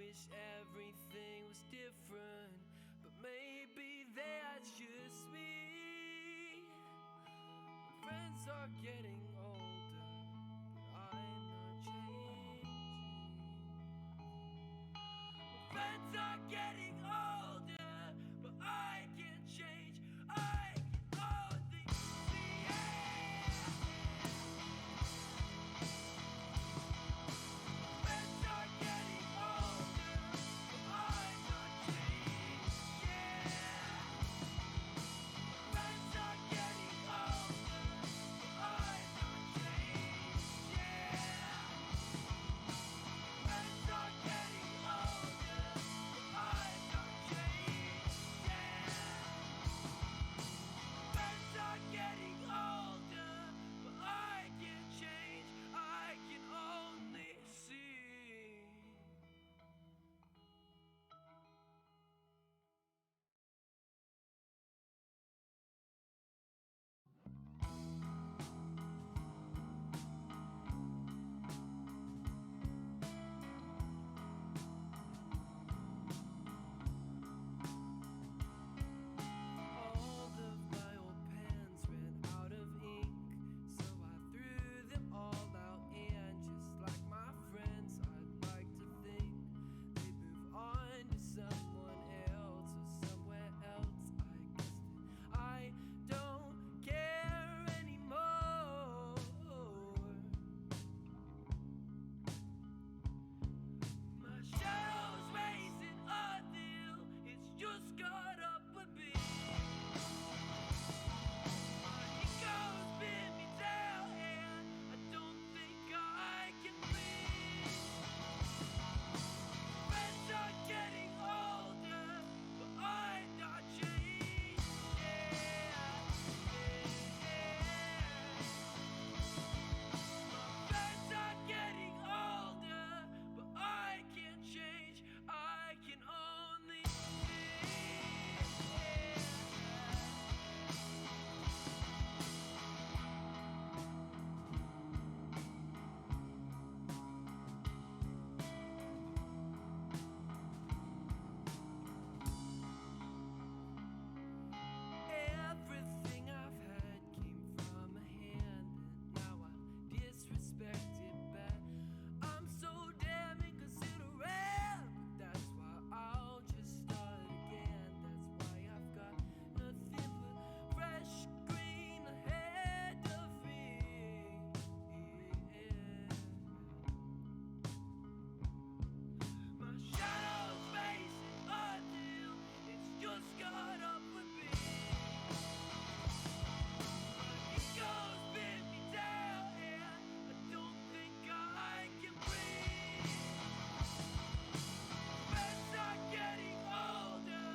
wish everything was different, but maybe that's just me. My friends are getting older, but I'm not changing. My friends are getting older, but I can't change. I can only see it. Friends are getting older, but I'm not changing. Friends are getting older, but I'm not changing. Friends are getting older, but I'm not changing. Friends are getting older, but I can't change. I can only see. All of my old pens ran out of ink, so I threw them all out. And just like my friends, I'd like to think they move on to someone else or somewhere else. I guess that I don't care anymore. My shadow's racing uphill, it's just caught up with me. My ego's spin me down, and I don't think I can breathe. Friends are getting older, but I'm not changing. My friends are getting older, but I can't change. I can only everything I've had came from a hand, and now I disrespect it back. I'm so damn inconsiderate, but that's why I'll just start again. That's why I've got nothing but fresh green ahead of me. My shadow's facing uphill, it's just caught up with me. My ego's spin me down, and I don't think I can breathe. Friends are getting older,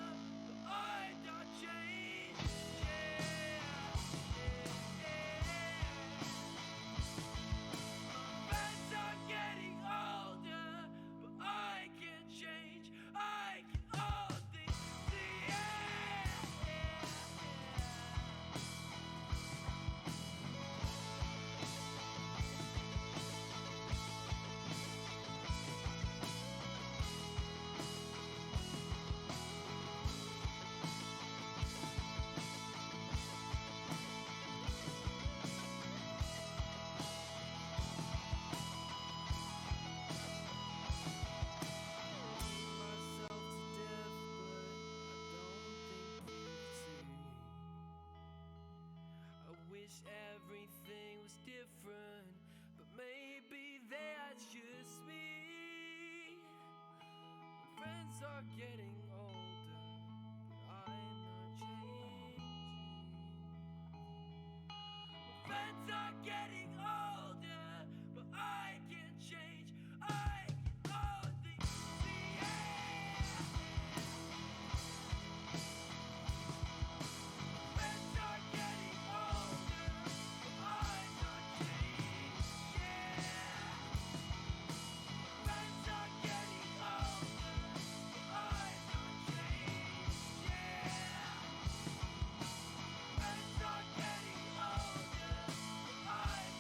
but I'm not changing. Friends are getting older, but I can't change. I can only see it. Myself to death, but I don't think you've seen. I wish everything was different, but maybe that's just me. My friends are getting older, but I'm not changing. My friends are getting older, but I can't change. I can only see it. Friends are getting older, but I'm not changing. Friends are getting older, but I'm not changing. Friends are getting older, but I'm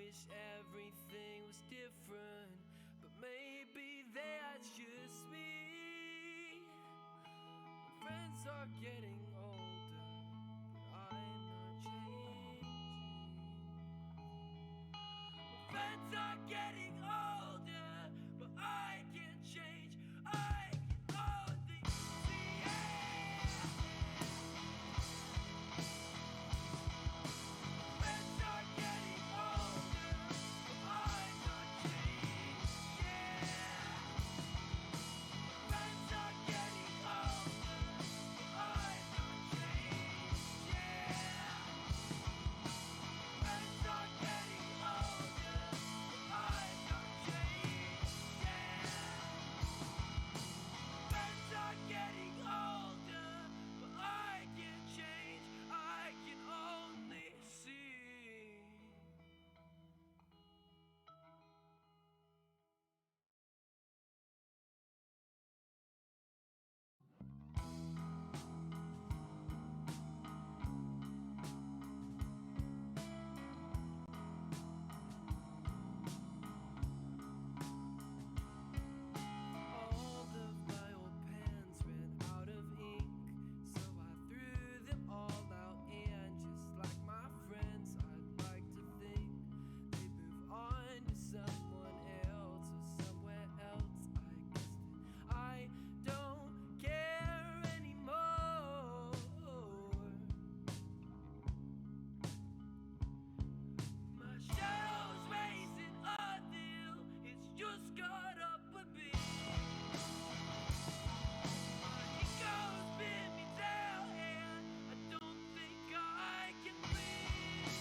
wish everything was different, but maybe that's just me. My friends are getting older, but I'm not changing. My friends are getting older, but I can't change. I can only see it. Friends are getting older, but I'm not changing. Friends are getting older, but I'm not changing. Friends are getting older, but I'm not changing. Friends are getting older, but I can't change. I can only see. All of my old pens ran out of ink, so I threw them all out. And just like my friends, I'd like to think they move on to someone else or somewhere else. I guess that I don't care anymore. My shadow's racing uphill, it's just caught up with me. My ego's been me down, and I don't think I can breathe.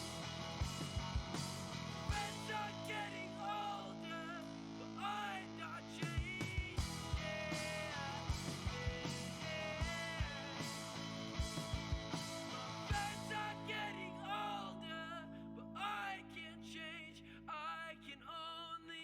Friends are getting older, but I'm not changing. Friends are getting older, but I can't change. I can only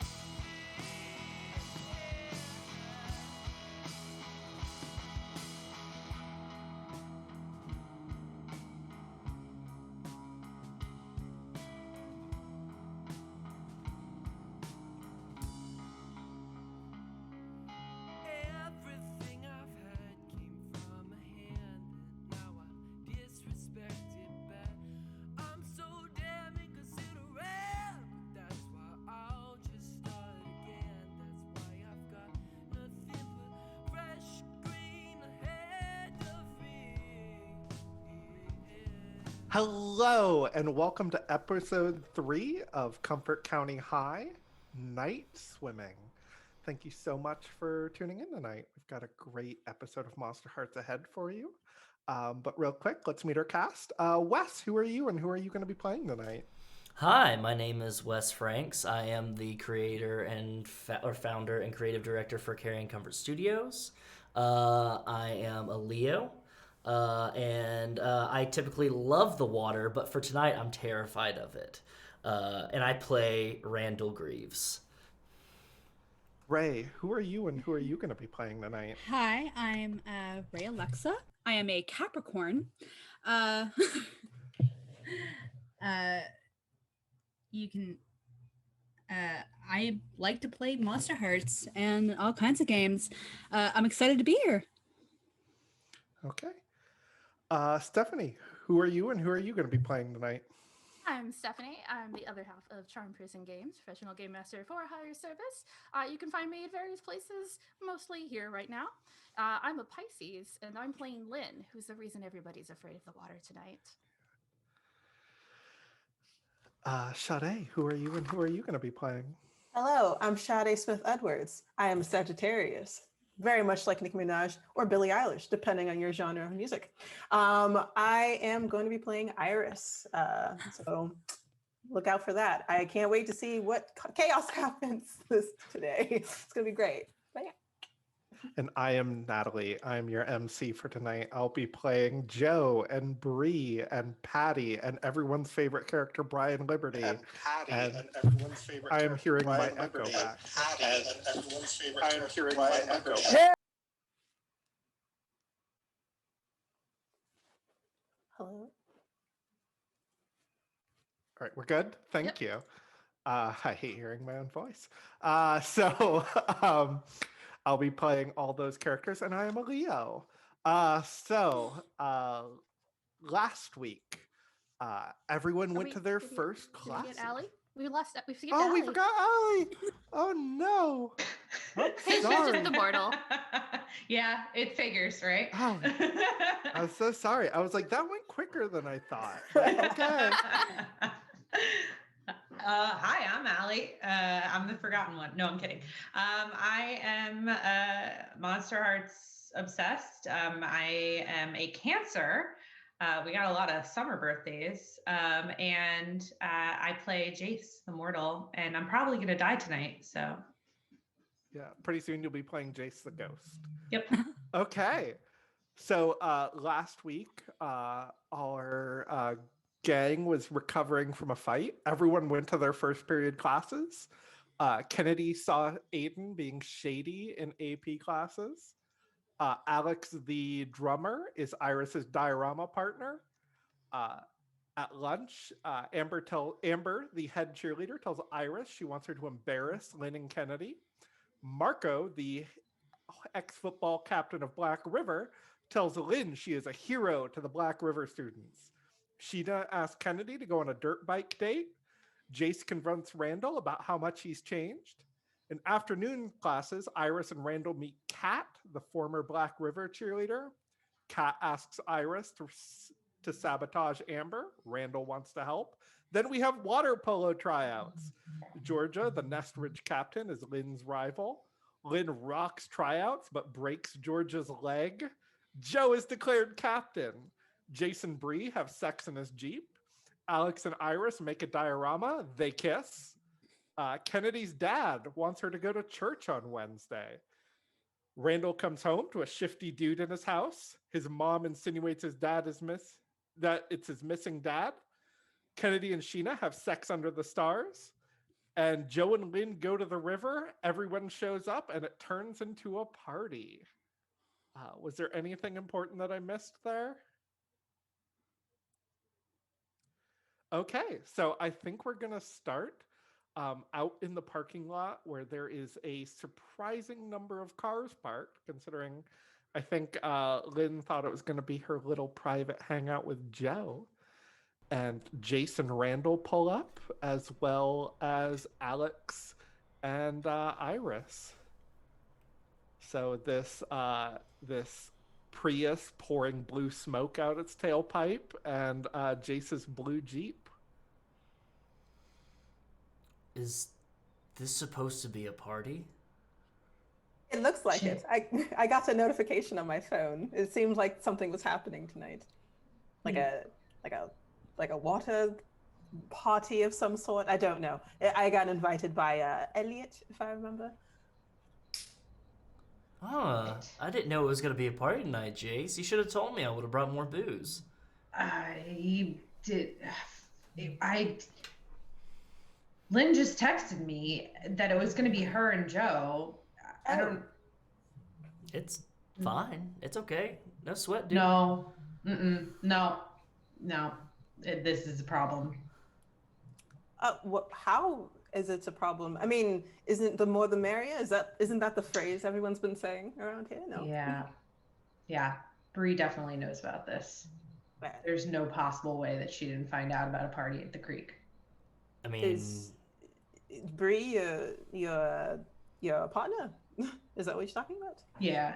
everything I've had came from a hand that now I disrespect it back. I'm so damn inconsiderate, but that's why I'll just start again. That's why I've got nothing but fresh green ahead of me. Hello, and welcome to episode 3 of Comfort County High, Nightswimming. Thank you so much for tuning in tonight. We've got a great episode of Monsterhearts ahead for you. But real quick, let's meet our cast. Wes, who are you and who are you going to be playing tonight? Hi, my name is Wes Franks. I am the creator and founder and creative director for Carrion Comfort Studios. I am a Leo, and I typically love the water, but for tonight I'm terrified of it. And I play Randall Greaves. Ray, who are you and who are you going to be playing tonight? Hi, I'm Ray Alexa. I am a Capricorn. You can. I like to play Monsterhearts and all kinds of games. I'm excited to be here. Okay. Stephanie, who are you and who are you going to be playing tonight? I'm Stephanie. I'm the other half of Charm Prison Games, professional game master for hire service. You can find me at various places, mostly here right now. I'm a Pisces, and I'm playing Lynn, who's the reason everybody's afraid of the water tonight. Sade, who are you and who are you going to be playing? Hello, I'm Sade Smith-Edwards. I am a Sagittarius, very much like Nicki Minaj or Billie Eilish, depending on your genre of music. I am going to be playing Iris, so look out for that. I can't wait to see what chaos happens today. It's going to be great. But yeah. And I am Natalie. I'm your MC for tonight. I'll be playing Joe and Bree and Patty and everyone's favorite character, Brian Liberty. And everyone's favorite I am hearing my echo back. I am hearing my echo back. Hello. All right, we're good. Thank you. I hate hearing my own voice. So I'll be playing all those characters, and I am a Leo. Last week, everyone went to their first Did we class. get Allie? We skipped Oh, Allie. we forgot Allie. Oh no. I'm Hey, she's sorry. just the mortal. Yeah, it figures, right? Oh, I'm so sorry. I was like, that went quicker than I thought. But okay. Hi, I'm Allie. I'm the forgotten one. No, I'm kidding. I am Monsterhearts obsessed. I am a Cancer. We got a lot of summer birthdays. And I play Jace, the mortal, and I'm probably going to die tonight. So, Yeah, pretty soon you'll be playing Jace the Ghost. yep. Okay. So last week, our gang was recovering from a fight. Everyone went to their first period classes. Kennedy saw Aiden being shady in AP classes. Alex, the drummer, is Iris's diorama partner. At lunch, Amber, the head cheerleader, tells Iris she wants her to embarrass Lynn and Kennedy. Marco, the ex-football captain of Black River, tells Lynn she is a hero to the Black River students. Sheena asks Kennedy to go on a dirt bike date. Jace confronts Randall about how much he's changed. In afternoon classes, Iris and Randall meet Kat, the former Black River cheerleader. Kat asks Iris to sabotage Amber. Randall wants to help. Then we have water polo tryouts. Georgia, the Nestridge captain, is Lynn's rival. Lynn rocks tryouts but breaks Georgia's leg. Joe is declared captain. Jason Bree have sex in his Jeep. Alex and Iris make a diorama. They kiss. Kennedy's dad wants her to go to church on Wednesday. Randall comes home to a shifty dude in his house. His mom insinuates his dad is that it's his missing dad. Kennedy and Sheena have sex under the stars. And Joe and Lynn go to the river. Everyone shows up, and it turns into a party. Was there anything important that I missed there? Okay, so I think we're going to start out in the parking lot where there is a surprising number of cars parked, considering I think Lynn thought it was going to be her little private hangout with Joe. And Jason Randall pull up, as well as Alex and Iris. So this Prius pouring blue smoke out its tailpipe, and Jace's blue Jeep. Is this supposed to be a party? It looks like it. I got a notification on my phone. It seemed like something was happening tonight, like a water party of some sort. I don't know. I got invited by Elliot, if I remember. I didn't know it was gonna be a party tonight, Jace. You should have told me. I would have brought more booze. I did. Lynn just texted me that it was going to be her and Joe. I don't. It's fine. It's okay. No sweat, dude. No. No. This is a problem. How is it a problem? I mean, isn't the more the merrier? Isn't that the phrase everyone's been saying around here? No. Yeah. Bree definitely knows about this. There's no possible way that she didn't find out about a party at the creek. I mean, Is Bree your partner? Is that what you're talking about? Yeah.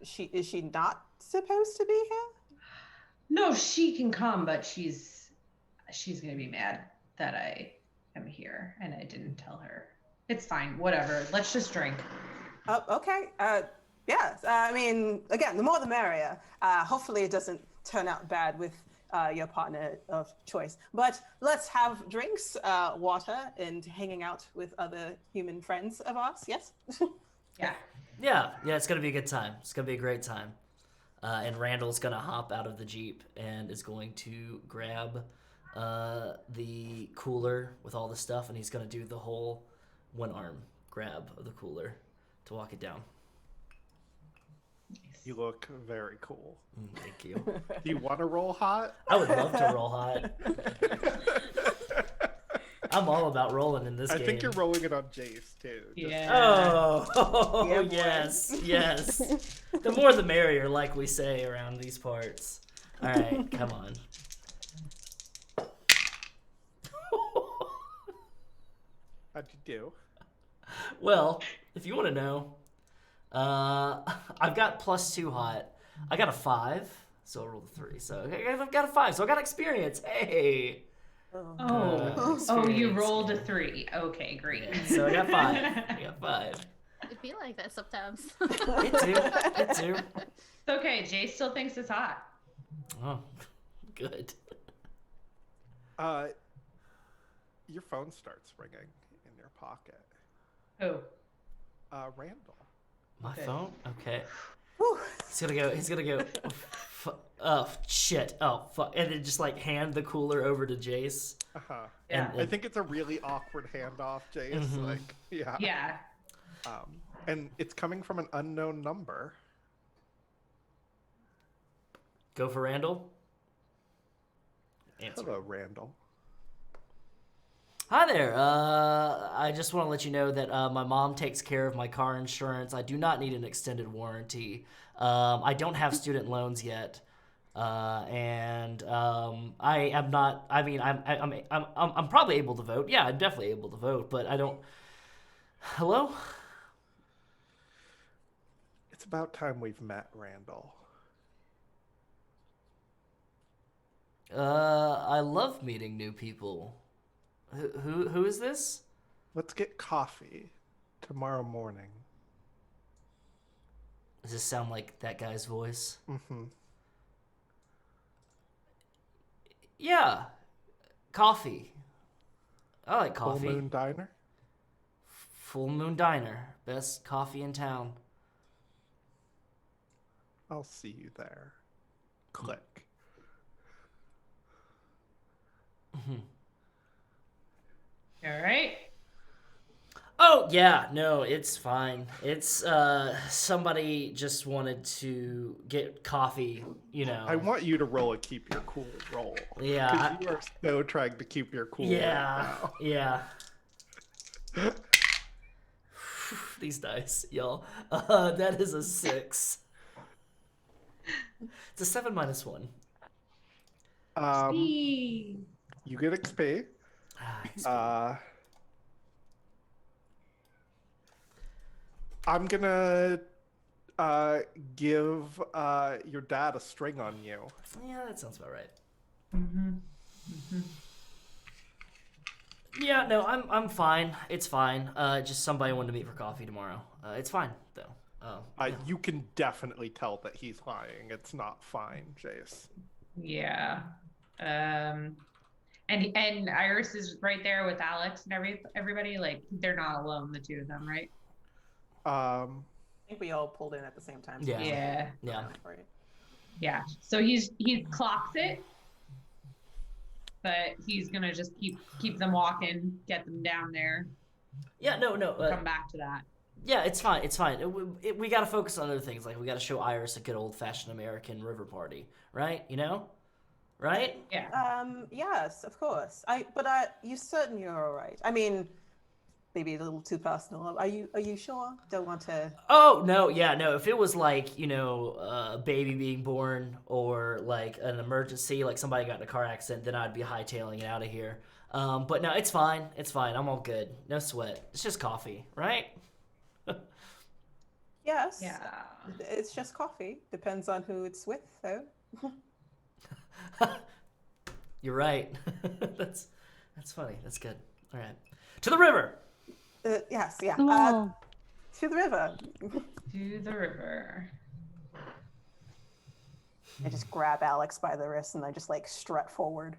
Is she not supposed to be here? No, she can come, but she's gonna be mad that I am here and I didn't tell her. It's fine, whatever. Let's just drink. Oh, okay. Yes. I mean, again, the more the merrier. Hopefully, it doesn't turn out bad with your partner of choice. But let's have drinks, water, and hanging out with other human friends of ours. Yes. yeah, it's gonna be a good time. It's gonna be a great time. And Randall's gonna hop out of the Jeep and is going to grab the cooler with all the stuff, and he's gonna do the whole one arm grab of the cooler to walk it down. You look very cool. Thank you. Do you want to roll hot? I would love to roll hot. I'm all about rolling in this I game. think you're rolling it on Jace too. Yeah. Oh, Yeah, boy. yes, yes. The more the merrier, like we say around these parts. All right, come on. How'd you do? Well, if you want to know, I've got +2 hot. I got a 5, so I'll roll the 3. So I've got a 5, so I got experience. Hey. Oh, you experience. rolled a 3. Okay, great. Yeah, so I got 5. I got 5. It'd be like that sometimes. Me too. Me too. It's okay. Jay still thinks it's hot. Oh, good. Your phone starts ringing in your pocket. Who? Randall. My Okay. phone? Okay. Whew. He's gonna go. Oh, shit. Oh, fuck. And then just like hand the cooler over to Jace. Uh-huh. Yeah. I think it's a really awkward handoff, Jace. Mhm. Like, yeah. Yeah. And it's coming from an unknown number. Go for Randall. Answer. Hello, Randall. Hi there. I just want to let you know that my mom takes care of my car insurance. I do not need an extended warranty. I don't have student loans yet, and I am not. I mean, I'm probably able to vote. Yeah, I'm definitely able to vote, but I don't. Hello? It's about time we've met, Randall. I love meeting new people. Who is this? Let's get coffee tomorrow morning. Does this sound like that guy's voice? Mm-hmm. Yeah, coffee. I like coffee. Full Moon Diner? Full Moon Diner, best coffee in town. I'll see you there. Click. All right. Oh yeah, no, it's fine. It's somebody just wanted to get coffee, you know. I want you to roll a keep your cool roll. Yeah. Because you are so trying to keep your cool Yeah, right yeah. These dice, y'all. That is a 6. It's a 7 minus 1. now. Eee. You get XP. I'm gonna give your dad a string on you. Yeah, that sounds about right. Mm-hmm. Yeah, no, I'm fine. It's fine. Just somebody wanted to meet for coffee tomorrow. It's fine though. Yeah. You can definitely tell that he's lying. It's not fine, Jace. Yeah. And Iris is right there with Alex and everybody. Like they're not alone, the two of them, right? I think we all pulled in at the same time. Yeah. Yeah. Yeah. Right. Yeah. So he clocks it, but he's gonna just keep them walking, get them down there. Yeah, no. Come back to that. Yeah, it's fine. It's fine. We got to focus on other things. Like we got to show Iris a good old-fashioned American river party, right? You know, right? Yeah. Yes, of course. But you certain you're all right? I mean, maybe a little too personal. Are you sure? Don't want to. Oh no, yeah, no. If it was like a baby being born or like an emergency, like somebody got in a car accident, then I'd be hightailing it out of here. But no, it's fine. It's fine. I'm all good. No sweat. It's just coffee, right? Yes. Yeah. It's just coffee. Depends on who it's with, though. You're right. That's funny. That's good. All right. To the river. Yes. Yeah. Oh. To the river. To the river. I just grab Alex by the wrist and I just like strut forward,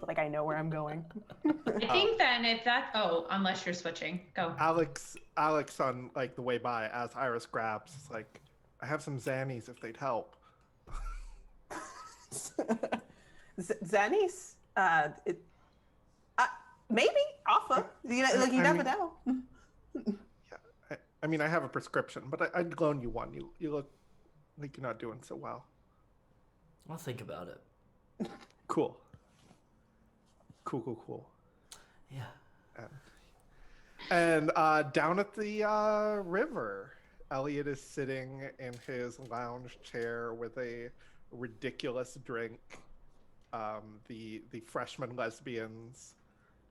like I know where I'm going. I think then if that unless you're switching, go. Alex on like the way by as Iris grabs, is like, I have some Xannies if they'd help. Xannies? Maybe offer. You never know. I mean, I have a prescription, but I'd loan you one. You look like you're not doing so well. I'll think about it. Cool. Yeah. And down at the river, Elliot is sitting in his lounge chair with a ridiculous drink. The freshman lesbians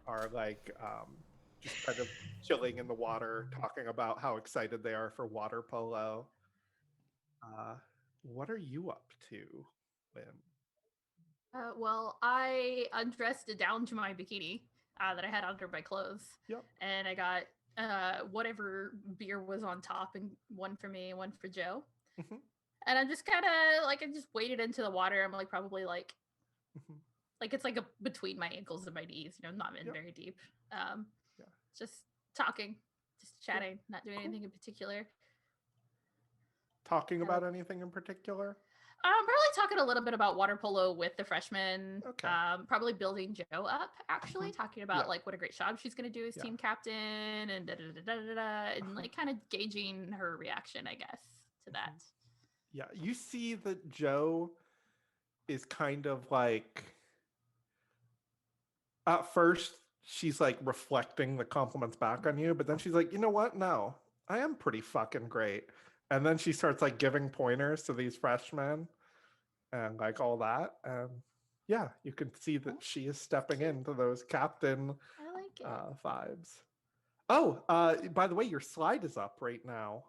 are like just kind of chilling in the water, talking about how excited they are for water polo. What are you up to, Lynn? Well, I undressed it down to my bikini that I had under my clothes. Yep. And I got whatever beer was on top, and one for me, one for Joe. Mhm. And I'm just kind of like, I just waded into the water. I'm like, probably like, Mhm. like it's like a, between my ankles and my knees, not in Yep. very deep. Yeah. Just talking, just chatting, not doing anything in particular. Talking about anything in particular? Probably talking a little bit about water polo with the freshmen. Okay. Probably building Joe up, actually, talking about Yeah. like what a great job she's going to do as Yeah. team captain and and like kind of gauging her reaction, I guess, to that. Yeah, you see that Joe is kind of like, at first she's like reflecting the compliments back on you, but then she's like, you know what? No, I am pretty fucking great. And then she starts like giving pointers to these freshmen and like all that. And yeah, you can see that she is stepping into those captain I like it. vibes. Oh, by the way, your slide is up right now,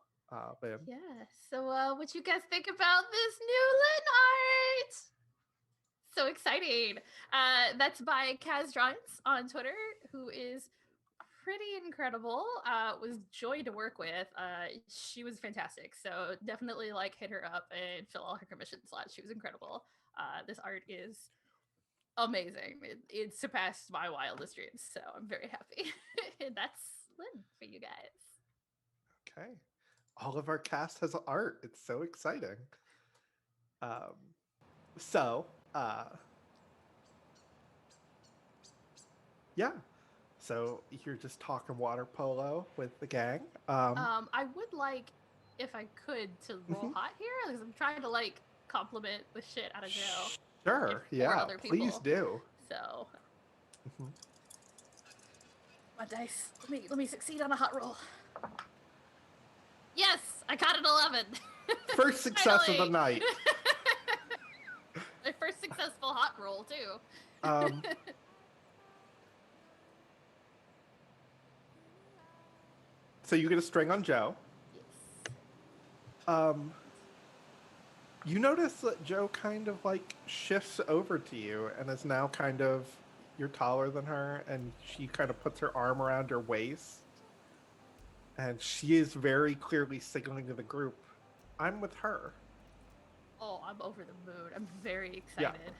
Lynn. Yeah. So, what you guys think about this new Lynn art? So exciting. That's by Kaz Drawings on Twitter, who is pretty incredible. Was joy to work with. She was fantastic. So definitely like hit her up and fill all her commission slots. She was incredible. This art is amazing. It surpassed my wildest dreams. So I'm very happy. That's Lynn for you guys. Okay. All of our cast has art. It's so exciting. So, yeah. So you're just talking water polo with the gang. I would like, if I could, to roll hot here, because I'm trying to like compliment the shit out of Joe. Sure. Yeah. Please do. So, my dice. Let me succeed on a hot roll. Yes, I got an 11. First success of the night. My first successful hot roll too. So you get a string on Joe. Yes. You notice that Joe kind of like shifts over to you and is now kind of, you're taller than her, and she kind of puts her arm around her waist. And she is very clearly signaling to the group, I'm with her. Oh, I'm over the moon. I'm very excited.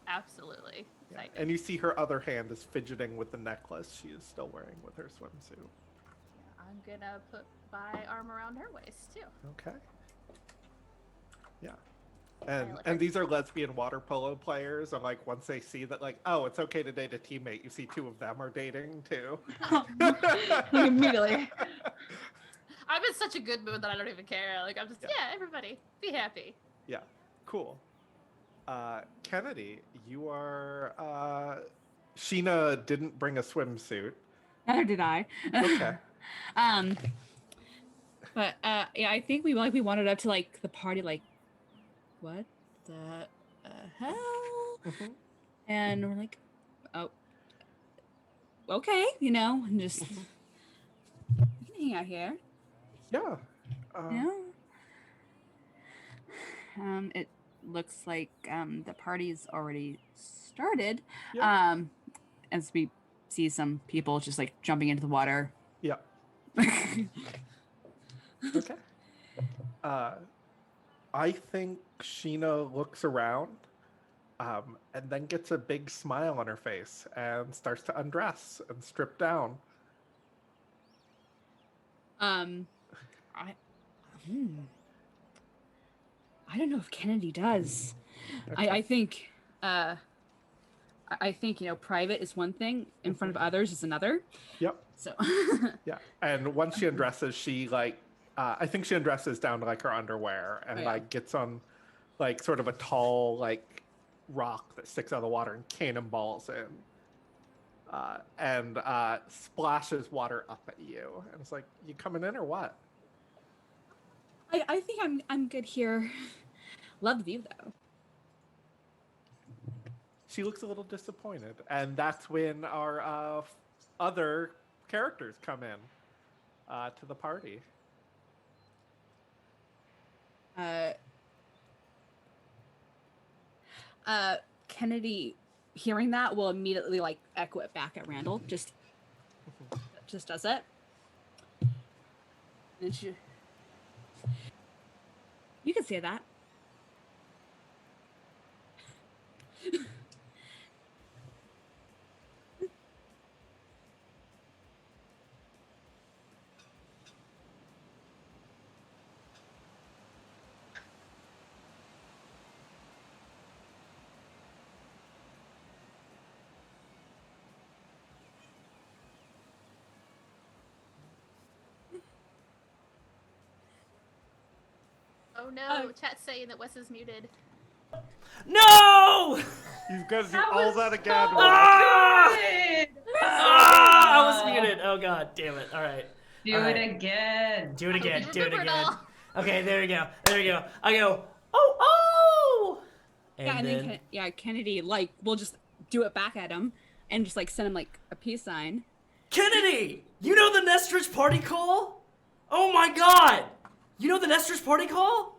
Absolutely excited. And you see her other hand is fidgeting with the necklace she is still wearing with her swimsuit. Yeah, I'm gonna put my arm around her waist too. Okay. Yeah. And these are lesbian water polo players, and like once they see that, like, oh, it's okay to date a teammate, you see two of them are dating too. Like immediately. I'm in such a good mood that I don't even care. Like I'm just everybody be happy. Yeah, cool. Kennedy, you are Sheena didn't bring a swimsuit. Neither did I. Okay. But yeah, I think we wanted up to like the party, like, what the hell? And we're like, oh, okay, and just we can hang out here. Yeah. It looks like the party's already started. Yeah. As we see some people just like jumping into the water. Yeah. Okay. I think Sheena looks around and then gets a big smile on her face and starts to undress and strip down. I don't know if Kennedy does. Okay. I think private is one thing, in front of others is another. Yep. So Yeah. And once she undresses, she like I think she undresses down to like her underwear and like gets on like sort of a tall like rock that sticks out of the water and cannonballs in. and splashes water up at you. And it's like, you coming in or what? I think I'm good here. Love the view though. She looks a little disappointed, and that's when our other characters come in to the party. Kennedy, hearing that, will immediately like echo it back at Randall. Just does it. And she, you can say that. Oh no, chat's saying that Wes is muted. No! You've got to do That all was that again. so Ah! good. I was muted. Oh god, damn it. All right. Do All it right. again. Do it again. you Do it remember it again. all. Okay, there we go. There we go. I go, oh! And then, then Kennedy like will just do it back at him and just like send him like a peace sign. Kennedy! You know the Nestrich party call? Oh my god! You know the Nestrich party call?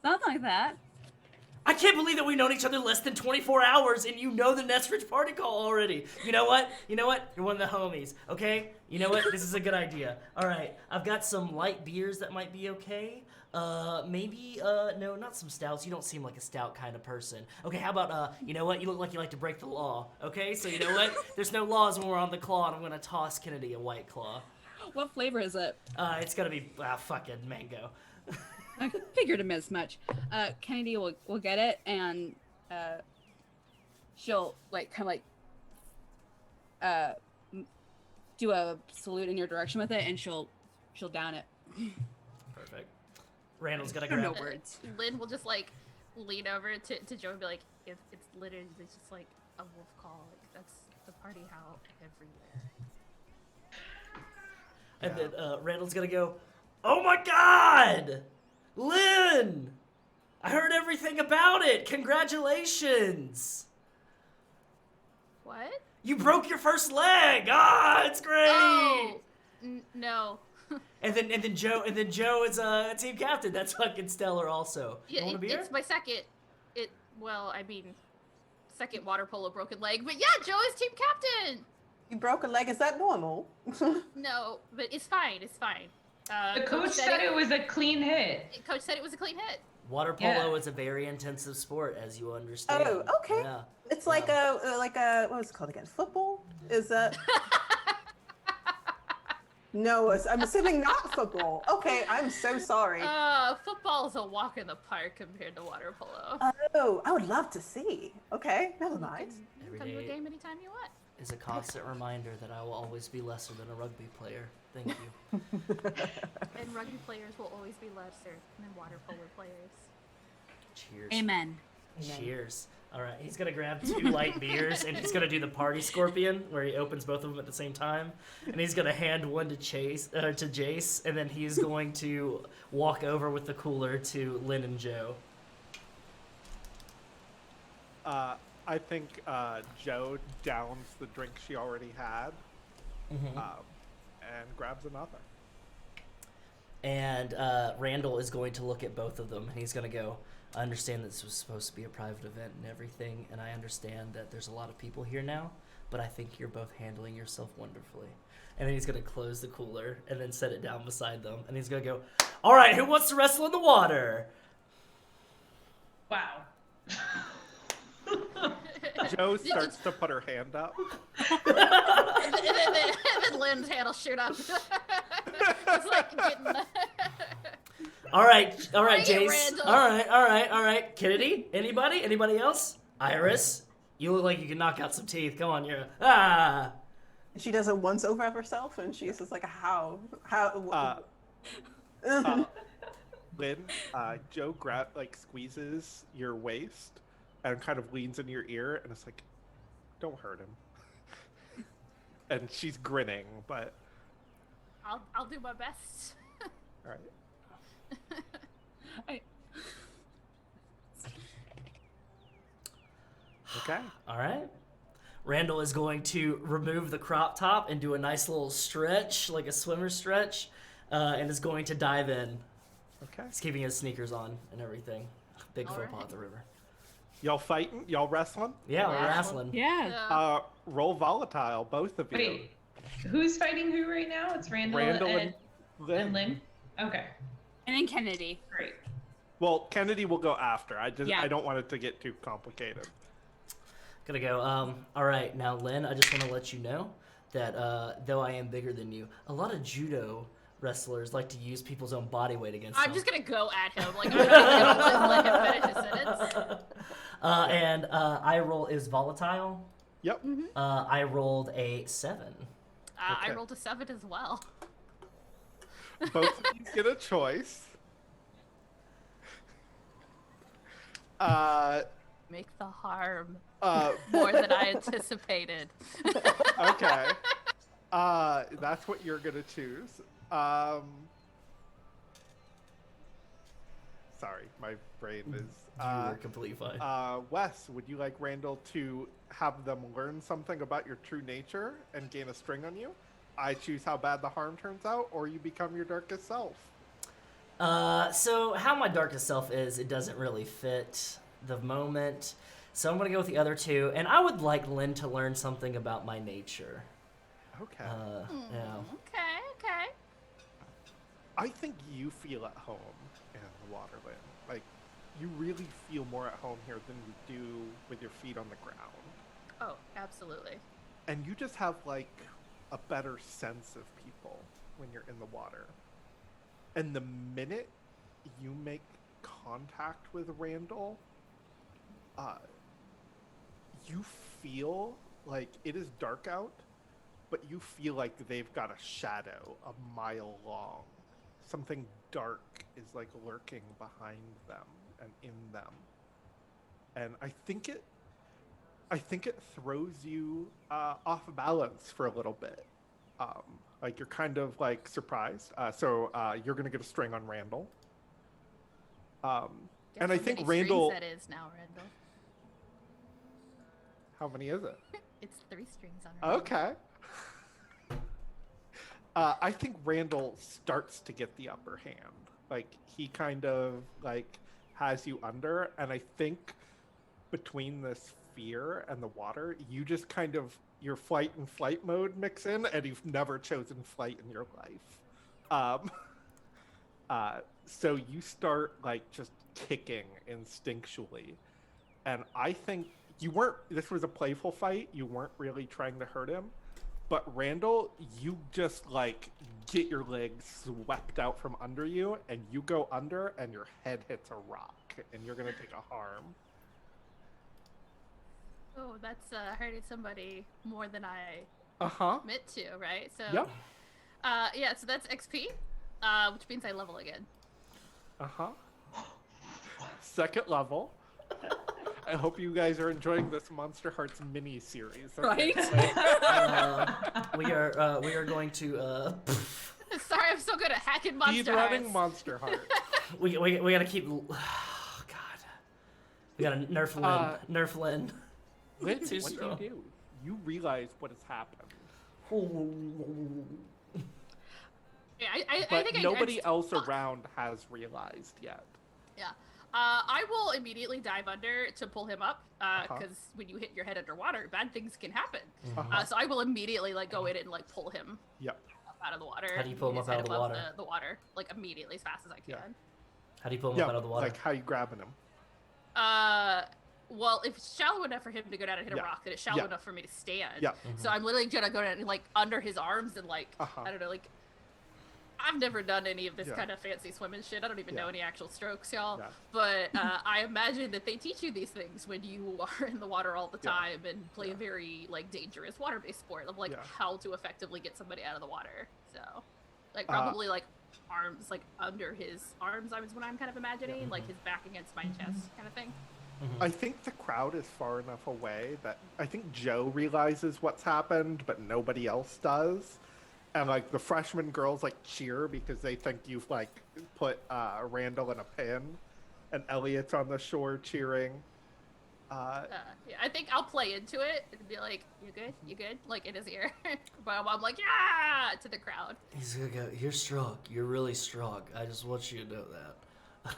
Something like that. I can't believe that we've known each other less than 24 hours and you know the Nestrich party call already. You know what? You know what? You're one of the homies, okay? You know what? This is a good idea. All right, I've got some light beers that might be okay. Maybe, no, not some stouts. You don't seem like a stout kind of person. Okay, how about, you know what? You look like you like to break the law, okay? So you know what? There's no laws when we're on the claw, and I'm gonna toss Kennedy a White Claw. What flavor is it? It's gonna be, fucking mango. I figured him as much. Kennedy will get it and she'll like kind of like do a salute in your direction with it, and she'll down it. Perfect. Randall's gonna I don't grab know words. Lynn will just like lean over to Joe and be like, it's literally just like a wolf call. Like that's the party howl everywhere. And then Randall's gonna go, oh my god! Lynn! I heard everything about it! Congratulations! What? You broke your first leg! Ah, it's great! Oh, no. And then Joe is team captain. That's fucking stellar also. You Yeah, want a beer? it's my second. Second water polo broken leg. But yeah, Joe is team captain. You broke a leg. Is that normal? No, but it's fine. It's fine. The coach said it was a clean hit. Coach said it was a clean hit. Water polo is a very intensive sport, as you understand. Oh, okay. Yeah. It's like a what was it called again? Football? Is that? No, I'm assuming not football. Okay, I'm so sorry. Football is a walk in the park compared to water polo. Oh, I would love to see. Okay, never mind. Come to a game anytime you want. Is a constant reminder that I will always be lesser than a rugby player. Thank you. And rugby players will always be lesser than water polo players. Cheers. Amen. Cheers. All right, he's gonna grab 2 light beers and he's gonna do the party scorpion where he opens both of them at the same time, and he's gonna hand one to Jace, and then he's going to walk over with the cooler to Lynn and Joe. I think Joe downs the drink she already had, and grabs another. And Randall is going to look at both of them, and he's going to go, I understand that this was supposed to be a private event and everything, and I understand that there's a lot of people here now, but I think you're both handling yourself wonderfully. And then he's going to close the cooler and then set it down beside them, and he's going to go, all right, who wants to wrestle in the water? Wow. Joe starts to put her hand up. and then Lynn's hand will shoot up. It's like getting All right, Bring it, Jace. Randall. All right. Kennedy? Anybody else? Iris? You look like you can knock out some teeth. Come on, you're She does it once over of herself, and she's just like, how? Lynn, Joe squeezes your waist and kind of leans in your ear, and it's like, don't hurt him. and she's grinning, but I'll do my best. all right. I, Okay. All right. Randall is going to remove the crop top and do a nice little stretch, like a swimmer stretch, and is going to dive in. Okay. He's keeping his sneakers on and everything. Big faux pas Alright. at the river. Y'all fighting? Y'all wrestling? Yeah, we're Wrestling. wrestling. yeah. Roll volatile, both of you. Wait, who's fighting who right now? It's Randall, and Lynn. Okay, And then Kennedy. great. Well, Kennedy will go after. I Yeah. don't want it to get too complicated. Gonna go. All right, now Lynn, I just want to let you know that though I am bigger than you, a lot of judo wrestlers like to use people's own body weight against them. I'm just gonna go at him. Like I'm not gonna let him finish his sentence. And I roll is volatile. Yep. I rolled a 7. I Okay. rolled a 7 as well. Both of you get a choice. Make the harm Uh, more than I anticipated. okay. That's what you're gonna choose. Sorry, my brain is. You were completely fine. Wes, would you like Randall to have them learn something about your true nature and gain a string on you? I choose how bad the harm turns out, or you become your darkest self. So how my darkest self is, it doesn't really fit the moment. So I'm gonna go with the other two, and I would like Lynn to learn something about my nature. Okay. Yeah. Okay. I think you feel at home in Waterland. Like, you really feel more at home here than you do with your feet on the ground. Oh, absolutely. And you just have, like, a better sense of people when you're in the water. And the minute you make contact with Randall, you feel like it is dark out, but you feel like they've got a shadow a mile long. Something dark is like lurking behind them and in them. And I think it throws you off balance for a little bit. Like you're kind of like surprised. So you're gonna get a string on Randall. Guess And I how think many Randall. strings that is now, Randall. How many is it? It's 3 strings on Randall. Okay. I think Randall starts to get the upper hand. Like he kind of like has you under, and I think between this fear and the water, you just kind of your flight and flight mode mix in, and you've never chosen flight in your life. So you start like just kicking instinctually, and I think you weren't. This was a playful fight. You weren't really trying to hurt him. But Randall, you just like get your legs swept out from under you, and you go under, and your head hits a rock, and you're gonna take a harm. Oh, that's hurting somebody more than I Uh-huh. meant to, right? So, Yep. Yeah, so that's XP, which means I level again. Uh-huh. Second level. I hope you guys are enjoying this Monsterhearts mini series. Right? We are going to Sorry, I'm so good at hacking Speed running Monsterhearts. Monsterhearts. we gotta keep. Oh, God, we gotta nerf Lynn. Nerf Lynn. Lynn, Too what strong. do you do? You realize what has happened. Yeah, I But think nobody else around has realized yet. Yeah. I will immediately dive under to pull him up, because when you hit your head underwater, bad things can happen. Uh-huh. So I will immediately like go in and like pull him Yep. up out of the water. How do you pull him His up out head of the above water? The water, like immediately as fast as I can. Yeah. How do you pull him Yeah, up out of the water? like how you grabbing him? Well, if it's shallow enough for him to go down and hit Yeah. a rock, then it's shallow Yeah. enough for me to stand. Yeah. So I'm literally gonna go down and like under his arms and like I don't know, like I've never done any of this Yeah. kind of fancy swimming shit. I don't even Yeah. know any actual strokes, y'all. Yeah. But I imagine that they teach you these things when you are in the water all the Yeah. time and play Yeah. a very like dangerous water-based sport of like Yeah. how to effectively get somebody out of the water. So, like probably like arms like under his arms. I was what I'm kind of imagining, like his back against my chest kind of thing. I think the crowd is far enough away that I think Joe realizes what's happened, but nobody else does. And like the freshman girls like cheer because they think you've like put Randall in a pin, and Elliot's on the shore cheering. Yeah, I think I'll play into it and be like, "You good? You good?" Like in his ear, but I'm like, "Yeah!" to the crowd. He's gonna go, "You're strong. You're really strong. I just want you to know that."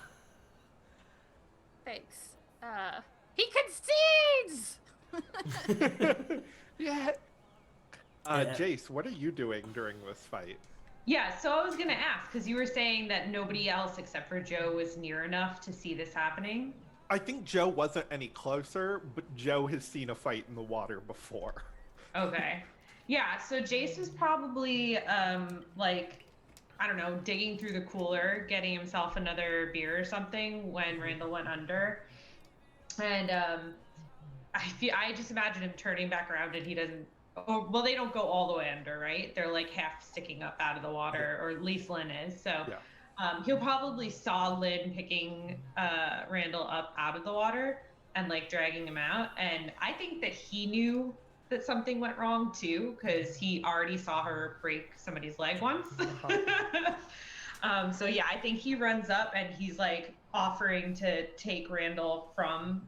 Thanks. He concedes. Yeah. Jace, what are you doing during this fight? Yeah, so I was gonna ask because you were saying that nobody else except for Joe was near enough to see this happening. I think Joe wasn't any closer, but Joe has seen a fight in the water before. Okay. Yeah, so Jace was probably like, I don't know, digging through the cooler, getting himself another beer or something when Randall went under. And I just imagine him turning back around and he doesn't. Oh, well, they don't go all the way under, right? They're like half sticking up out of the water, or at least Lynn is. So he'll probably saw Lynn picking Randall up out of the water and like dragging him out. And I think that he knew that something went wrong too, because he already saw her break somebody's leg once. So yeah, I think he runs up and he's like offering to take Randall from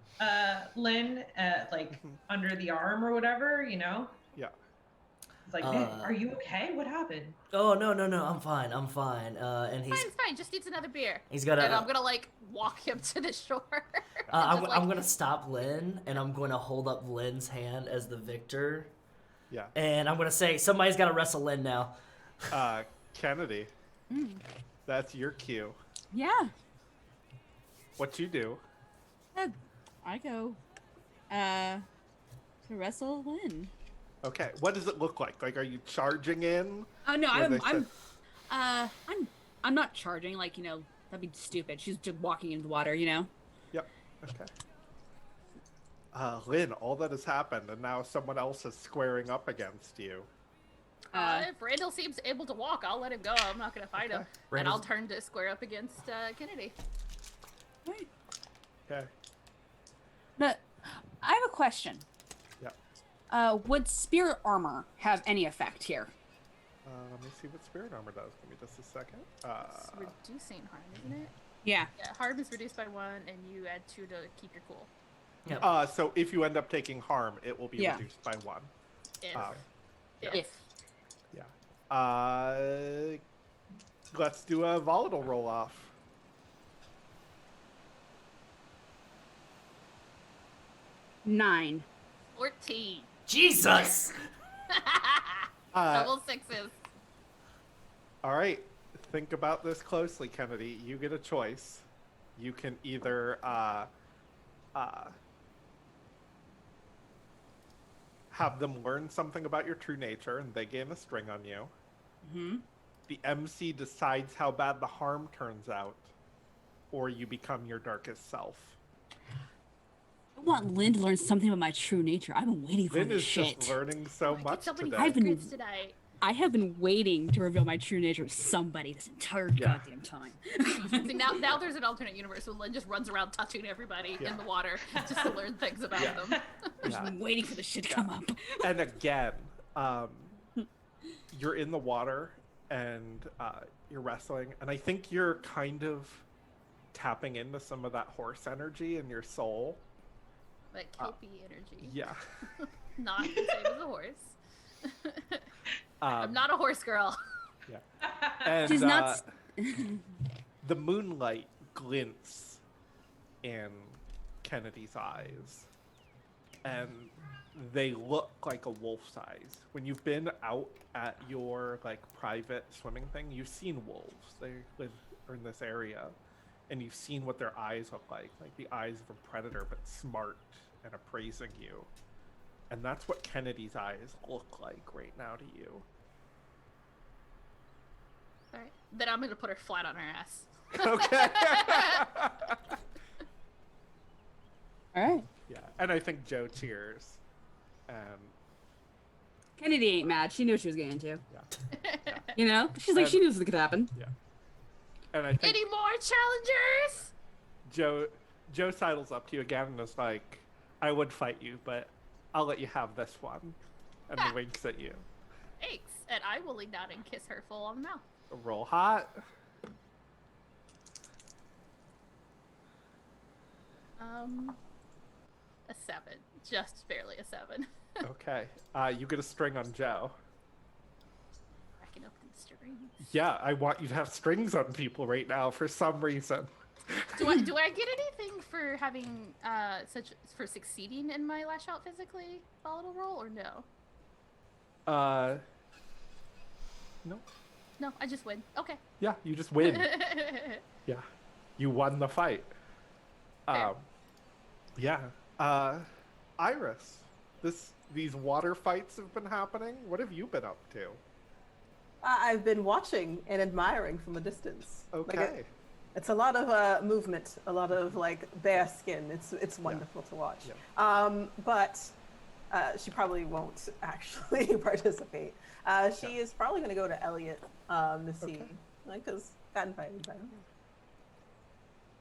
Lynn, like under the arm or whatever, you know? Yeah. It's like, man, are you okay? What happened? Oh, no, I'm fine. And he's Fine. Just needs another beer. he's got And I'm gonna like walk him to the shore. I'm gonna stop Lynn, and I'm gonna hold up Lynn's hand as the victor, Yeah. and I'm gonna say, somebody's gotta wrestle Lynn now. Kennedy, that's your cue. Yeah. What you do? I go to wrestle Lynn. Okay. What does it look like? Like, are you charging in? Oh no, Where they I'm not charging. Like, you know, that'd be stupid. She's just walking into the water, you know. Yep. Okay. Lynn, all that has happened, and now someone else is squaring up against you. If Randall seems able to walk, I'll let him go. I'm not gonna fight him, and I'll turn to square up against Kennedy. Right. Okay. But I have a question. Yeah. Would spirit armor have any effect here? Let me see what spirit armor does. Give me just a second. It's reducing harm, isn't it? Yeah. Yeah, harm is reduced by 1, and you add 2 to keep your cool. Yep. So if you end up taking harm, it will be reduced by 1. If. Yeah. Let's do a volatile roll off. 9. 14. Jesus! Double 6s. All right. Think about this closely, Kennedy. You get a choice. You can either have them learn something about your true nature and they gain a string on you. Mm-hmm. The MC decides how bad the harm turns out, or you become your darkest self. I want Lynn to learn something about my true nature. I've been waiting for Lynn this is shit. just learning so much So many today. secrets tonight. I have been waiting to reveal my true nature to somebody this entire goddamn time. See, now there's an alternate universe where Lynn just runs around touching everybody in the water just to learn things about them. I've just been waiting for this shit to come up. And again, you're in the water and you're wrestling, and I think you're kind of tapping into some of that horse energy in your soul. Like Kopi energy. Yeah. Not the same as a horse. I'm not a horse girl. Yeah. And She's not. the moonlight glints in Kennedy's eyes, and they look like a wolf's eyes. When you've been out at your like private swimming thing, you've seen wolves. They live in this area, and you've seen what their eyes look like the eyes of a predator, but smart and appraising you. And that's what Kennedy's eyes look like right now to you. All right. Then I'm gonna put her flat on her ass. Okay. All right. Yeah, and I think Joe cheers. And Kennedy ain't mad. She knew what she was getting into. yeah. You know? She's like, she knew this could happen. And I think Any more challengers? Joe sidles up to you again and is like, I would fight you, but I'll let you have this one. And he winks at you. Thanks. And I will lean down and kiss her full on the mouth. Roll hot. A 7. Just barely a 7. Okay. You get a string on Joe. Cracking open the strings. Yeah, I want you to have strings on people right now for some reason. Do I get anything for having for succeeding in my lash out physically volatile roll or no? No. No, I just win. Okay. Yeah, you just win. Yeah, you won the fight. Fair. Yeah. Iris, these water fights have been happening. What have you been up to? I've been watching and admiring from a distance. Okay. It's a lot of movement, a lot of like bare skin. It's wonderful to watch. Yeah. But she probably won't actually participate. She is probably going to go to Elliot to see, because got invited by him.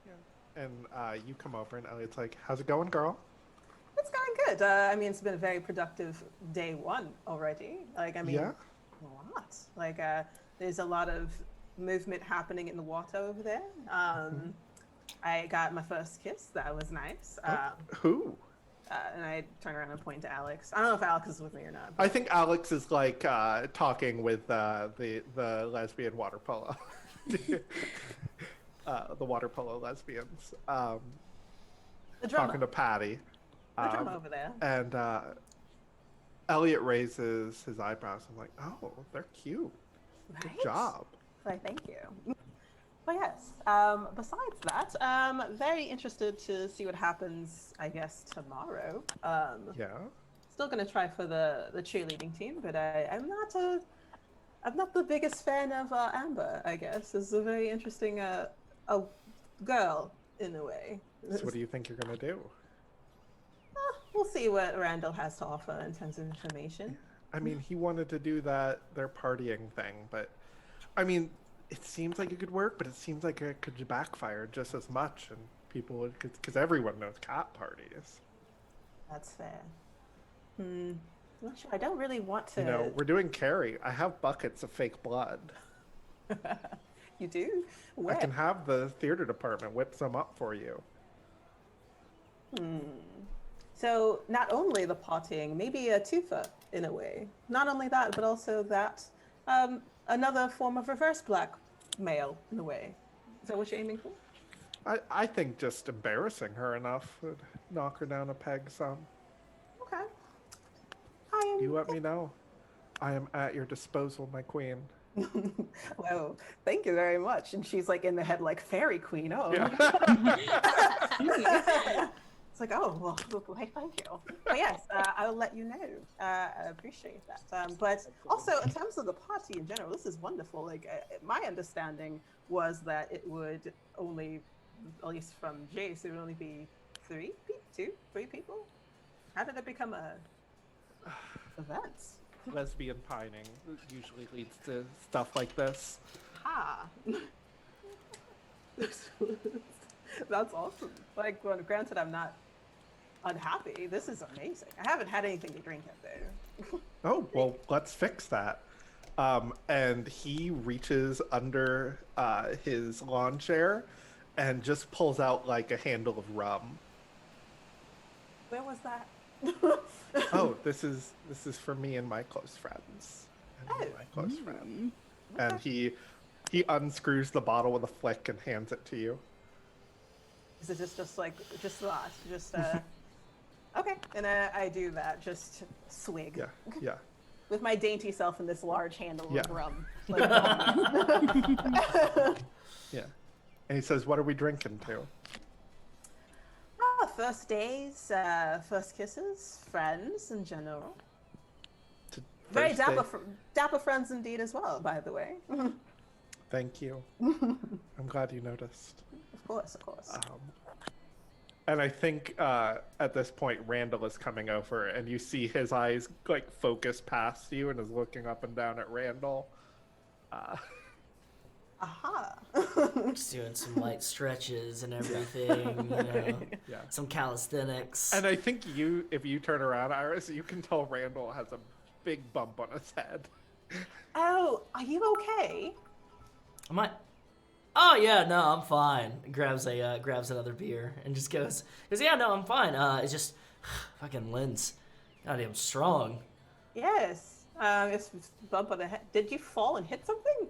Yeah. And you come over and Elliot's like, "How's it going, girl?" It's going good. I mean, it's been a very productive day one already. Like, I mean, Yeah. a lot. Like, there's a lot of movement happening in the water over there. I got my first kiss. That was nice. Who? And I turn around and point to Alex. I don't know if Alex is with me or not. I think Alex is like talking with the lesbian water polo. The water polo lesbians. The drummer. Talking to Patty. The drummer over there. And Elliot raises his eyebrows. I'm like, oh, they're cute. Good Right? job. Why, thank you. But yes, besides that, very interested to see what happens, I guess, tomorrow. Yeah. Still going to try for the cheerleading team, but I'm not the biggest fan of Amber, I guess. Is a very interesting a girl, in a way. So what do you think you're going to do? We'll see what Randall has to offer in terms of information. I mean, he wanted to do their partying thing, but I mean, it seems like it could work, but it seems like it could backfire just as much, and people would, because everyone knows cat parties. That's fair. I'm not sure. I don't really want to. You know, we're doing Carrie. I have buckets of fake blood. You do? Where? I can have the theater department whip some up for you. So not only the partying, maybe a twofer in a way. Not only that, but also that another form of reverse blackmail in a way. Is that what you're aiming for? I think just embarrassing her enough would knock her down a peg some. Okay. You let me know. I am at your disposal, my queen. Well, thank you very much. And she's like in the head like fairy queen. Oh. Yeah. It's like, oh, well, why, thank you. But yes, I'll let you know. I appreciate that. But also, in terms of the party in general, this is wonderful. Like, my understanding was that it would only, at least from Jace, it would only be three people. How did it become a event? Lesbian pining usually leads to stuff like this. Ha! That's awesome. Like, well, granted, I'm not unhappy. This is amazing. I haven't had anything to drink yet, though. Oh, well, let's fix that. And he reaches under his lawn chair and just pulls out like a handle of rum. Where was that? Oh, this is for me and my close friends. And my close friend. And he unscrews the bottle with a flick and hands it to you. Is it just that? Okay, and I do that. Just swig. Yeah. With my dainty self in this large handle Yeah. of rum. Like, Yeah. And he says, "What are we drinking to?" First days, first kisses, friends in general. Very Thursday. dapper friends indeed as well, by the way. Thank you. I'm glad you noticed. Of course. And I think at this point, Randall is coming over, and you see his eyes like focus past you, and is looking up and down at Randall. Aha. Just doing some light stretches and everything, you know, Yeah. some calisthenics. And I think if you turn around, Iris, you can tell Randall has a big bump on his head. Oh, are you okay? Am I? Oh yeah, no, I'm fine. Grabs another beer and just goes, yeah, no, I'm fine. It's just fucking Lynn's goddamn strong. Yes. It's bump on the head. Did you fall and hit something?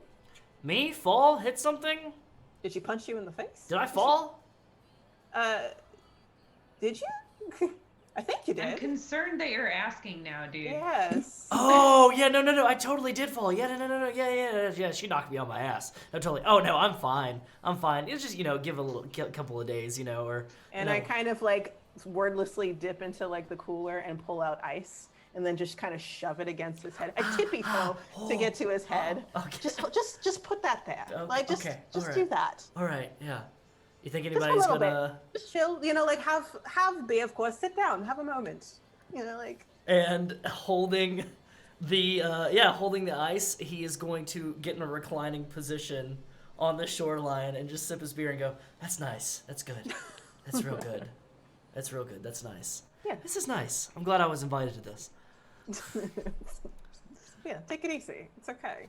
Me fall, hit something? Did she punch you in the face? Did I fall? Did you? I think you I'm did. concerned that you're asking now, dude. Yes. Oh yeah, no, I totally did fall. Yeah, no, yeah. She knocked me on my ass. No, totally. Oh no, I'm fine. It's just give a couple of days, or. And I kind of like wordlessly dip into like the cooler and pull out ice, and then just kind of shove it against his head. I tippy toe to get to his head. Okay. Just put that there. Like just right. do that. All right, yeah. You think Just a anybody's little gonna? bit. Just chill. Like have beer, of course. Sit down. Have a moment. Like. And holding the ice, he is going to get in a reclining position on the shoreline and just sip his beer and go, "That's nice. That's good. That's real good. That's real good. That's nice. Yeah. This is nice. I'm glad I was invited to this." Yeah, take it easy. It's okay.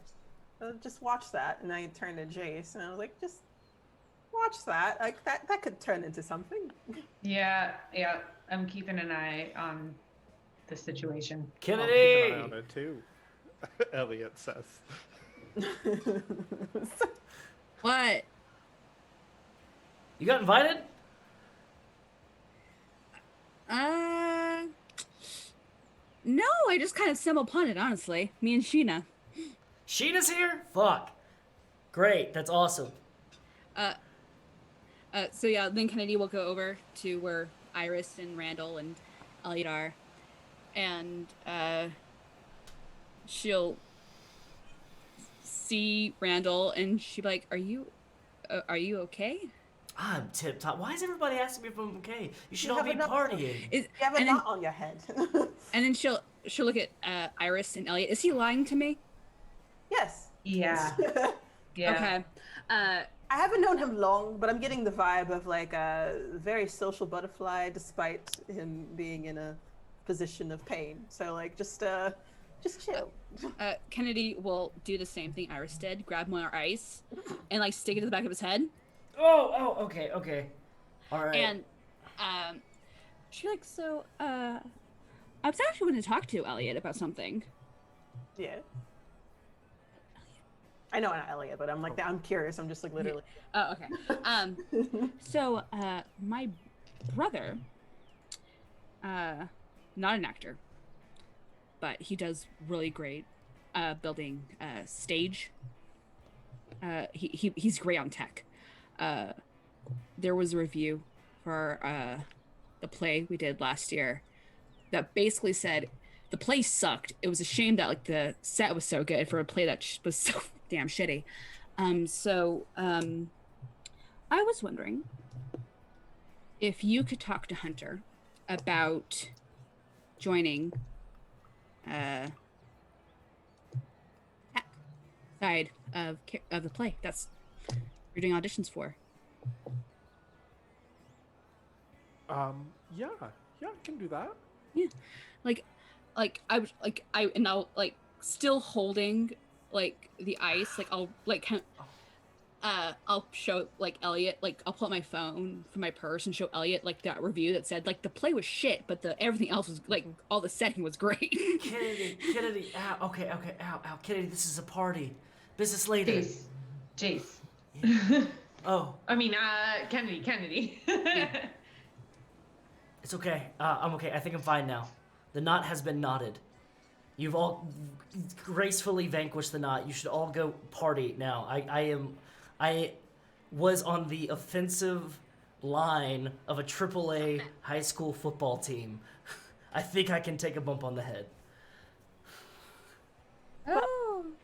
Just watch that. And I turned to Jace and I was like, just watch that. Like that could turn into something. Yeah. I'm keeping an eye on the situation. Kennedy! I'll keep an eye on it too. Elliot says. What? You got invited? No, I just kind of stumbled upon it, honestly. Me and Sheena. Sheena's here? Fuck. Great. That's awesome. So yeah, then Kennedy will go over to where Iris and Randall and Elliot are, and she'll see Randall and she'll be like, "Are you okay?" I'm tip top. Why is everybody asking me if I'm okay? You should You all be have enough- partying. You have a and then- knot on your head. And then she'll look at Iris and Elliot. Is he lying to me? Yes. Yeah. Yeah. Okay. I haven't known him long, but I'm getting the vibe of like a very social butterfly, despite him being in a position of pain. So like, just chill. Kennedy will do the same thing Iris did. Grab more ice and like stick it to the back of his head. Oh, okay. All right. And she's like, so I was actually going to talk to Elliot about something. Yeah. I know not Elliot, but I'm like I'm curious. I'm just like literally. Oh, okay. So my brother, not an actor, but he does really great building stage. He's great on tech. There was a review for the play we did last year that basically said the play sucked. It was a shame that like the set was so good for a play that was so damn shitty. So I was wondering if you could talk to Hunter about joining side of the play that's you're doing auditions for. Yeah, I can do that. Yeah, like I'll like still holding like the ice. Like I'll like kind of, I'll show like Elliot. Like I'll pull out my phone from my purse and show Elliot like that review that said like the play was shit, but everything else was like all the setting was great. Kennedy, ow, okay, ow, Kennedy, this is a party. Business later. Jace. Yeah. Oh. I mean, Kennedy. Yeah. It's okay. I'm okay. I think I'm fine now. The knot has been knotted. You've all gracefully vanquished the knot. You should all go party now. I was on the offensive line of a AAA high school football team. I think I can take a bump on the head. Oh.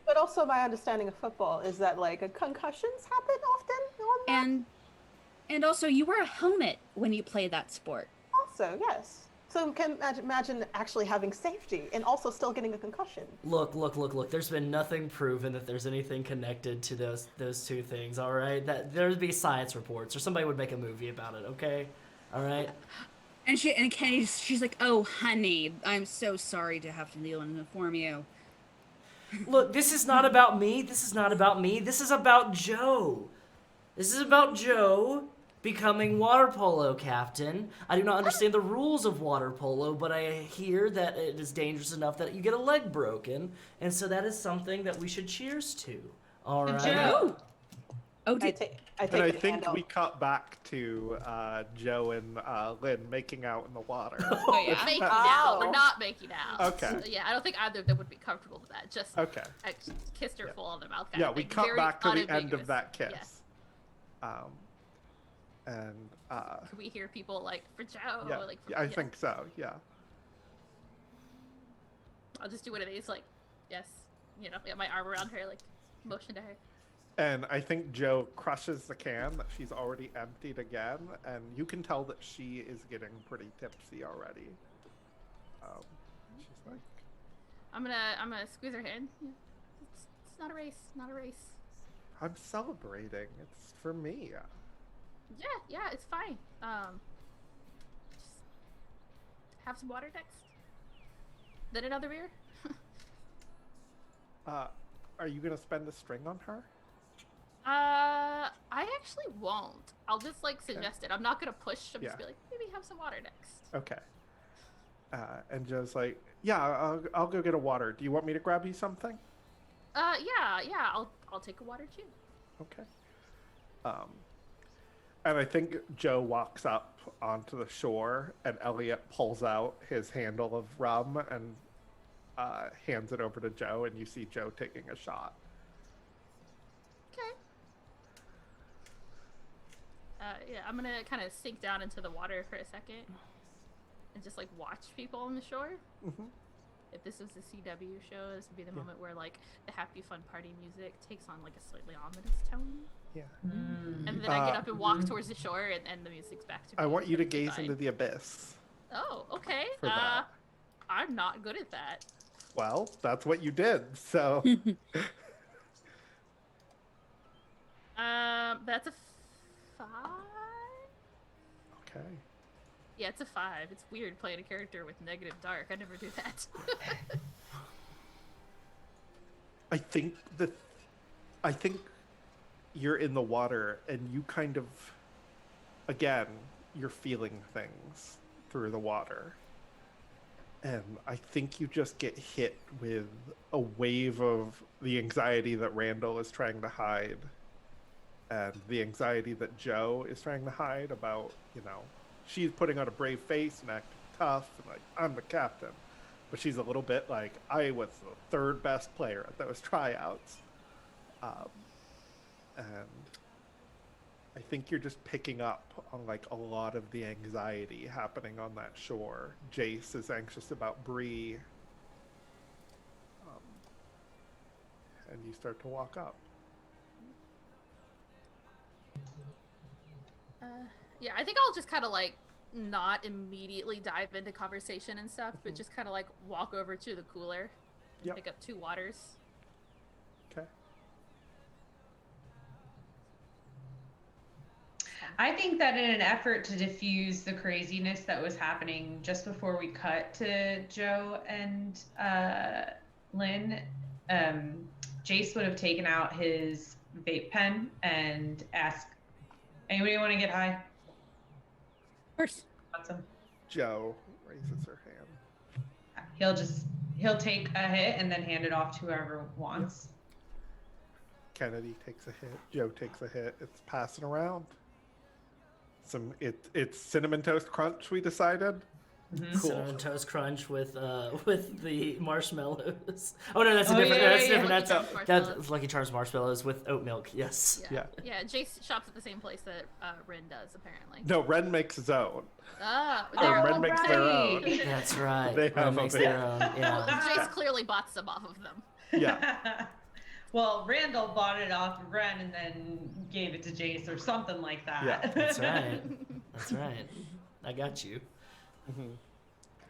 But also my understanding of football is that like concussions happen often on that. And also you wear a helmet when you play that sport. Also, yes. So can imagine actually having safety and also still getting a concussion. Look. There's been nothing proven that there's anything connected to those two things, all right? That there'd be science reports or somebody would make a movie about it, okay? All right? And she's like, "Oh, honey, I'm so sorry to have to kneel and inform you." Look, this is not about me. This is about Joe. This is about Joe becoming water polo captain. I do not understand the rules of water polo, but I hear that it is dangerous enough that you get a leg broken, and so that is something that we should cheers to. All right. Joe. Oh, I take And the I think handle. we cut back to Joe and Lynn making out in the water. Oh yeah. Making Oh. out. We're not making out. Okay. Yeah, I don't think either of them would be comfortable with that. Just Okay. I kissed her Yeah. full on the mouth. Yeah, we cut Very back to the end unambiguous. of that kiss. Yeah. And Can we hear people like for Joe? yeah, Like for, I think so. Yeah. I'll just do one of these, like, yes, get my arm around her, like, motion to her. And I think Joe crushes the can that she's already emptied again, and you can tell that she is getting pretty tipsy already. She's like, I'm gonna squeeze her hand. Yeah. It's not a race, not a race. I'm celebrating. It's for me. Yeah, it's fine. Just have some water next. Then another beer. Are you gonna spend a string on her? I actually won't. I'll just like suggest it. I'm not gonna push. I'm just be like, maybe have some water next. Okay. And Joe's like, yeah, I'll go get a water. Do you want me to grab you something? Yeah. I'll take a water too. Okay. And I think Joe walks up onto the shore, and Elliot pulls out his handle of rum and hands it over to Joe, and you see Joe taking a shot. Okay. Yeah, I'm gonna kind of sink down into the water for a second and just like watch people on the shore. Mm-hmm. If this was a CW show, this would be the moment where like the happy fun party music takes on like a slightly ominous tone. Yeah. And then I get up and walk towards the shore, and the music's back to me. I want you to Everything's gaze fine. into the abyss. Oh, okay. For that. I'm not good at that. Well, that's what you did, so... That's a 5. Okay. Yeah, it's a 5. It's weird playing a character with negative dark. I never do that. I think you're in the water, and you kind of... Again, you're feeling things through the water. And I think you just get hit with a wave of the anxiety that Randall is trying to hide, and the anxiety that Joe is trying to hide about, she's putting on a brave face and acting tough, and like, I'm the captain. But she's a little bit like, I was the third best player at those tryouts. And I think you're just picking up on like a lot of the anxiety happening on that shore. Jace is anxious about Bree. And you start to walk up. Yeah, I think I'll just kind of like not immediately dive into conversation and stuff, but just kind of like walk over to the cooler, Yep. pick up 2 waters. Okay. I think that in an effort to diffuse the craziness that was happening just before we cut to Joe and Lynn, Jace would have taken out his vape pen and asked, anybody want to get high? Of course. Want some? Joe raises her hand. He'll take a hit and then hand it off to whoever wants. Kennedy takes a hit. Joe takes a hit. It's passing around. It's cinnamon toast crunch. We decided. Mm-hmm. Cool. Cinnamon toast crunch with the marshmallows. Oh no, that's a Oh, different. yeah, that's yeah, different. Lucky Charms That's marshmallows. Lucky Charms marshmallows with oat milk. Yes. Yeah. Yeah, Jace shops at the same place that Rin does, apparently. No, Ren makes his own. Ah, Ren they're makes their own. That's right. They Ren have makes a their vape. own. Yeah. Jace clearly bought some off of them. Yeah. Well, Randall bought it off of Ren and then gave it to Jace or something like that. Yeah, That's right. That's right. I got you. Mm-hmm.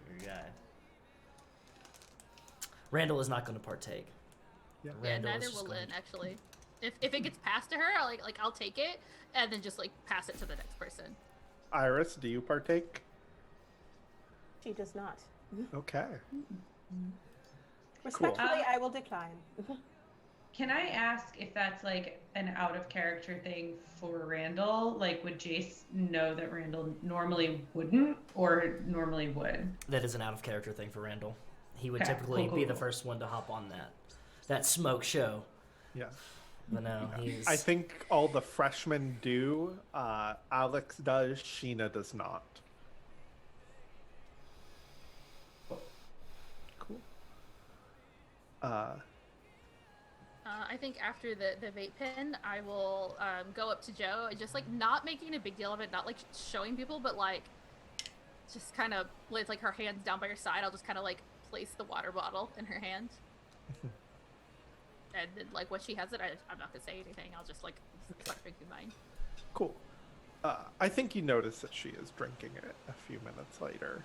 your guy. Randall is not going to partake. Yeah. Yeah, Randall is neither just will going Lynn to- actually. If it gets passed to her, I'll take it and then just like pass it to the next person. Iris, do you partake? She does not. Okay. Respectfully, I will decline. Can I ask if that's like an out of character thing for Randall? Like, would Jace know that Randall normally wouldn't or normally would? That is an out of character thing for Randall. He would Okay, typically cool, be cool, the cool. first one to hop on that smoke show. Yeah. But no, he's. I think all the freshmen do. Alex does. Sheena does not. Cool. I think after the vape pen, I will go up to Joe and just like not making a big deal of it, not like showing people, but like just kind of with like her hands down by her side, I'll just kind of like place the water bottle in her hand. And then like when she has it, I'm not gonna say anything. I'll just like start drinking mine. Cool. I think you notice that she is drinking it a few minutes later.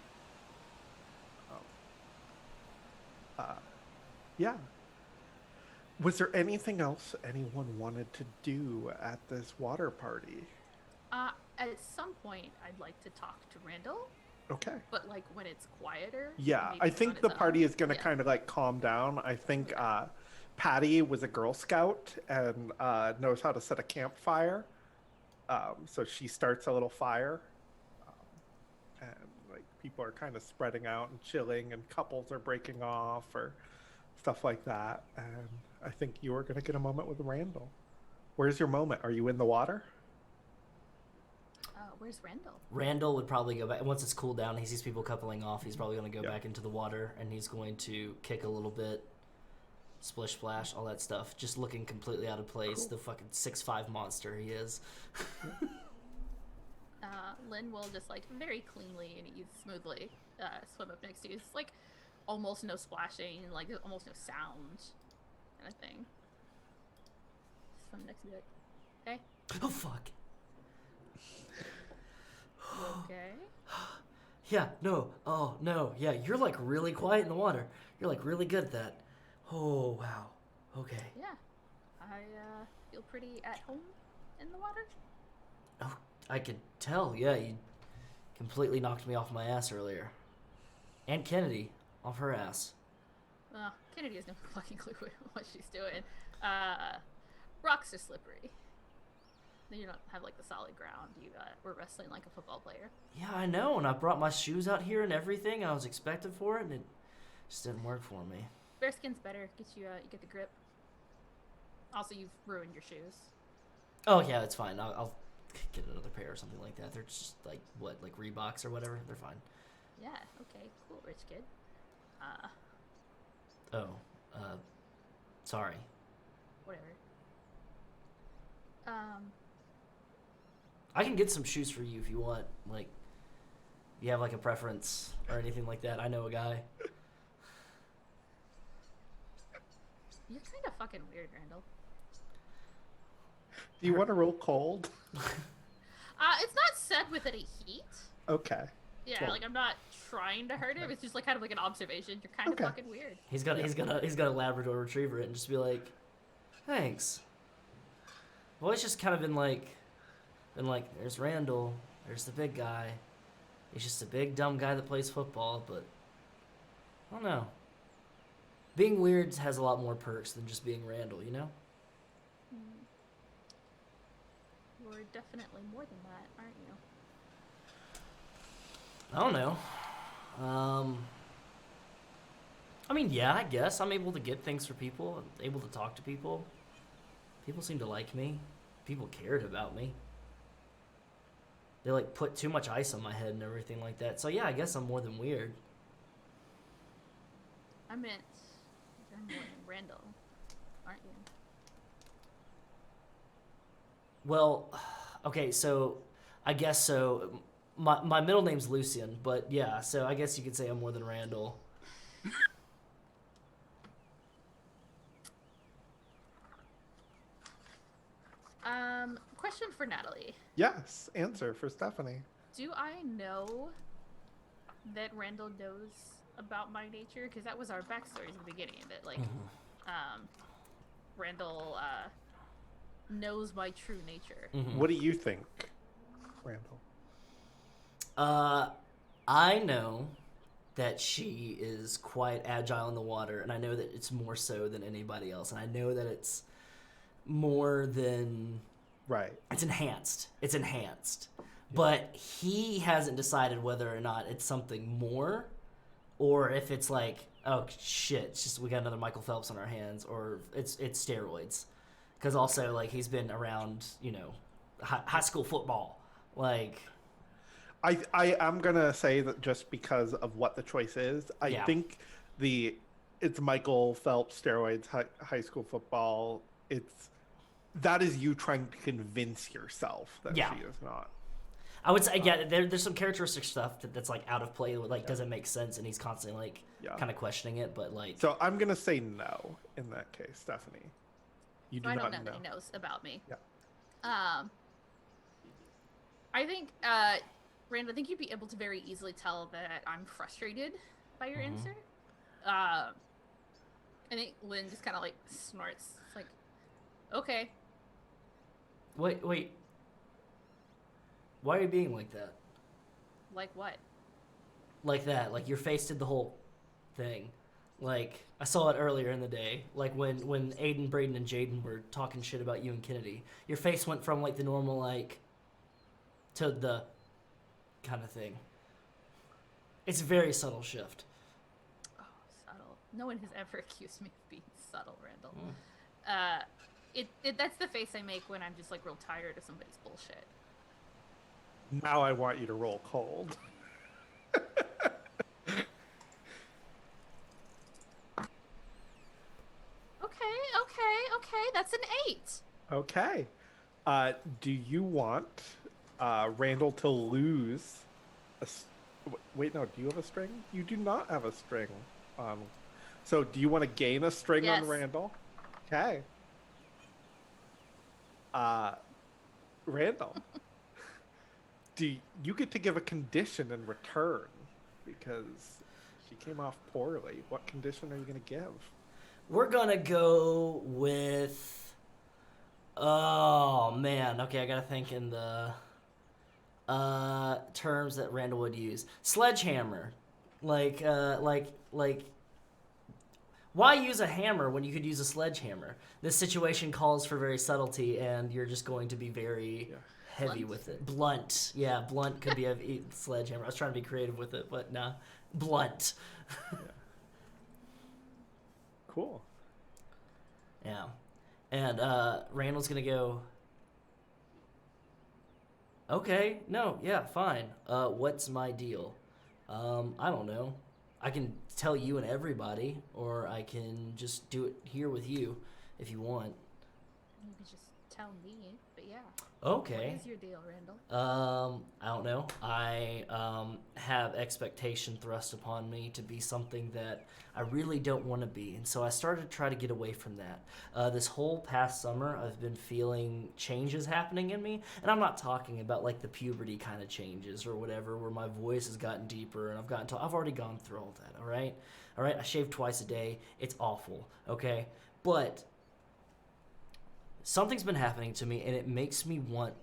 Yeah. Was there anything else anyone wanted to do at this water party? At some point, I'd like to talk to Randall, Okay. but like when it's quieter. Yeah, maybe I he's think on the his party own. is going to Yeah. kind of like calm down. I think Patty was a Girl Scout and knows how to set a campfire. So she starts a little fire. And like people are kind of spreading out and chilling, and couples are breaking off or stuff like that. And I think you're going to get a moment with Randall. Where's your moment? Are you in the water? Where's Randall? Randall would probably go back once it's cooled down. He sees people coupling off. He's probably going to go Yeah. back into the water, and he's going to kick a little bit, splish splash, all that stuff. Just looking completely out of place. Cool. The fucking 6'5" monster he is. Lynn will just like very cleanly and smoothly swim up next to you. It's like almost no splashing, like almost no sound, kind of thing. Swim next to you. Okay. Oh fuck. You okay? Yeah. No. Oh no. Yeah. You're like really quiet in the water. You're like really good at that. Oh wow. Okay. Yeah. I feel pretty at home in the water. Oh, I could tell. Yeah, you completely knocked me off my ass earlier. And Kennedy off her ass. Kennedy has no fucking clue what she's doing. Rocks are slippery. You don't have like the solid ground. You were wrestling like a football player. Yeah, I know, and I brought my shoes out here and everything. I was expecting for it, and it just didn't work for me. Bearskin's better. Gets you. You get the grip. Also, you've ruined your shoes. Oh yeah, it's fine. I'll get another pair or something like that. They're just like what, like Reeboks or whatever. They're fine. Yeah. Okay. Cool, rich kid. Sorry. Whatever. I can get some shoes for you if you want. Like, you have like a preference or anything like that. I know a guy. You're kind of fucking weird, Randall. Do you want to roll cold? It's not said with any heat. Okay. Yeah, Cool. like I'm not trying to hurt him. It's just like kind of like an observation. You're kind Okay. of fucking weird. He's got a Labrador Retriever and just be like, thanks. Well, it's just kind of been like, there's Randall, there's the big guy. He's just a big dumb guy that plays football, but I don't know. Being weird has a lot more perks than just being Randall, you know? You're definitely more than that, aren't you? I don't know. I mean, yeah, I guess I'm able to get things for people, I'm able to talk to people. People seem to like me. People cared about me. They like put too much ice on my head and everything like that. So yeah, I guess I'm more than weird. I meant you're more than Randall, aren't you? Well, okay, so I guess so. My middle name's Lucian, but yeah, so I guess you could say I'm more than Randall. Question for Natalie. Yes. Answer for Stephanie. Do I know that Randall knows about my nature, because that was our backstory at the beginning of it. Like, Randall knows my true nature. What do you think, Randall? I know that she is quite agile in the water, and I know that it's more so than anybody else, and I know that it's more than... Right. It's enhanced. It's enhanced. Yeah. But he hasn't decided whether or not it's something more, or if it's like, oh shit, it's just we got another Michael Phelps on our hands, or it's steroids. Because also, like, he's been around, you know, high school football. Like... I am going to say that just because of what the choice is, I think it's Michael Phelps, steroids, high school football. That is you trying to convince yourself that she is not. I would say, there's some characteristic stuff that's like out of play, like doesn't make sense, and he's constantly like kind of questioning it, but like. So I'm gonna say no in that case, Stephanie. You do I not don't know that he knows about me. Yeah. I think, Rand, I think you'd be able to very easily tell that I'm frustrated by your answer. I think Lynn just kind of like snorts. It's like, okay. Wait. Why are you being like that? Like what? Like that. Like your face did the whole thing. Like, I saw it earlier in the day. Like when Aiden, Braden, and Jaden were talking shit about you and Kennedy. Your face went from like the normal like to the kind of thing. It's a very subtle shift. Oh, subtle. No one has ever accused me of being subtle, Randall. That's the face I make when I'm just like real tired of somebody's bullshit. Now I want you to roll cold. Okay. That's an 8. Okay. Do you want Randall to lose wait, no, do you have a string? You do not have a string. So do you want to gain a string on Randall? Okay. Randall, you get to give a condition in return because she came off poorly. What condition are you going to give? We're going to go with... Oh, man. Okay, I got to think in the terms that Randall would use. Sledgehammer. Like, why use a hammer when you could use a sledgehammer? This situation calls for very subtlety, and you're just going to be very heavy with it. Blunt. Yeah, blunt could be a sledgehammer. I was trying to be creative with it, but nah. Blunt. Cool. Yeah. And Randall's going to go, okay, no, yeah, fine. What's my deal? I don't know. I can tell you and everybody, or I can just do it here with you if you want. You could just tell me, but yeah. Okay. What is your deal, Randall? I don't know. I have expectation thrust upon me to be something that I really don't want to be, and so I started to try to get away from that. This whole past summer, I've been feeling changes happening in me, and I'm not talking about like the puberty kind of changes or whatever, where my voice has gotten deeper, and I've already gone through all that. All right. I shave twice a day. It's awful. Okay, but something's been happening to me, and it makes me want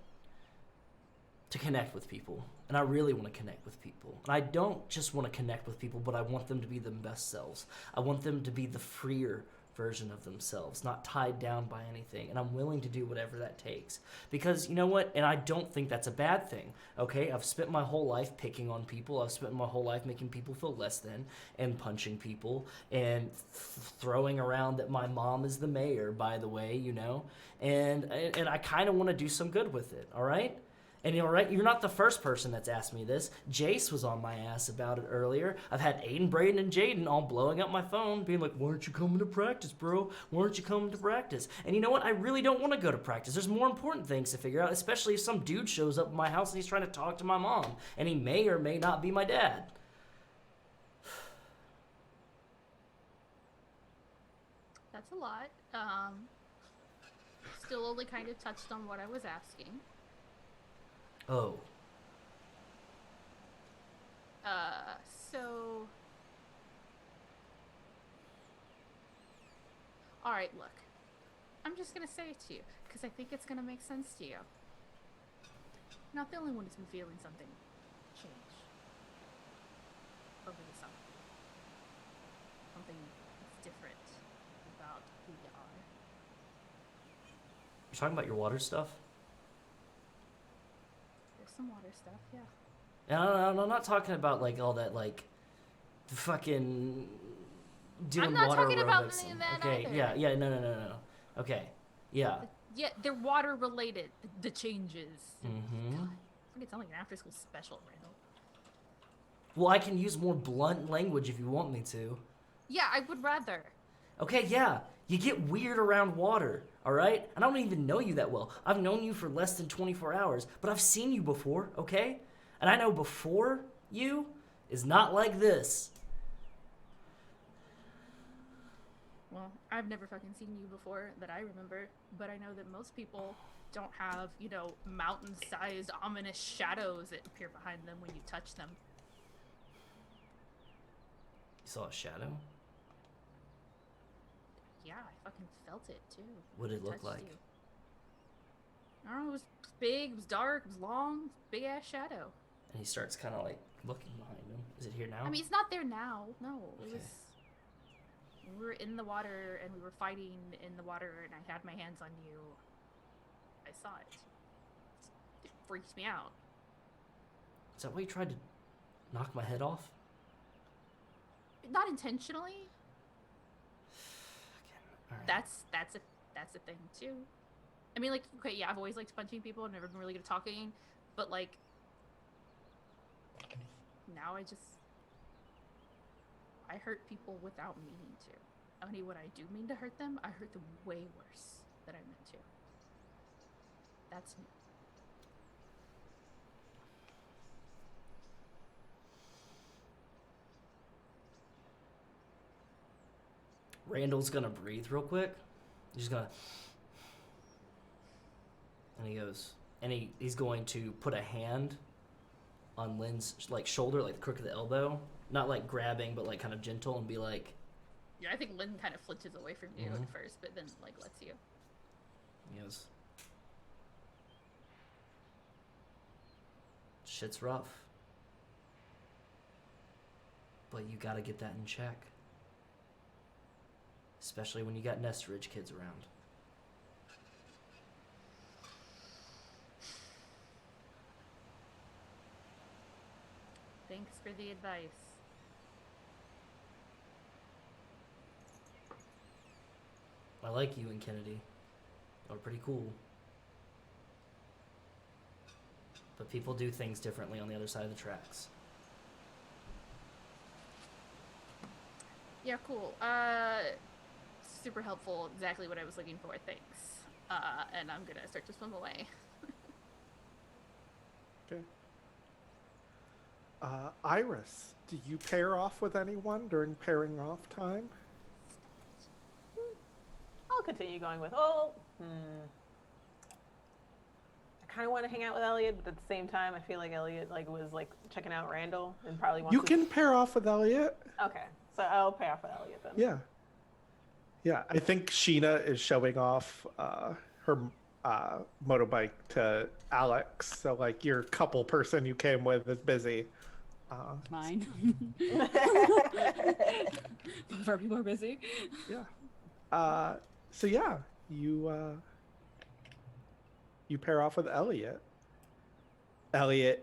to connect with people. And I really want to connect with people. And I don't just want to connect with people, but I want them to be their best selves. I want them to be the freer version of themselves, not tied down by anything. And I'm willing to do whatever that takes. Because, you know what? And I don't think that's a bad thing, okay? I've spent my whole life picking on people. I've spent my whole life making people feel less than and punching people and throwing around that my mom is the mayor, by the way, you know? And I kind of want to do some good with it, all right? And you're not the first person that's asked me this. Jace was on my ass about it earlier. I've had Aiden, Braden, and Jaden all blowing up my phone, being like, why aren't you coming to practice, bro? Why aren't you coming to practice? And you know what? I really don't want to go to practice. There's more important things to figure out, especially if some dude shows up at my house and he's trying to talk to my mom. And he may or may not be my dad. That's a lot. Still only kind of touched on what I was asking. Oh. right, look. I'm just gonna say it to you, because I think it's gonna make sense to you. You're not the only one who's been feeling something change over the summer. Something that's different about who you are. You're talking about your water stuff? There's some water stuff, yeah. And I'm not talking about like all that like fucking doing I'm not water talking about aerobics. any of that Okay, either. yeah, no. Okay, yeah. Yeah, they're water related. The changes. Mm-hmm. God, I think it's like an after school special, Randall. Well, I can use more blunt language if you want me to. Yeah, I would rather. Okay, yeah. You get weird around water, all right? And I don't even know you that well. I've known you for less than 24 hours, but I've seen you before, okay? And I know before you is not like this. Well, I've never fucking seen you before that I remember, but I know that most people don't have, mountain-sized ominous shadows that appear behind them when you touch them. You saw a shadow? Yeah, I fucking felt it too. What did it look Touched like? you. I don't know, it was big, it was dark, it was long, big ass shadow. And he starts kind of like looking behind him. Is it here now? I mean, it's not there now. No, it Okay. was. We were in the water and we were fighting in the water, and I had my hands on you. I saw it. It freaked me out. Is that why you tried to knock my head off? Not intentionally. All right. That's a thing too. I mean, like, okay, yeah, I've always liked punching people and never been really good at talking, but like, now I hurt people without meaning to. Only when I do mean to hurt them, I hurt them way worse than I meant to. That's me. Randall's gonna breathe real quick. He's gonna, and he goes, and he's going to put a hand on Lynn's like shoulder, like the crook of the elbow, not like grabbing, but like kind of gentle, and be like, Yeah, I think Lynn kind of flinches away from you Mhm. at first, but then like lets you. he goes, shit's rough, but you gotta get that in check, especially when you got Nest Ridge kids around. Thanks for the advice. I like you and Kennedy. You're pretty cool. But people do things differently on the other side of the tracks. Yeah, cool. Super helpful. Exactly what I was looking for. Thanks. And I'm gonna start to swim away. Okay. Iris, do you pair off with anyone during pairing off time? I'll continue going with, I kind of want to hang out with Elliot, but at the same time, I feel like Elliot was checking out Randall and probably wants You can pair off with Elliot. Okay, so I'll pair off with Elliot then. Yeah. Yeah, I think Sheena is showing off her motorbike to Alex. So, like, your couple person you came with is busy. Mine. Both our people are busy. Yeah. So yeah, you pair off with Elliot. Elliot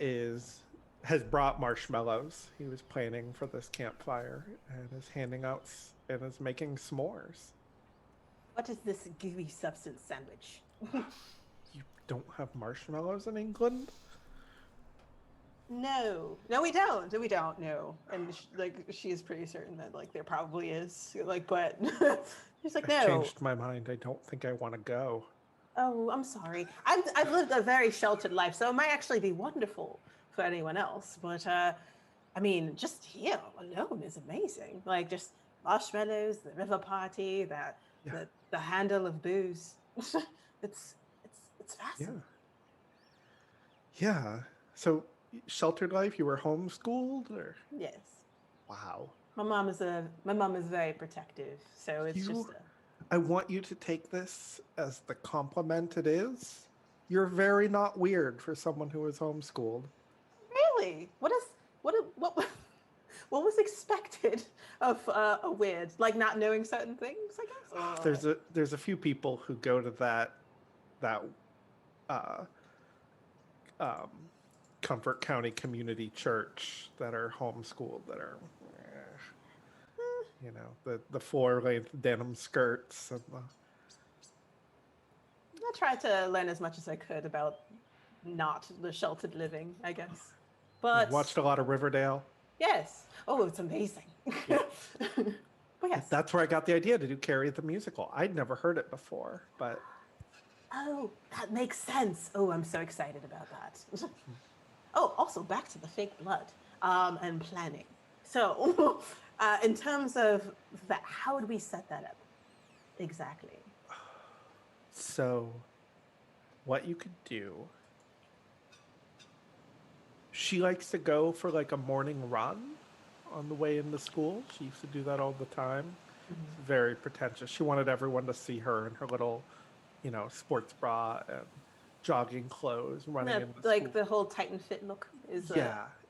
has brought marshmallows. He was planning for this campfire and is handing out and is making s'mores. What is this gooey substance sandwich? You don't have marshmallows in England? No, we don't. No, and she is pretty certain that there probably is. But she's like, I no. changed my mind. I don't think I want to go. Oh, I'm sorry. I've lived a very sheltered life, so it might actually be wonderful for anyone else. But I mean, just here alone is amazing. Just marshmallows, the river party, the handle of booze. it's fascinating. Yeah. So sheltered life. You were homeschooled, or? Yes. Wow. My mom is very protective, so it's You just. I want you to take this as the compliment it is. You're very not weird for someone who is homeschooled. Really? What what was expected of a weird, like not knowing certain things, I guess? There's a few people who go to that uh, um, Comfort County Community Church that are homeschooled that are, the floor length denim skirts and the. I tried to learn as much as I could about not the sheltered living, I guess. But Watched a lot of Riverdale. yes. Oh, it's amazing. Yeah. But yes. That's where I got the idea to do Carrie the musical. I'd never heard it before, but Oh, that makes sense. Oh, I'm so excited about that. Oh, also back to the fake blood and planning. So, in terms of that, how would we set that up exactly? so what you could do. She likes to go for like a morning run on the way into school. She used to do that all the time. It's very pretentious. She wanted everyone to see her in her little, sports bra and jogging clothes running into Like school. the whole Titan Fit look is.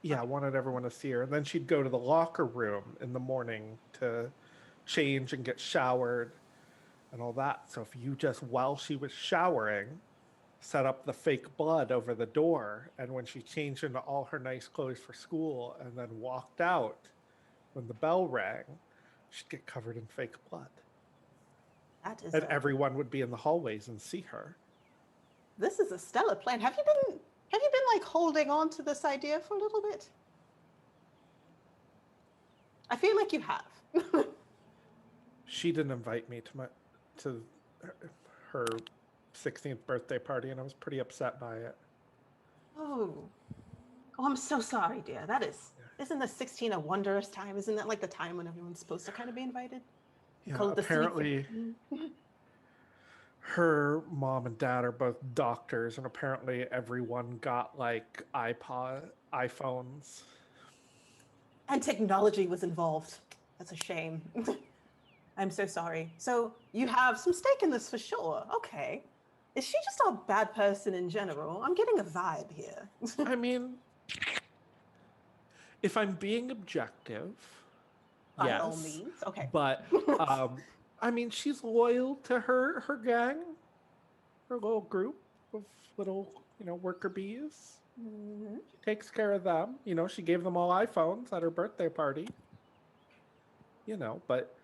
Yeah, wanted everyone to see her. And then she'd go to the locker room in the morning to change and get showered and all that. So if you just, while she was showering, set up the fake blood over the door, and when she changed into all her nice clothes for school and then walked out, when the bell rang, she'd get covered in fake blood. That is. And everyone would be in the hallways and see her. This is a stellar plan. Have you been like holding on to this idea for a little bit? I feel like you have. She didn't invite me to her 16th birthday party, and I was pretty upset by it. Oh, I'm so sorry, dear. Isn't the 16 a wondrous time? Isn't that like the time when everyone's supposed to kind of be invited? Yeah, Call it the apparently her mom and dad are both doctors, and apparently everyone got like iPhones. And technology was involved. That's a shame. I'm so sorry. So you have some stake in this for sure. Okay. Is she just a bad person in general? I'm getting a vibe here. I mean, if I'm being objective, By yes, all means. Okay. but I mean, she's loyal to her gang, her little group of little, worker bees. Mm-hmm. She takes care of them. She gave them all iPhones at her birthday party. But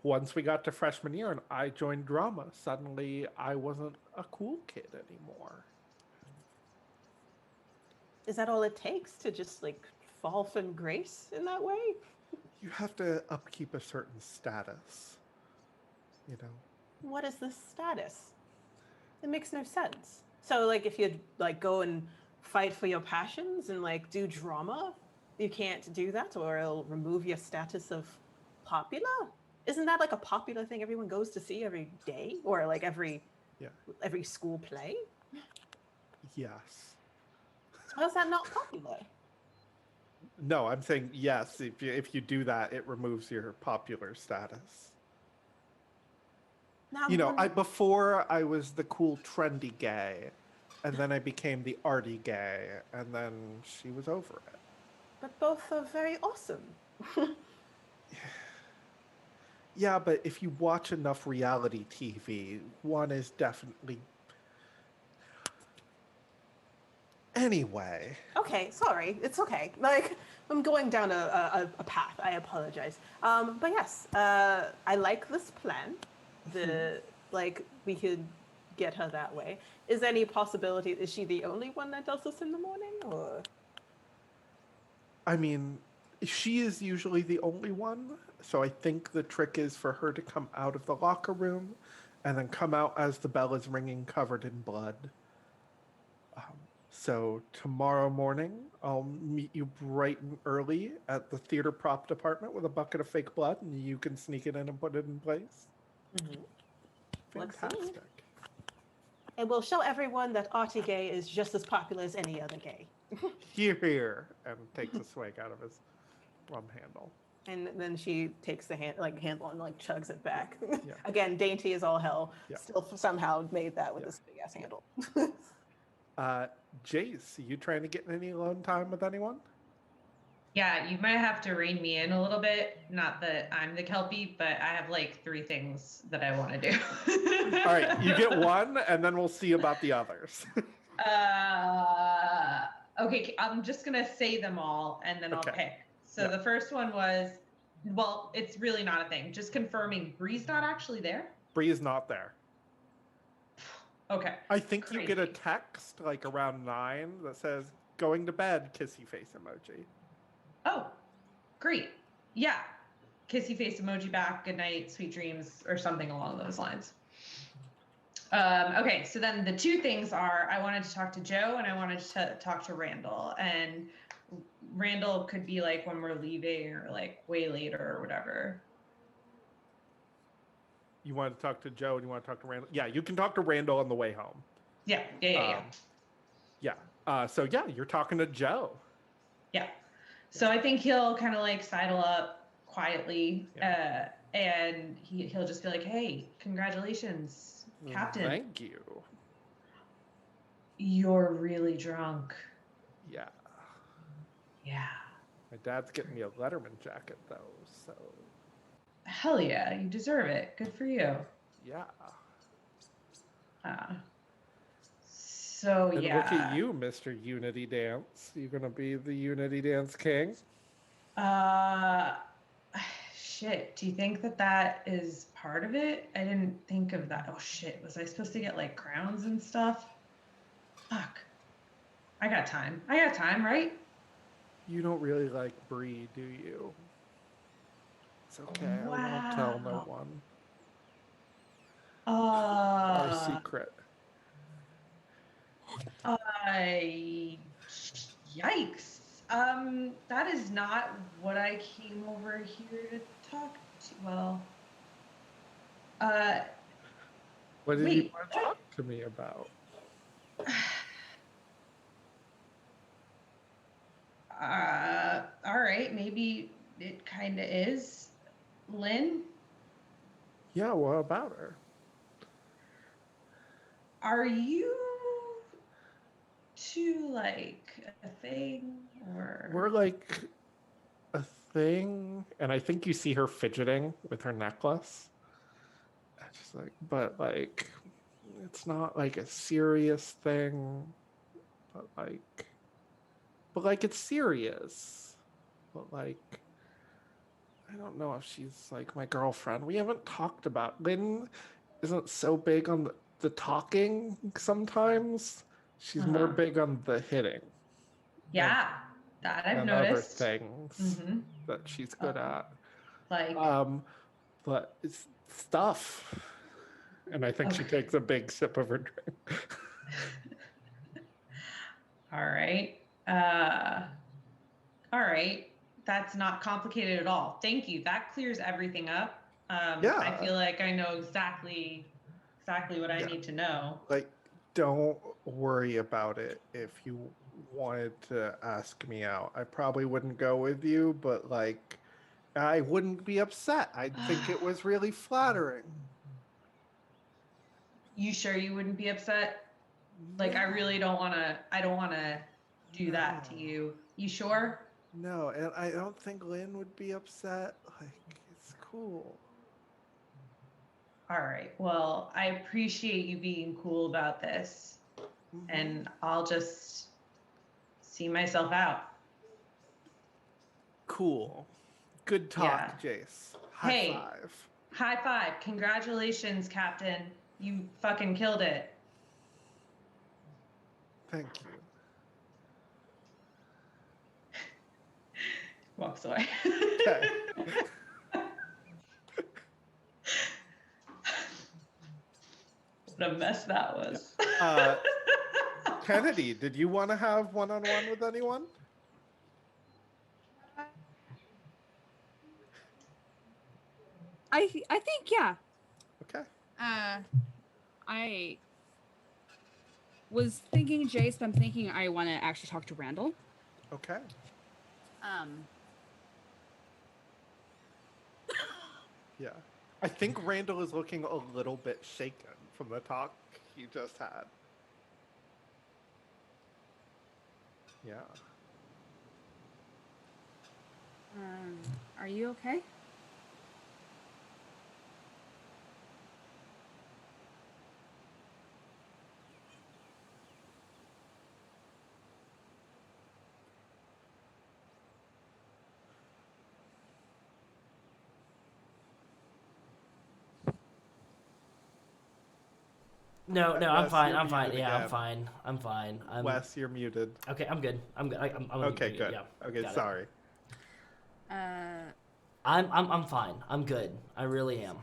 once we got to freshman year and I joined drama, suddenly I wasn't a cool kid anymore. Is that all it takes to just like fall from grace in that way? You have to upkeep a certain status. What is this status? It makes no sense. So like if you like go and fight for your passions and like do drama, you can't do that or it'll remove your status of popular? Isn't that like a popular thing everyone goes to see every day or like every school play? Yes. How's that not popular? No, I'm saying yes. If you do that, it removes your popular status. Now, before I was the cool, trendy gay, and then I became the arty gay, and then she was over it. But both are very awesome. Yeah, but if you watch enough reality TV, one is definitely. Anyway. Okay, sorry. It's okay. Like, I'm going down a path. I apologize. But yes, I like this plan. We could get her that way. Is there any possibility, is she the only one that does this in the morning, or? I mean, she is usually the only one, so I think the trick is for her to come out of the locker room and then come out as the bell is ringing covered in blood. So tomorrow morning, I'll meet you bright and early at the theater prop department with a bucket of fake blood, and you can sneak it in and put it in place. Mm-hmm. Fantastic. And we'll show everyone that Artie Gay is just as popular as any other gay. Here, and takes a swig out of his rum handle. And then she takes the handle and like chugs it back. Yeah. Again, dainty as all hell. Yeah. Still somehow made that with Yeah. this big ass handle. Jace, you trying to get any alone time with anyone? Yeah, you might have to rein me in a little bit. Not that I'm the Kelpie, but I have like 3 things that I want to do. All right, you get one, and then we'll see about the others. Okay, I'm just gonna say them all, and then I'll Okay. pick. So Yeah. the first one was, well, it's really not a thing. Just confirming, Bree's not actually there. Bree is not there. Okay. I think you get a Crazy. text like around 9 that says "going to bed" kissy face emoji. Oh, great. Yeah. Kissy face emoji back, good night, sweet dreams, or something along those lines. Okay, so then the 2 things are I wanted to talk to Joe and I wanted to talk to Randall. And Randall could be like when we're leaving or like way later or whatever. You want to talk to Joe and you want to talk to Randall? Yeah, you can talk to Randall on the way home. Yeah. So yeah, you're talking to Joe. Yeah. So I think he'll kind of like sidle up quietly, and he'll just be like, "Hey, congratulations, Captain. Thank you. You're really drunk." Yeah. Yeah. My dad's getting me a Letterman jacket though, so Hell yeah, you deserve it. Good for you. yeah. So And yeah. look at you, Mr. Unity Dance. You gonna be the Unity Dance king? Shit. Do you think that is part of it? I didn't think of that. Oh shit. Was I supposed to get like crowns and stuff? Fuck. I got time, right? You don't really like Bree, do you? It's okay. I won't tell no Wow. one. Our secret. Yikes. That is not what I came over here to talk to. Well, What did wait, you want to talk to me about? All right, maybe it kind of is. Lynn, Yeah, what about her? are you two like a thing or? We're like a thing, and I think you see her fidgeting with her necklace. I'm just like, but like, it's not like a serious thing, but like it's serious. But like, I don't know if she's like my girlfriend. We haven't talked about. Lynn isn't so big on the talking sometimes. She's more big on the hitting. Yeah, that I've and noticed. Other things that she's good at. Like, but it's stuff. And I think she takes a big sip of her drink. All right. All right. That's not complicated at all. Thank you. That clears everything up. I feel like I know exactly what I need to know. Like, don't worry about it. If you wanted to ask me out, I probably wouldn't go with you, but like, I wouldn't be upset. I think it was really flattering. You sure you wouldn't be upset? Like, I really don't want to do that to you. You sure? No, and I don't think Lynn would be upset. Like, it's cool. All right. Well, I appreciate you being cool about this. And I'll just see myself out. Cool. Good talk, Jace. High five. High five. Congratulations, Captain. You fucking killed it. Thank you. Walks away. Okay. What a mess that was. Kennedy, did you want to have one-on-one with anyone? I think, yeah. Okay. I was thinking Jace, but I'm thinking I want to actually talk to Randall. Okay. Yeah. I think Randall is looking a little bit shaken from the talk he just had. Yeah. Are you okay? No, Wes, I'm fine. you're I'm fine. muted Yeah, I'm again. fine. I'm fine. Wes, you're muted. Okay, I'm good. I'm good. I'm gonna Okay, be good. Yeah. Okay, got it. sorry. I'm fine. I'm good. I really am.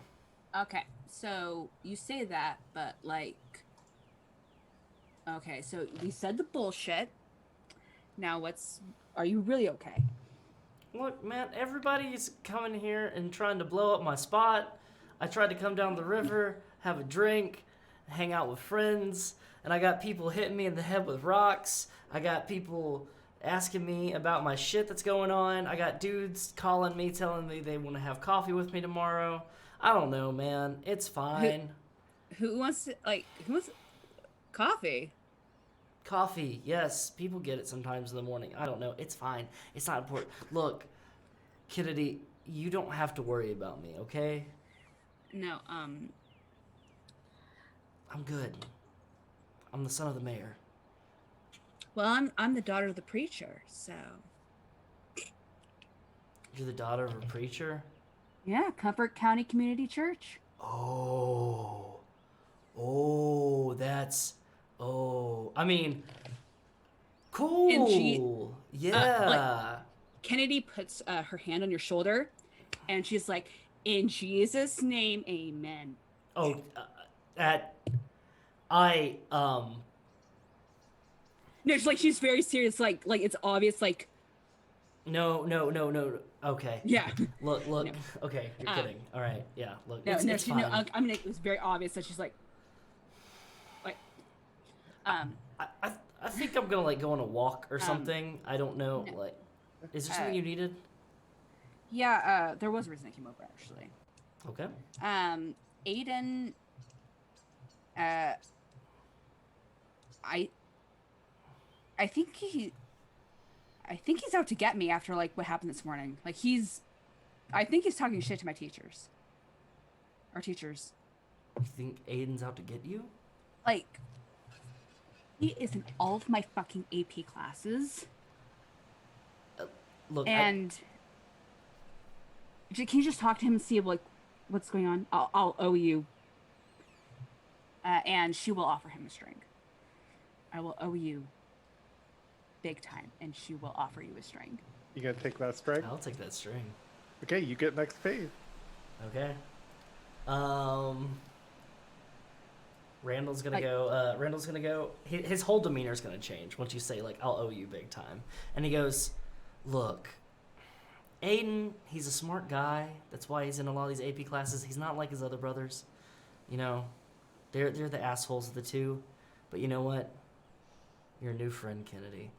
Okay, so you say that, but like, okay, so we said the bullshit. Now are you really okay? Look, man, everybody's coming here and trying to blow up my spot. I tried to come down the river, have a drink, hang out with friends, and I got people hitting me in the head with rocks. I got people asking me about my shit that's going on. I got dudes calling me, telling me they want to have coffee with me tomorrow. I don't know, man. It's fine. Who wants coffee? Coffee, yes. People get it sometimes in the morning. I don't know. It's fine. It's not important. Look, Kennedy, you don't have to worry about me, okay? No, I'm good. I'm the son of the mayor. well, I'm the daughter of the preacher, so. You're the daughter of a preacher? Yeah, Comfort County Community Church. Oh, that's... Oh, I mean, cool. And she, yeah. Kennedy puts her hand on your shoulder, and she's like, "In Jesus' name, amen." Oh, No, she's very serious. Like it's obvious. Like, No. Okay. yeah. Look. No. Okay, you're kidding. All right. Yeah. Look. No, It's fine. no. I mean, it was very obvious that she's like. I think I'm gonna go on a walk or something. I don't know. no. Like, is there something you needed? Yeah. There was a reason I came over actually. Okay. Aiden. I think he's out to get me after like what happened this morning. Like I think he's talking shit to my teachers. Our teachers. You think Aiden's out to get you? Like, he is in all of my fucking AP classes. Look. And can you just talk to him and see like what's going on? I'll owe you. And she will offer him a string. I will owe you big time, and she will offer you a string. You gonna take that string? I'll take that string. Okay, you get next phase. Okay. Randall's gonna go. Randall's gonna go. His whole demeanor's gonna change once you say like, "I'll owe you big time," and he goes, "Look, Aiden, he's a smart guy. That's why he's in a lot of these AP classes. He's not like his other brothers. You know, they're the assholes of the two. But you know what? You're a new friend, Kennedy.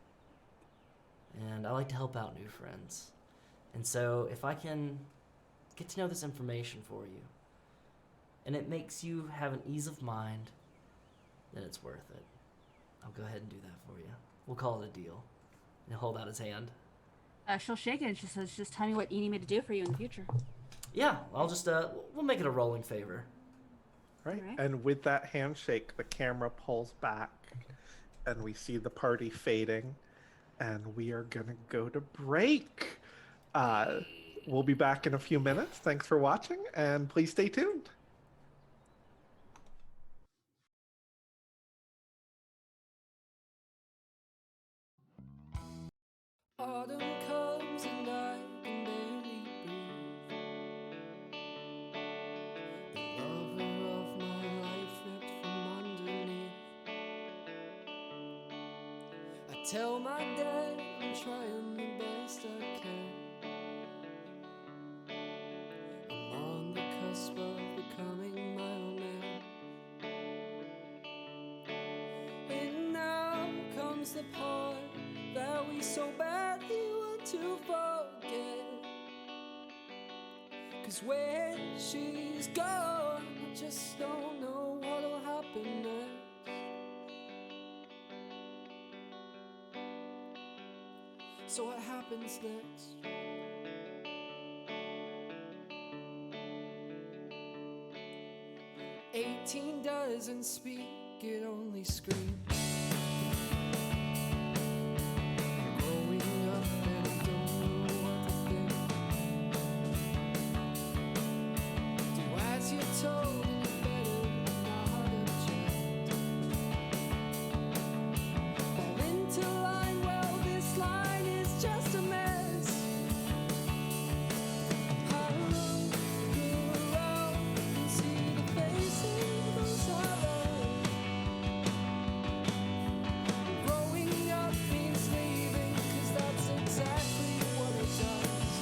And I like to help out new friends. And so if I can get to know this information for you, and it makes you have an ease of mind, then it's worth it. I'll go ahead and do that for you. We'll call it a deal." And he'll hold out his hand. She'll shake it and she says, "Just tell me what you need me to do for you in the future." Yeah, I'll just, we'll make it a rolling favor. Right. Alright. And with that handshake, the camera pulls back and we see the party fading and we are going to go to break. We'll be back in a few minutes. Thanks for watching and please stay tuned. Autumn comes and I can barely breathe. The lover of my life ripped from underneath. I tell my dad I'm trying the best I can. I'm on the cusp of becoming my own man. And now comes the part that we so badly want to forget. 'Cause when she's gone, I just don't know what'll happen next. So what happens next? "18 doesn't speak, it only screams. Growing up and I don't know what to think. Do as you're told and you better not object. Fall into line, well this line is just a mess. I look around and see the faces I love. Growing up means leaving, 'cause that's exactly what it does.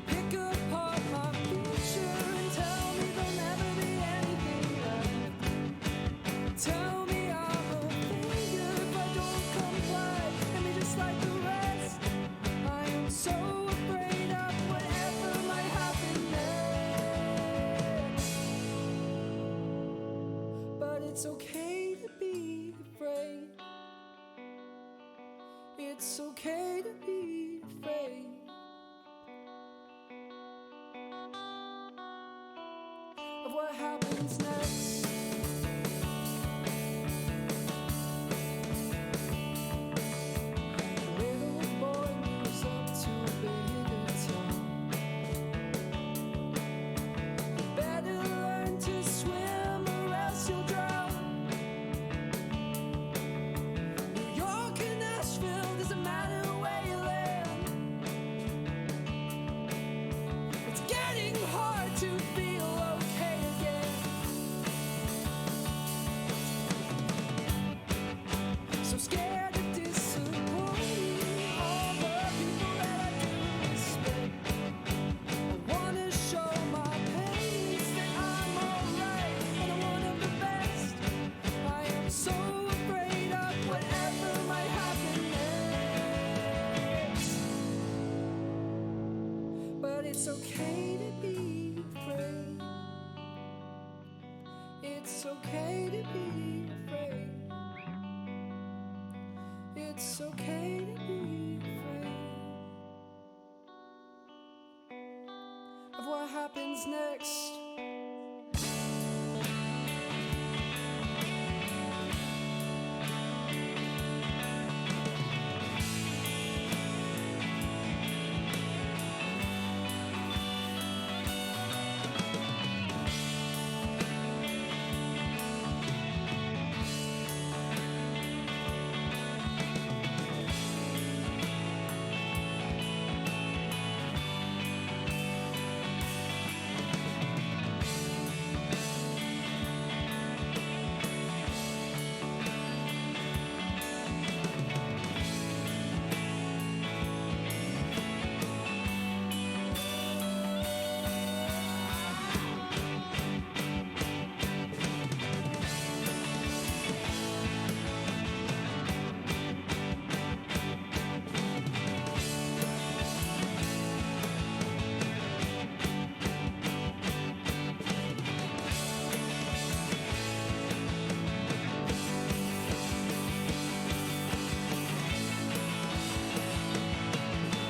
Pick apart my future and tell me there'll never be anything left. Tell me I'm a failure if I don't comply, and be just like the rest. I am so afraid of whatever might happen next. But it's okay to be afraid. It's okay to be afraid of what happens next. Little boy moves up to a bigger town. Better learn to swim or else you'll drown. New York and Nashville, doesn't matter where you land. It's getting hard to feel okay again. So scared of disappointing all the people that I do respect. I wanna show my parents that I'm alright and I'm one of the best. I am so afraid of whatever might happen next. But it's okay to be afraid. It's okay to be afraid. It's okay to be afraid of what happens next.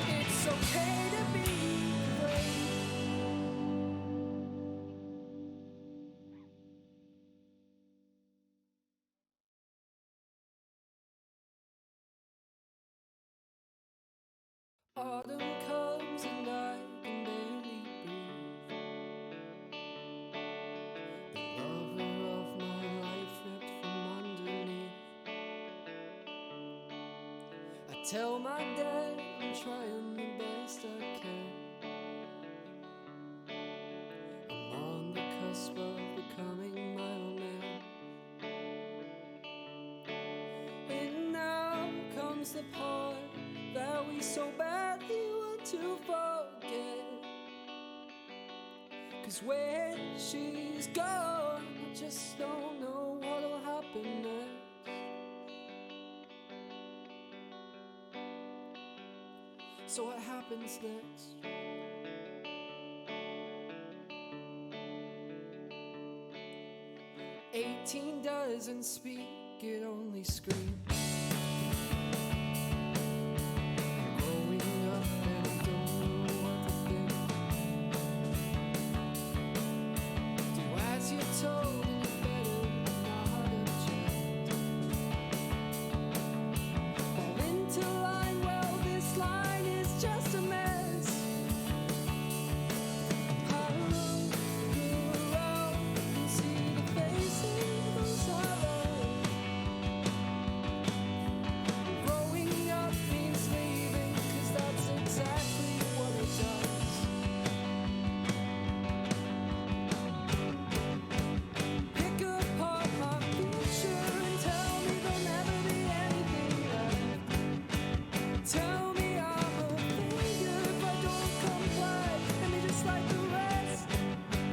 It's okay to be afraid. Autumn comes and I can barely breathe. The lover of my life ripped from underneath. I tell my dad I'm trying the best I can. I'm on the cusp of becoming my own man. And now comes the part that we so badly want to forget. 'Cause when she's gone, I just don't know what'll happen next. So what happens next? "18 doesn't speak, it only screams. You're growing up and don't know what to think. Do as you're told and you better not object. Fall into line, well this line is just a mess. Look around and see the faces I love. Growing up means leaving, 'cause that's exactly what it does. Pick apart my future and tell me there'll never be anything left. Tell me I'm a failure if I don't comply, and be just like the rest.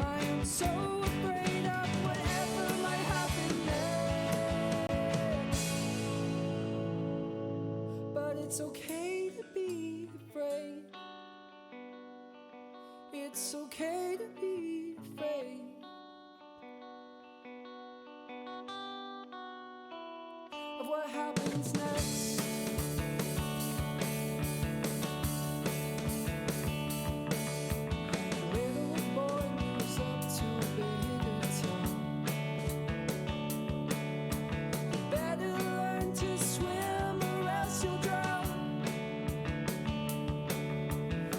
I am so afraid of whatever might happen next. But it's okay to be afraid. It's okay to be afraid of what happens next. Little boy moves up to a bigger town. You better learn to swim or else you'll drown.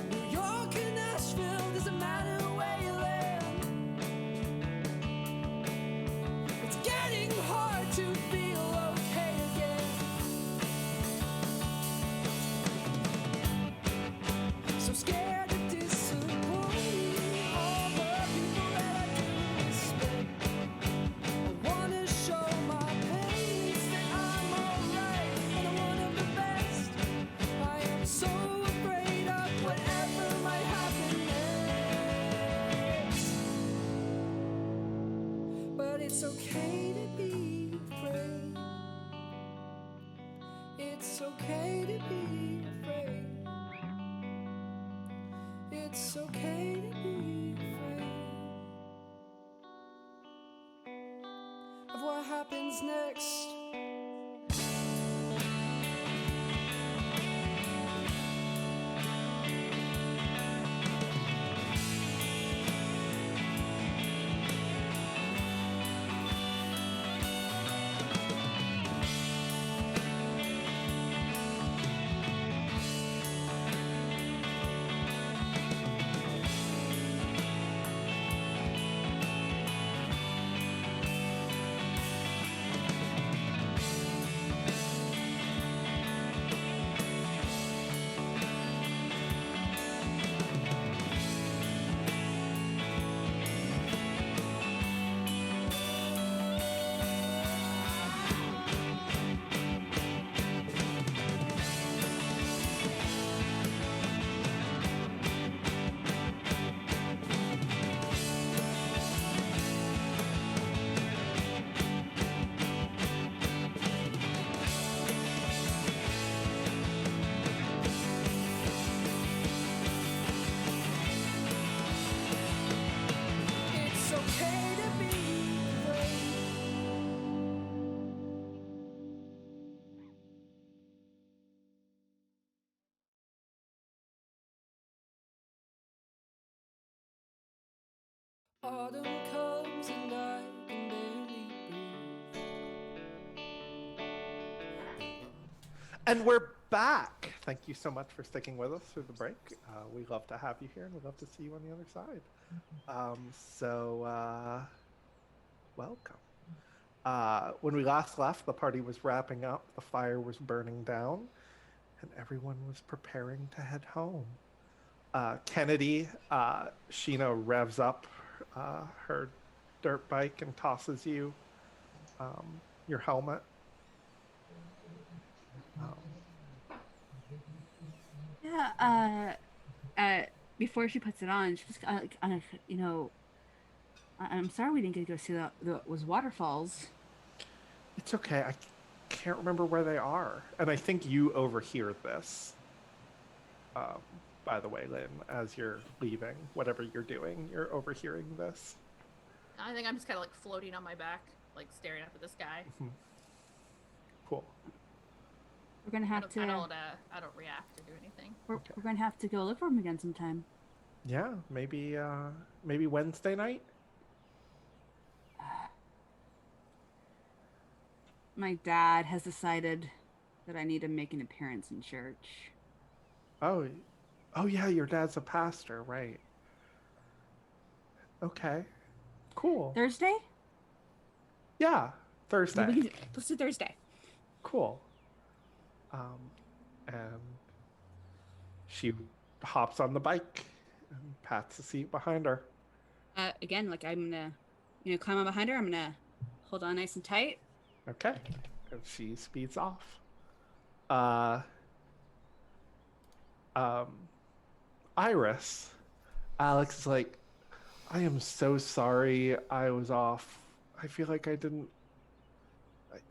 New York and Nashville, doesn't matter where you land. It's getting hard to feel okay again. So scared of disappointing all the people that I do respect. I wanna show my parents that I'm alright and I'm one of the best. I am so afraid of whatever might happen next. But it's okay to be afraid. It's okay to be afraid. It's okay to be afraid of what happens next. It's okay to be afraid. Autumn comes and I can barely breathe. And we're back. Thank you so much for sticking with us through the break. We love to have you here, and we'd love to see you on the other side. Welcome. When we last left, the party was wrapping up, the fire was burning down, and everyone was preparing to head home. Kennedy, Sheena revs up her dirt bike and tosses you your helmet. Yeah, before she puts it on, she's you know, I'm sorry we didn't get to go see those waterfalls. It's okay. I can't remember where they are. And I think you overhear this. by the way, Lynn, as you're leaving, whatever you're doing, you're overhearing this. I think I'm just kind of like floating on my back, like staring up at the sky. Cool. We're gonna have to. I don't react or do anything. We're gonna have to go look for him again sometime. Yeah, maybe Wednesday night. My dad has decided that I need to make an appearance in church. Oh yeah, your dad's a pastor, right? Okay, cool. Thursday? Yeah, Thursday. Let's do Thursday. Cool. And she hops on the bike and pats the seat behind her. Again, like I'm gonna, climb on behind her. I'm gonna hold on nice and tight. Okay. And she speeds off. Iris. Alex is like, I am so sorry I was off. I feel like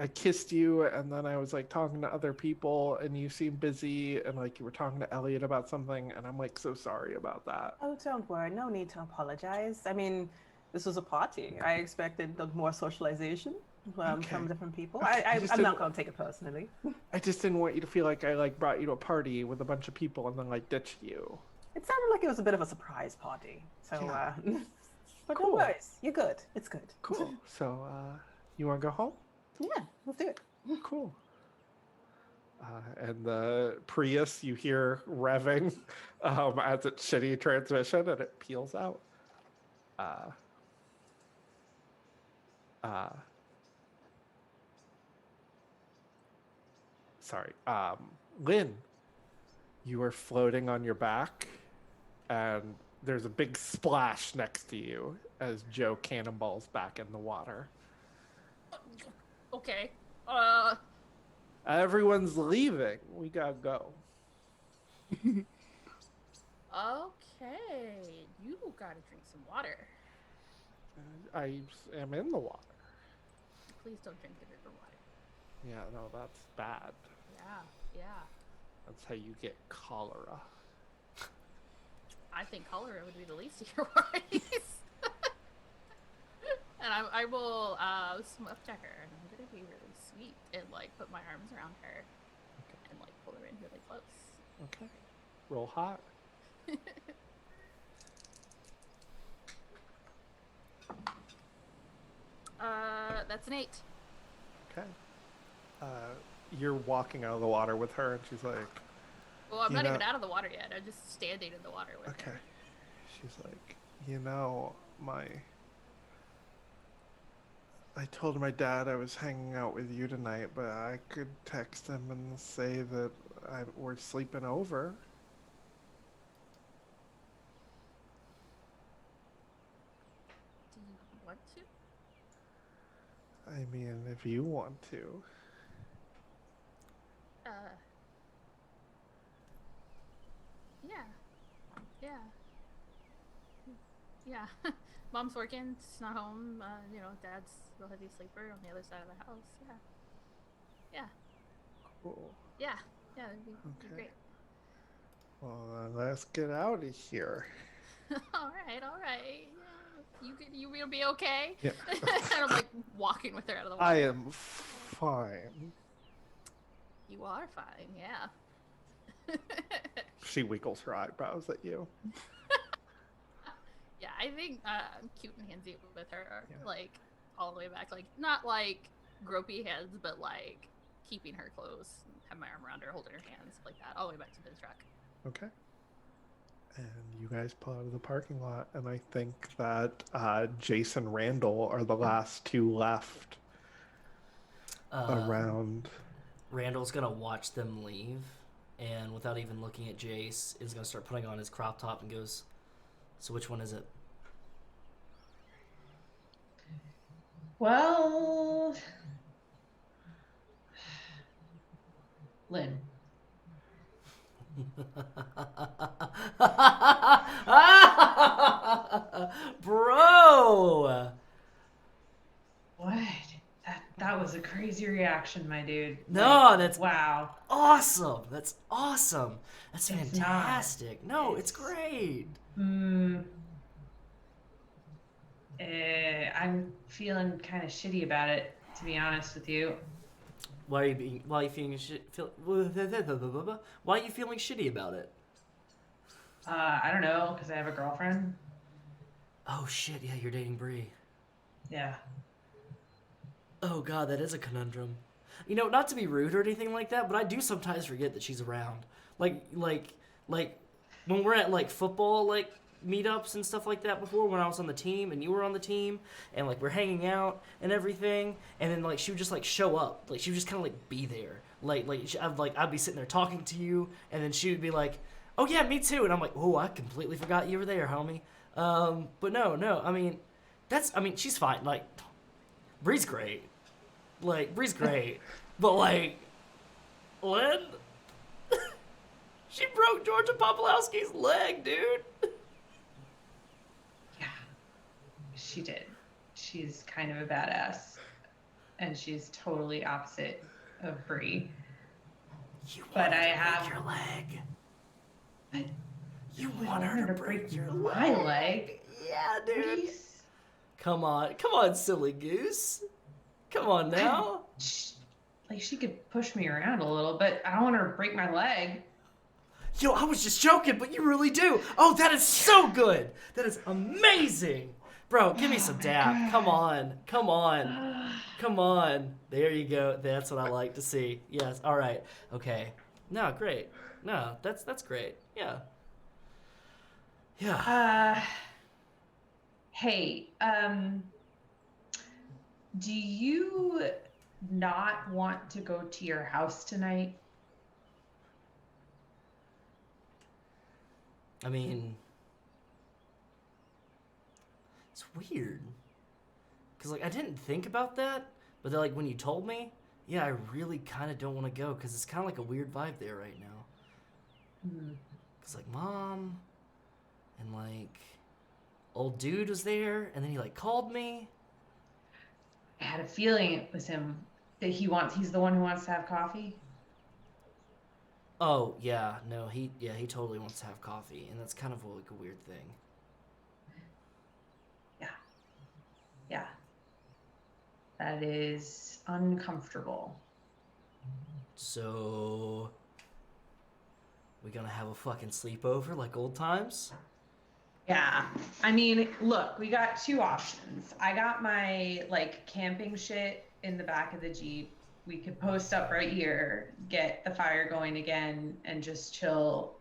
I kissed you and then I was like talking to other people and you seemed busy and like you were talking to Elliot about something and I'm like so sorry about that. Oh, don't worry. No need to apologize. I mean, this was a party. I expected more socialization from different people. Okay. I'm not going to take it personally. I just didn't want you to feel like I like brought you to a party with a bunch of people and then like ditched you. It sounded like it was a bit of a surprise party. So, Yeah. but Cool. no worries. You're good. It's good. Cool. So, you want to go home? Yeah, let's do it. Cool. And the Prius you hear revving as its shitty transmission and it peels out. Sorry. Lynn, you are floating on your back and there's a big splash next to you as Joe cannonballs back in the water. Okay. Everyone's leaving. We gotta go. Okay. You gotta drink some water. I am in the water. Please don't drink the river water. Yeah, no, that's bad. Yeah. That's how you get cholera. I think cholera would be the least of your worries. And I will swim up to her, and I'm gonna be really sweet and like put my arms around her and like pull her in really close. Okay. Roll hot. That's an 8. Okay. You're walking out of the water with her, and she's like, Well, I'm You not know- even out of the water yet. I'm just standing in the water with okay. her. She's like, I told my dad I was hanging out with you tonight, but I could text him and say that we're sleeping over. Do you want to? I mean, if you want to. Yeah. Mom's working, she's not home. Dad's a heavy sleeper on the other side of the house. Yeah. Cool. Yeah, that'd be Okay. great. Well, let's get out of here. All right. Yeah. You gonna be okay? Yeah. And I'm like walking with her out of the water. I am fine. You are fine, yeah. She wiggles her eyebrows at you. Yeah, I think I'm cute and handsy with her, Yeah. like all the way back, like not like gropey hands, but like keeping her close, have my arm around her, holding her hands like that, all the way back to the truck. Okay. And you guys pull out of the parking lot, and I think that Jason Randall are the last two left around. Randall's gonna watch them leave, and without even looking at Jace, is gonna start putting on his crop top and goes, "So which one is it?" Well, Lynn. Bro! What? That was a crazy crazy reaction, my dude. No, Like, that's wow. awesome. That's awesome. That's It's fantastic. not. No, it's great. I'm feeling kind of shitty about it, to be honest with you. Why are you feeling why are you feeling shitty about it? I don't know, because I have a girlfriend. Oh shit, yeah, you're dating Bree. Yeah. Oh god, that is a conundrum. You know, not to be rude or anything like that, but I do sometimes forget that she's around. Like when we're at like football like meetups and stuff like that before, when I was on the team and you were on the team, and like we're hanging out and everything, and then like she would just like show up, like she would just kind of like be there, I'd be sitting there talking to you, and then she would be like, "Oh yeah, me too," and I'm like, "Oh, I completely forgot you were there, homie." But no, I mean, she's fine. Like, Bree's great. Like, Bree's great. But, like, Lynn, she broke Georgia Popolowski's leg, dude. Yeah. She did. She's kind of a badass. And she's totally opposite of Bree. But I have your leg. But you want her to break your my leg? Yeah, dude. Come on, silly goose. Come on now. Like, she could push me around a little, but I don't want her to break my leg. Yo, I was just joking, but you really do. Oh, that is so good. That is amazing. Bro, give me some dap. Come on. There you go. That's what I like to see. Yes. All right. Okay. No, great. No, that's great. Yeah. Yeah. Hey, do you not want to go to your house tonight? I mean, it's weird. Because, like, I didn't think about that, but then, like, when you told me, yeah, I really kind of don't want to go, because it's kind of like a weird vibe there right now. Because, like, Mom and, like, old dude was there, and then he, like, called me. I had a feeling it was him, that he's the one who wants to have coffee. Oh, yeah, no, he totally wants to have coffee, and that's kind of like a weird thing. Yeah. That is uncomfortable. So, we gonna have a fucking sleepover like old times? Yeah. I mean, look, we got two options. I got my, like, camping shit in the back of the Jeep. We could post up right here, get the fire going again, and just chill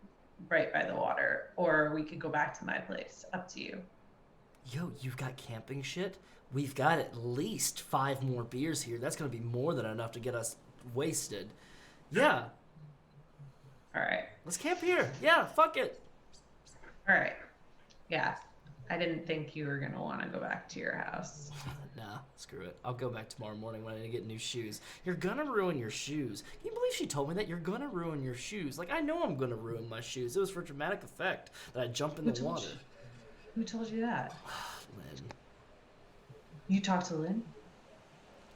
right by the water. Or we could go back to my place. Up to you. Yo, you've got camping shit? We've got at least 5 more beers here. That's gonna be more than enough to get us wasted. Yeah. All right. Let's camp here. Yeah, fuck it. All right. Yeah. I didn't think you were going to want to go back to your house. Nah, screw it. I'll go back tomorrow morning when I need to get new shoes. You're gonna ruin your shoes. Can you believe she told me that? You're gonna ruin your shoes. Like, I know I'm gonna ruin my shoes. It was for dramatic effect that I jump in the water. Who told you that? Lynn. You talked to Lynn?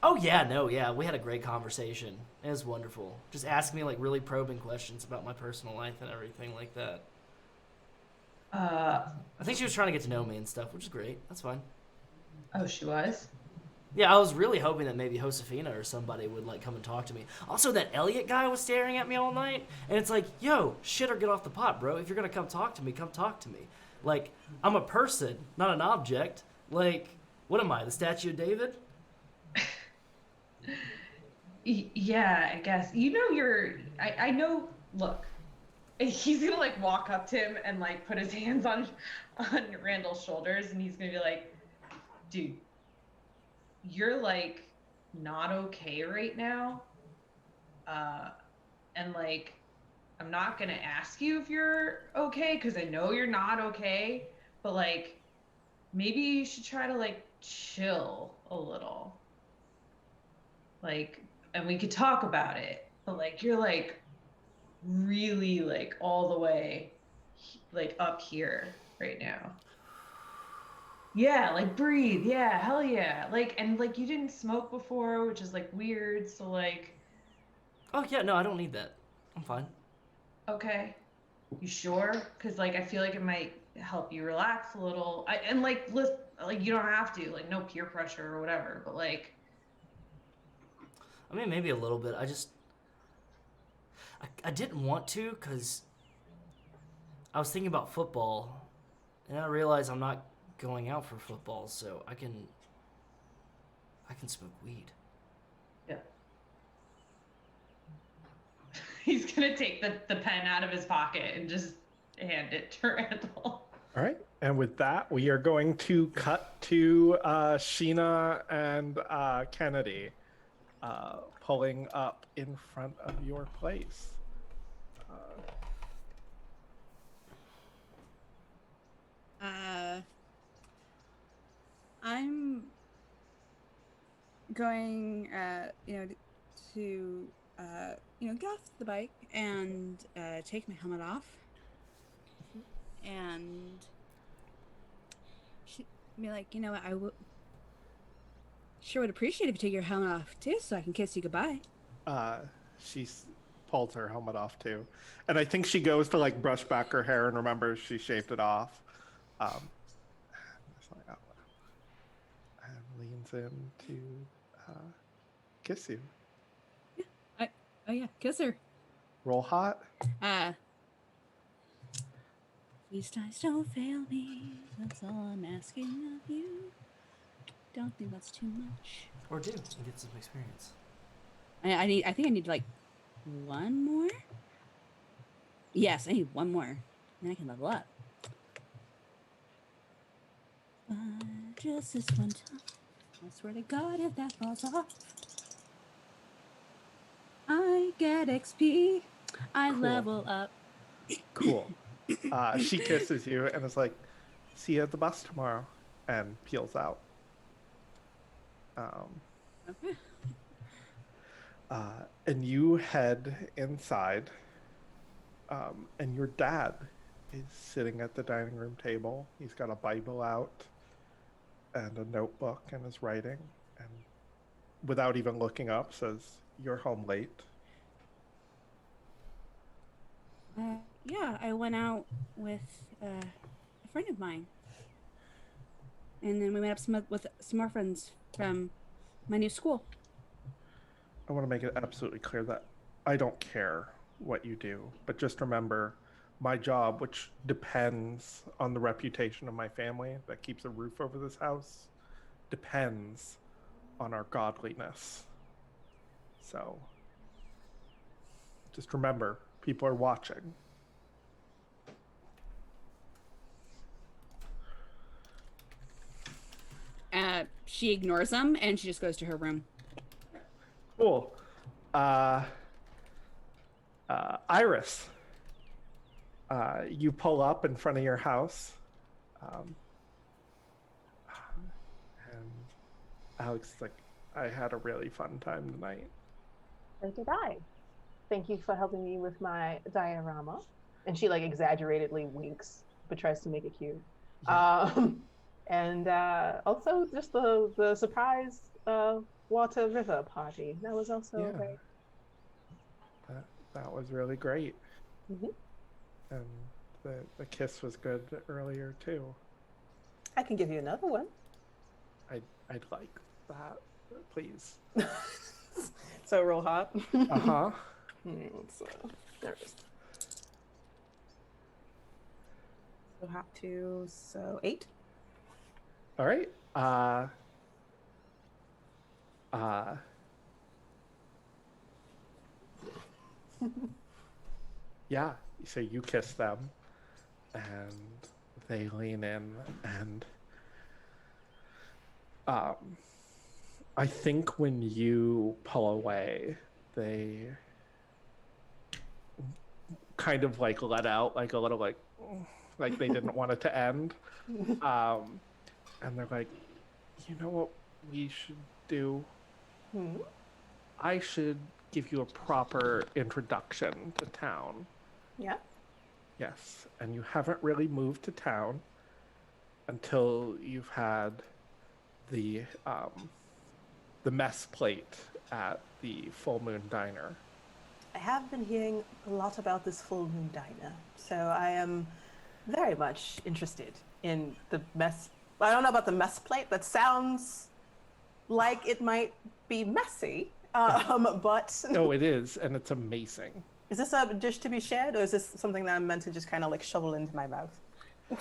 Oh, yeah. We had a great conversation. It was wonderful. Just asking me, like, really probing questions about my personal life and everything like that. I think she was trying to get to know me and stuff, which is great. That's fine. Oh, she was? Yeah, I was really hoping that maybe Josefina or somebody would, like, come and talk to me. Also, that Elliot guy was staring at me all night, and it's like, yo, shit or get off the pot, bro. If you're gonna come talk to me, come talk to me. Like, I'm a person, not an object. Like, what am I, the statue of David? Yeah, I guess. You know, I know, look, he's gonna, like, walk up to him and, like, put his hands on Randall's shoulders, and he's gonna be like, dude, you're, like, not okay right now. And, like, I'm not gonna ask you if you're okay, because I know you're not okay, but, like, maybe you should try to, like, chill a little. Like, and we could talk about it, but, like, you're, like, really, like, all the way, like, up here right now. Yeah, like breathe. Yeah, hell yeah. Like, and like you didn't smoke before, which is like weird. So like, Oh yeah, no, I don't need that. I'm fine. okay, you sure? Because like I feel like it might help you relax a little. And like, like you don't have to, like no peer pressure or whatever. But like, I mean, maybe a little bit. I didn't want to because I was thinking about football, and I realized I'm not going out for football, so I can smoke weed. yeah. He's gonna take the pen out of his pocket and just hand it to Randall. All right. And with that, we are going to cut to Sheena and Kennedy pulling up in front of your place. I'm going, to, get off the bike and take my helmet off. And she be like, you know what, sure would appreciate if you take your helmet off too, so I can kiss you goodbye. She pulls her helmet off too, and I think she goes to like brush back her hair and remembers she shaved it off. It's like, oh, and leans in to kiss you. Yeah, kiss her. Roll hot. These times don't fail me. That's all I'm asking of you. Don't think that's too much. Or do and get some experience. I think I need like one more. Yes, I need one more. Then I can level up. Just this one time. I swear to God, if that falls off, I get XP. I Cool. level up. Cool. She kisses you and is like, "See you at the bus tomorrow," and peels out. Okay. And you head inside, and your dad is sitting at the dining room table. He's got a Bible out and a notebook and is writing, and without even looking up says, "You're home late." Yeah, I went out with a friend of mine, and then we met up with some more friends from my new school. I want to make it absolutely clear that I don't care what you do, but just remember my job, which depends on the reputation of my family that keeps a roof over this house, depends on our godliness. So just remember, people are watching. She ignores them and she just goes to her room. Cool. Iris, you pull up in front of your house, and Alex is like, "I had a really fun time tonight." So did I. Thank you for helping me with my diorama. And she like exaggeratedly winks, but tries to make it cute. Yeah. And also just the surprise water river party. That was also great. That was really great. Mm-hmm. And the kiss was good earlier too. I can give you another one. I'd like that, please. So roll hot. Uh-huh. There it is. So hot 2, so 8. All right. Yeah, so you kiss them and they lean in, and I think when you pull away, they kind of like let out like a little like they didn't want it to end. And they're like, "You know what we should do? I should give you a proper introduction to town." Yeah. Yes, and you haven't really moved to town. until you've had the mess plate at the Full Moon Diner. I have been hearing a lot about this Full Moon Diner, so I am very much interested in the mess. I don't know about the mess plate. That sounds like it might be messy, but... No, it is, and it's amazing. Is this a dish to be shared, or is this something that I'm meant to just kind of like shovel into my mouth?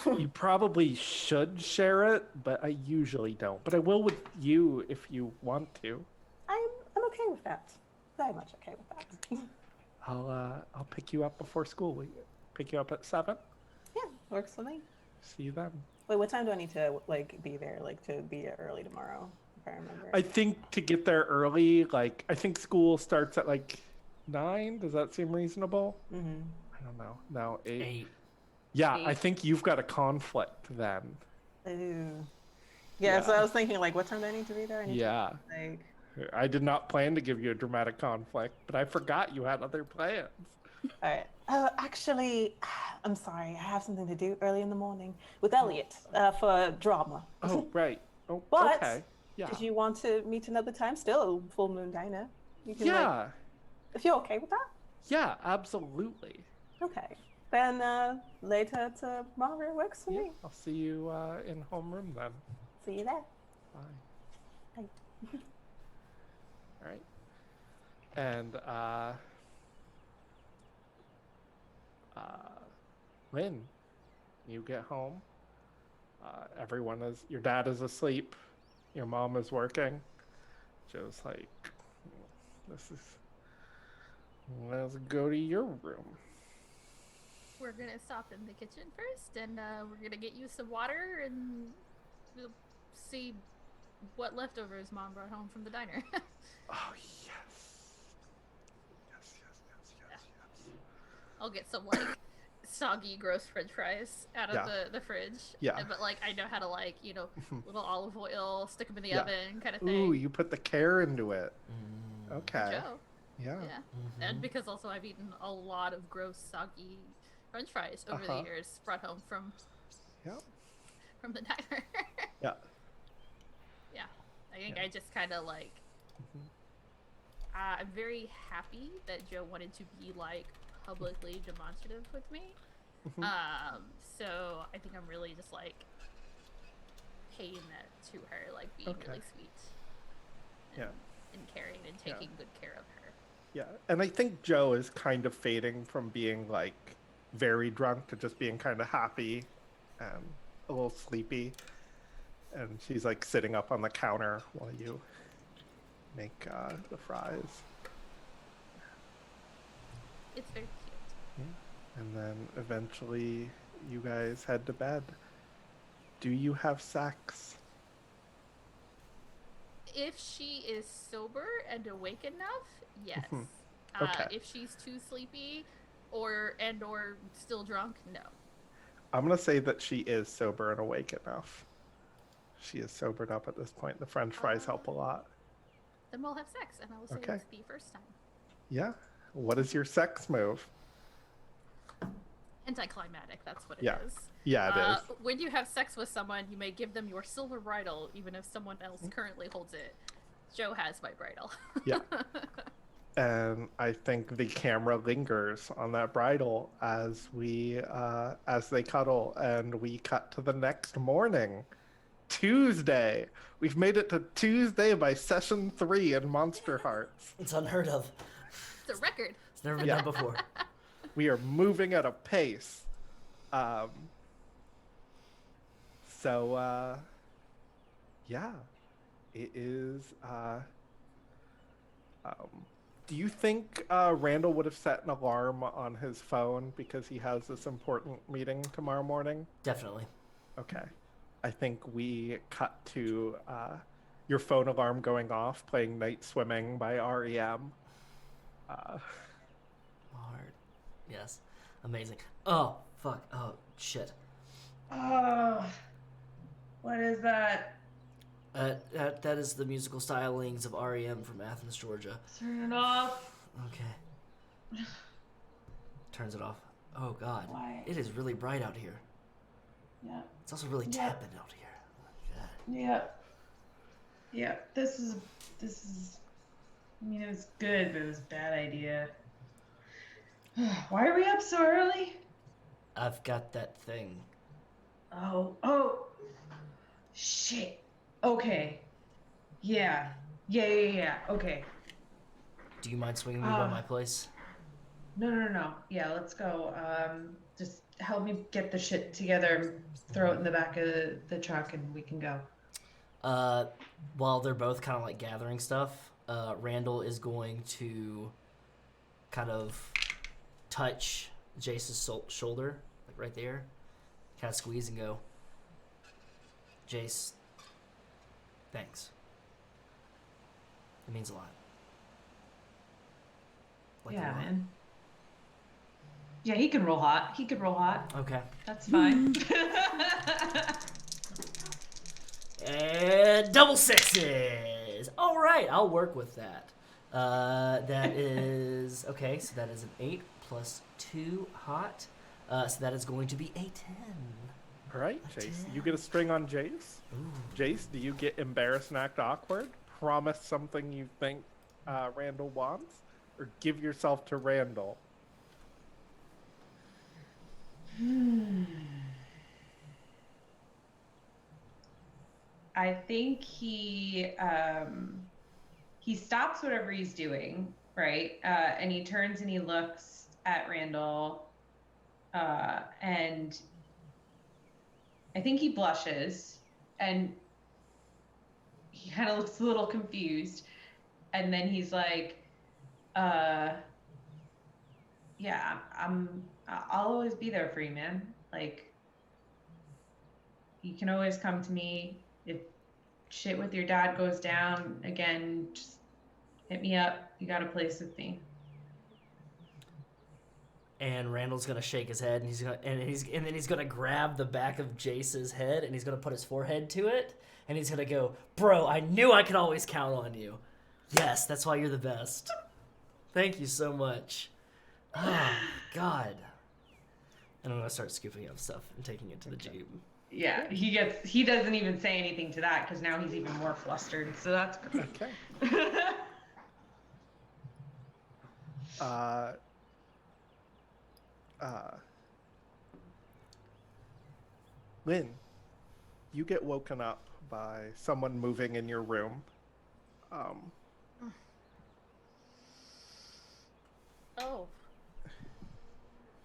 You probably should share it, but I usually don't. But I will with you if you want to. I'm okay with that. Very much okay with that. I'll pick you up before school. Will you pick you up at 7? Yeah, works for me. See you then. Wait, what time do I need to like be there? Like to be there early tomorrow, if I remember. I think to get there early, like I think school starts at like 9. Does that seem reasonable? Mm-hmm. I don't know. No, 8. 8. Yeah, 8. I think you've got a conflict then. Ooh. Yeah, so I was thinking like, what time do I need to be there? I need Yeah. to, like... I did not plan to give you a dramatic conflict, but I forgot you had other plans. All right. Actually, I'm sorry. I have something to do early in the morning with Elliot for drama. Oh, right. Oh, But okay. Yeah. Did you want to meet another time? Still, Full Moon Diner. You can, Yeah. like, if you're okay with that. Yeah, absolutely. Okay. Then later tomorrow works for Yeah, me. I'll see you in homeroom then. See you there. Bye. Bye. All right. And Lynn, you get home. Your dad is asleep. Your mom is working. Joe's like, let's go to your room. We're gonna stop in the kitchen first, and we're gonna get you some water, and we'll see what leftovers Mom brought home from the diner. Oh, yes. Yes. I'll get some like soggy, gross French fries out of the fridge. Yeah. But like I know how to like little olive oil, stick them in the Yeah. oven, kind of thing. Ooh, you put the care into it. Mm. Okay. Joe. Yeah. Yeah. And because also I've eaten a lot of gross, soggy French fries over the years, brought home from the diner. Yeah. Yeah. I think I just kind of like. I'm very happy that Joe wanted to be like publicly demonstrative with me. So I think I'm really just like paying that to her, like being really sweet. And caring and taking good care of her. Yeah. And I think Joe is kind of fading from being like very drunk to just being kind of happy and a little sleepy. And she's like sitting up on the counter while you make the fries. It's very cute. And then eventually you guys head to bed. Do you have sex? If she is sober and awake enough, yes. Okay. If she's too sleepy or still drunk, no. I'm going to say that she is sober and awake enough. She is sobered up at this point. The French fries help a lot. Then we'll have sex, and I will say it's the first time. Yeah. What is your sex move? Anticlimactic, that's what it is. Yeah, it is. When you have sex with someone, you may give them your silver bridle, even if someone else currently holds it. Joe has my bridle. Yeah. And I think the camera lingers on that bridle as they cuddle, and we cut to the next morning. Tuesday. We've made it to Tuesday by session 3 in Monsterhearts. It's unheard of. It's a record. It's never been done before. We are moving at a pace. So it is. Do you think Randall would have set an alarm on his phone because he has this important meeting tomorrow morning? Definitely. Okay. I think we cut to your phone alarm going off, playing Nightswimming by REM. Hard. Yes. Amazing. Oh, fuck. Oh, shit. Oh, what is that? That is the musical stylings of REM from Athens, Georgia. Turn it off. Okay. Turns it off. Oh, God. Why? It is really bright out here. Yeah. It's also really Yeah. tepid out here. Oh, God. Yeah. Yeah. This is. I mean, it was good, but it was a bad idea. Why are we up so early? I've got that thing. Oh. Shit. Okay. Yeah. Yeah. Okay. Do you mind swinging me by my place? No. Yeah, let's go. Just help me get the shit together, throw it in the back of the truck, and we can go. While they're both kind of like gathering stuff, Randall is going to kind of touch Jace's shoulder, like right there, kind of squeeze and go, Jace, thanks. It means a lot. Like Yeah, a lot. man. Yeah, he can roll hot. Okay. That's fine. And double sixes. All right, I'll work with that. That is okay. So that is an 8 plus 2 hot. So that is going to be a 10. All right, Jace. You get a string on Jace. Ooh. Jace, do you get embarrassed and act awkward? Promise something you think Randall wants? Or give yourself to Randall? I think he stops whatever he's doing, right? And he turns and he looks at Randall, and I think he blushes, and he kind of looks a little confused, and then he's like, "Yeah, I'll always be there for you, man. Like, you can always come to me if shit with your dad goes down again. Just hit me up. You got a place with me." And Randall's gonna shake his head, and then he's gonna grab the back of Jace's head, and he's gonna put his forehead to it, and he's gonna go, "Bro, I knew I could always count on you. Yes, that's why you're the best. Thank you so much. Oh God." And I'm gonna start scooping up stuff and taking it to the Jeep. Yeah, he doesn't even say anything to that because now he's even more flustered. So that's great. Okay. Lynn, you get woken up by someone moving in your room. Oh.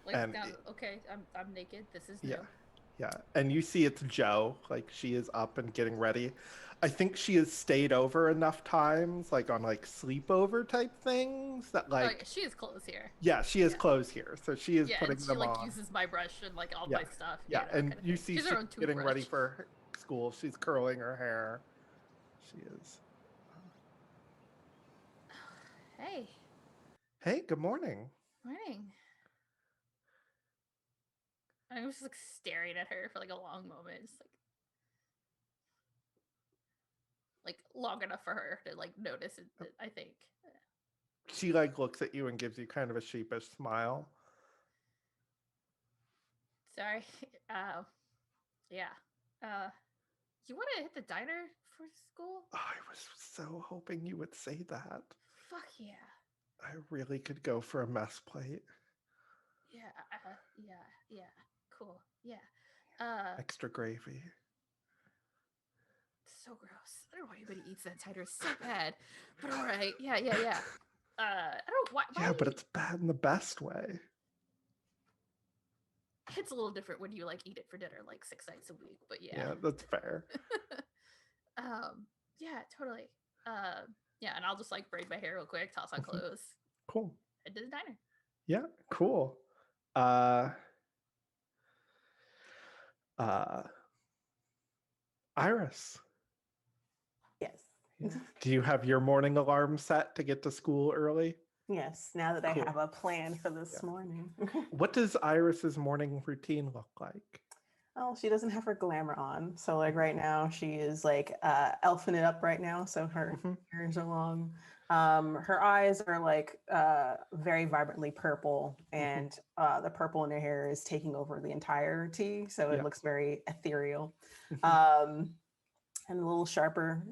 Like And now, okay, I'm naked. This is new. Yeah. And you see it's Joe. Like, she is up and getting ready. I think she has stayed over enough times, like on like sleepover type things that Oh, like yeah, she has clothes here. yeah, she has clothes here, so she is Yeah, putting and she them like on. uses my brush and like all Yeah. my stuff. Yeah, you know, and kind of you thing. see She's she's her own getting ready toothbrush. for school. She's curling her hair. She is. Hey, Hey, good morning. morning. I was just like staring at her for like a long moment, just like long enough for her to like notice it. I think. She like looks at you and gives you kind of a sheepish smile. Sorry. Yeah. You want to hit the diner for school? Oh, I was so hoping you would say that. Fuck yeah. I really could go for a mess plate. Yeah. Cool. Yeah. Extra gravy. So gross. I don't know why anybody eats that diner. It's so bad. But all right. Yeah. I don't. Why Yeah, but it's bad in the best way. It's a little different when you like eat it for dinner like 6 nights a week. But yeah. Yeah, that's fair. Yeah, totally. Yeah, and I'll just like braid my hair real quick, toss on clothes, Cool. head to the diner. Yeah, cool. Iris. Yes. Do you have your morning alarm set to get to school early? Yes, now that I Cool. have a plan for this morning. What does Iris's morning routine look like? Oh, she doesn't have her glamour on. So like right now she is like elfing it up right now. So her ears are long. Her eyes are like very vibrantly purple, and the purple in her hair is taking over the entirety, so it looks very ethereal. And a little sharper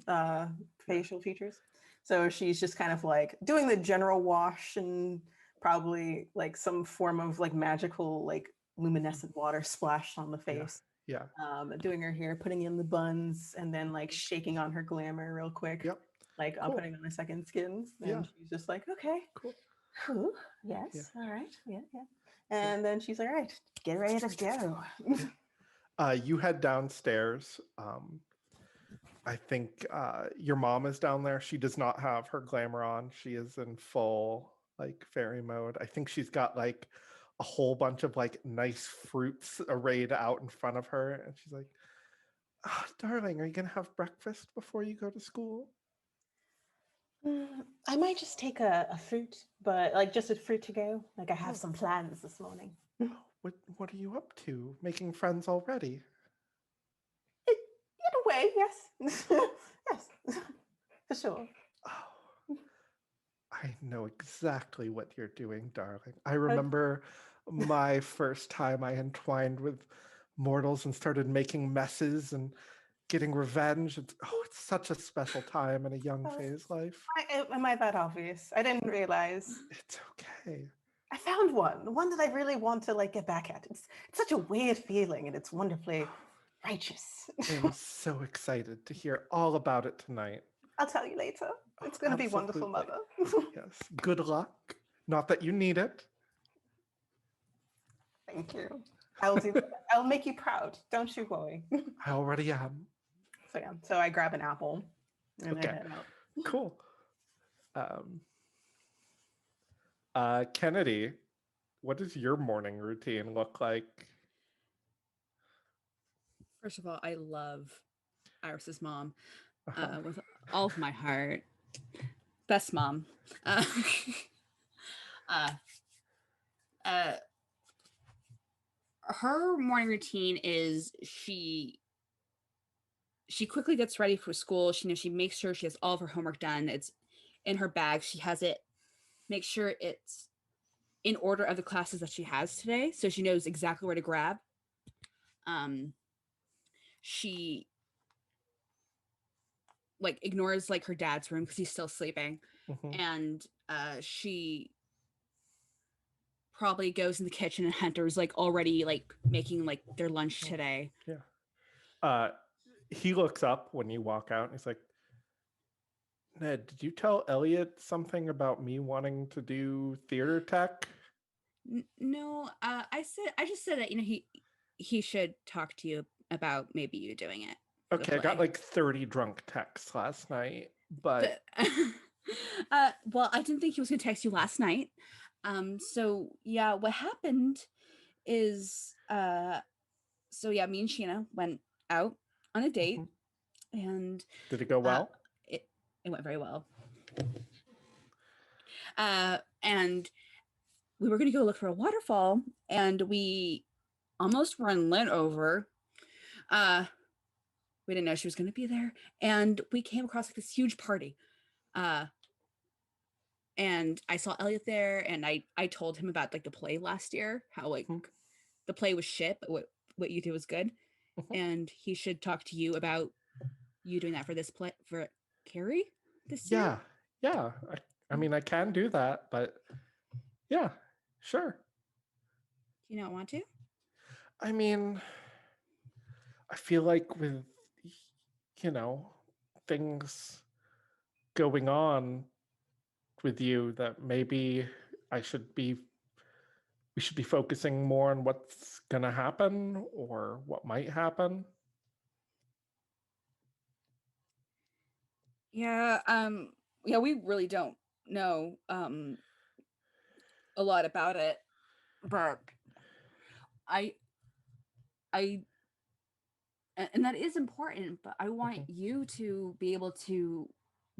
facial features. So she's just kind of like doing the general wash and probably like some form of like magical like luminescent water splashed on the face. Yeah. Doing her hair, putting in the buns, and then like shaking on her glamour real quick. Yep. Like I'm Cool. putting on a second skin. And Yeah. she's just like, okay. Cool. Whew, yes. Yeah. All right. Yeah. And then she's like, all right, get ready to go. You head downstairs. I think your mom is down there. She does not have her glamour on. She is in full like fairy mode. I think she's got like a whole bunch of like nice fruits arrayed out in front of her, and she's like, "Ah, darling, are you gonna have breakfast before you go to school?" I might just take a fruit, but like just a fruit to go. Like I have some plans this morning. What are you up to? Making friends already? In a way, yes. Yes, for sure. Oh, I know exactly what you're doing, darling. I remember my first time I entwined with mortals and started making messes and getting revenge. It's such a special time in a young Fae's life. Am I that obvious? I didn't realize. It's okay. I found one that I really want to like get back at. It's such a weird feeling, and it's wonderfully righteous. I'm so excited to hear all about it tonight. I'll tell you later. It's going to be wonderful, Mother. Yes. Good luck. Not that you need it. Thank you. I'll make you proud. Don't you worry. I already am. So yeah. So I grab an apple and I Okay. head out. Cool. Kennedy, what does your morning routine look like? First of all, I love Iris's mom with all of my heart. Best mom. Her morning routine is she quickly gets ready for school. She makes sure she has all of her homework done. It's in her bag. She has it. Make sure it's in order of the classes that she has today, so she knows exactly where to grab. She like ignores like her dad's room because he's still sleeping, and she probably goes in the kitchen and Hunter's like already like making like their lunch today. Yeah. He looks up when you walk out and he's like, Ned, did you tell Elliot something about me wanting to do theater tech? No, I just said that he should talk to you about maybe you doing it. Okay, I got like 30 drunk texts last night, but well, I didn't think he was gonna text you last night. So yeah, what happened is so yeah, me and Sheena went out on a date, and did it go well? It went very well. And we were gonna go look for a waterfall, and we almost run Lynn over. We didn't know she was gonna be there, and we came across like this huge party. And I saw Elliot there, and I told him about like the play last year, how like the play was shit, but what you did was good. And he should talk to you about you doing that for this play for Carrie this year. Yeah. I mean, I can do that, but yeah, sure. Do you not want to? I mean, I feel like with things going on with you that maybe we should be focusing more on what's gonna happen or what might happen. Yeah, we really don't know a lot about it, but I and that is important, but I want you to be able to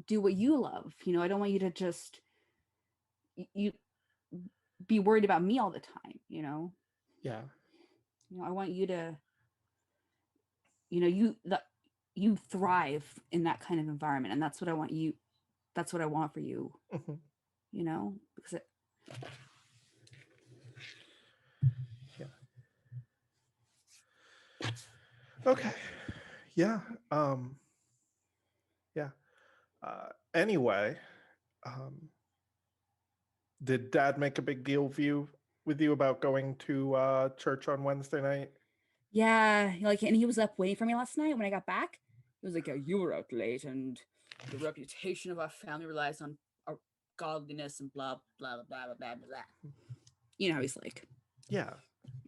do what you love. I don't want you to just you be worried about me all the time. Yeah. I want you to you thrive in that kind of environment, and that's what I want you that's what I want for you. Mhm. You know, because Okay. Yeah. Yeah. Anyway, did Dad make a big deal with you about going to church on Wednesday night? yeah, like, and he was up waiting for me last night when I got back. He was like, "Yeah, you were out late, and the reputation of our family relies on our godliness and blah blah blah blah blah blah blah." You know how he's like. Yeah.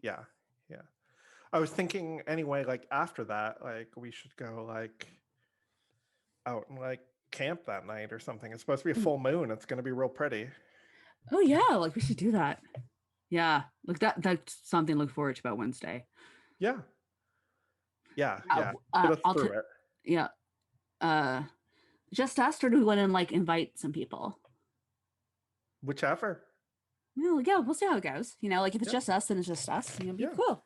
Yeah. Yeah. I was thinking anyway, like after that, like we should go like out and like camp that night or something. It's supposed to be a full moon. It's going to be real pretty. Oh yeah, like we should do that. Yeah, like that's something to look forward to about Wednesday. Yeah. Yeah. Uh, Yeah. Get us I'll through t- it. Yeah. Just asked her to go in and like invite some people. Whichever. Well, yeah, we'll see how it goes. You know, like if it's Yeah. just us, then it's just us. It'll be Yeah. cool.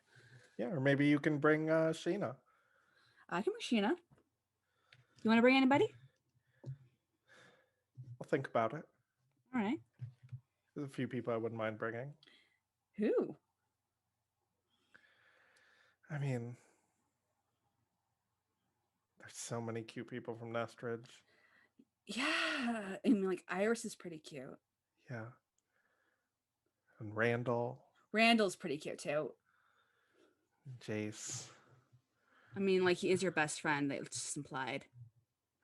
Yeah. Or maybe you can bring Sheena. I can bring Sheena. You want to bring anybody? I'll think about it. All right. There's a few people I wouldn't mind bringing. Who? I mean, there's so many cute people from Nestridge. Yeah, I mean, like Iris is pretty cute. Yeah. And Randall. Randall's pretty cute too. Jace. I mean, like he is your best friend. That's just implied.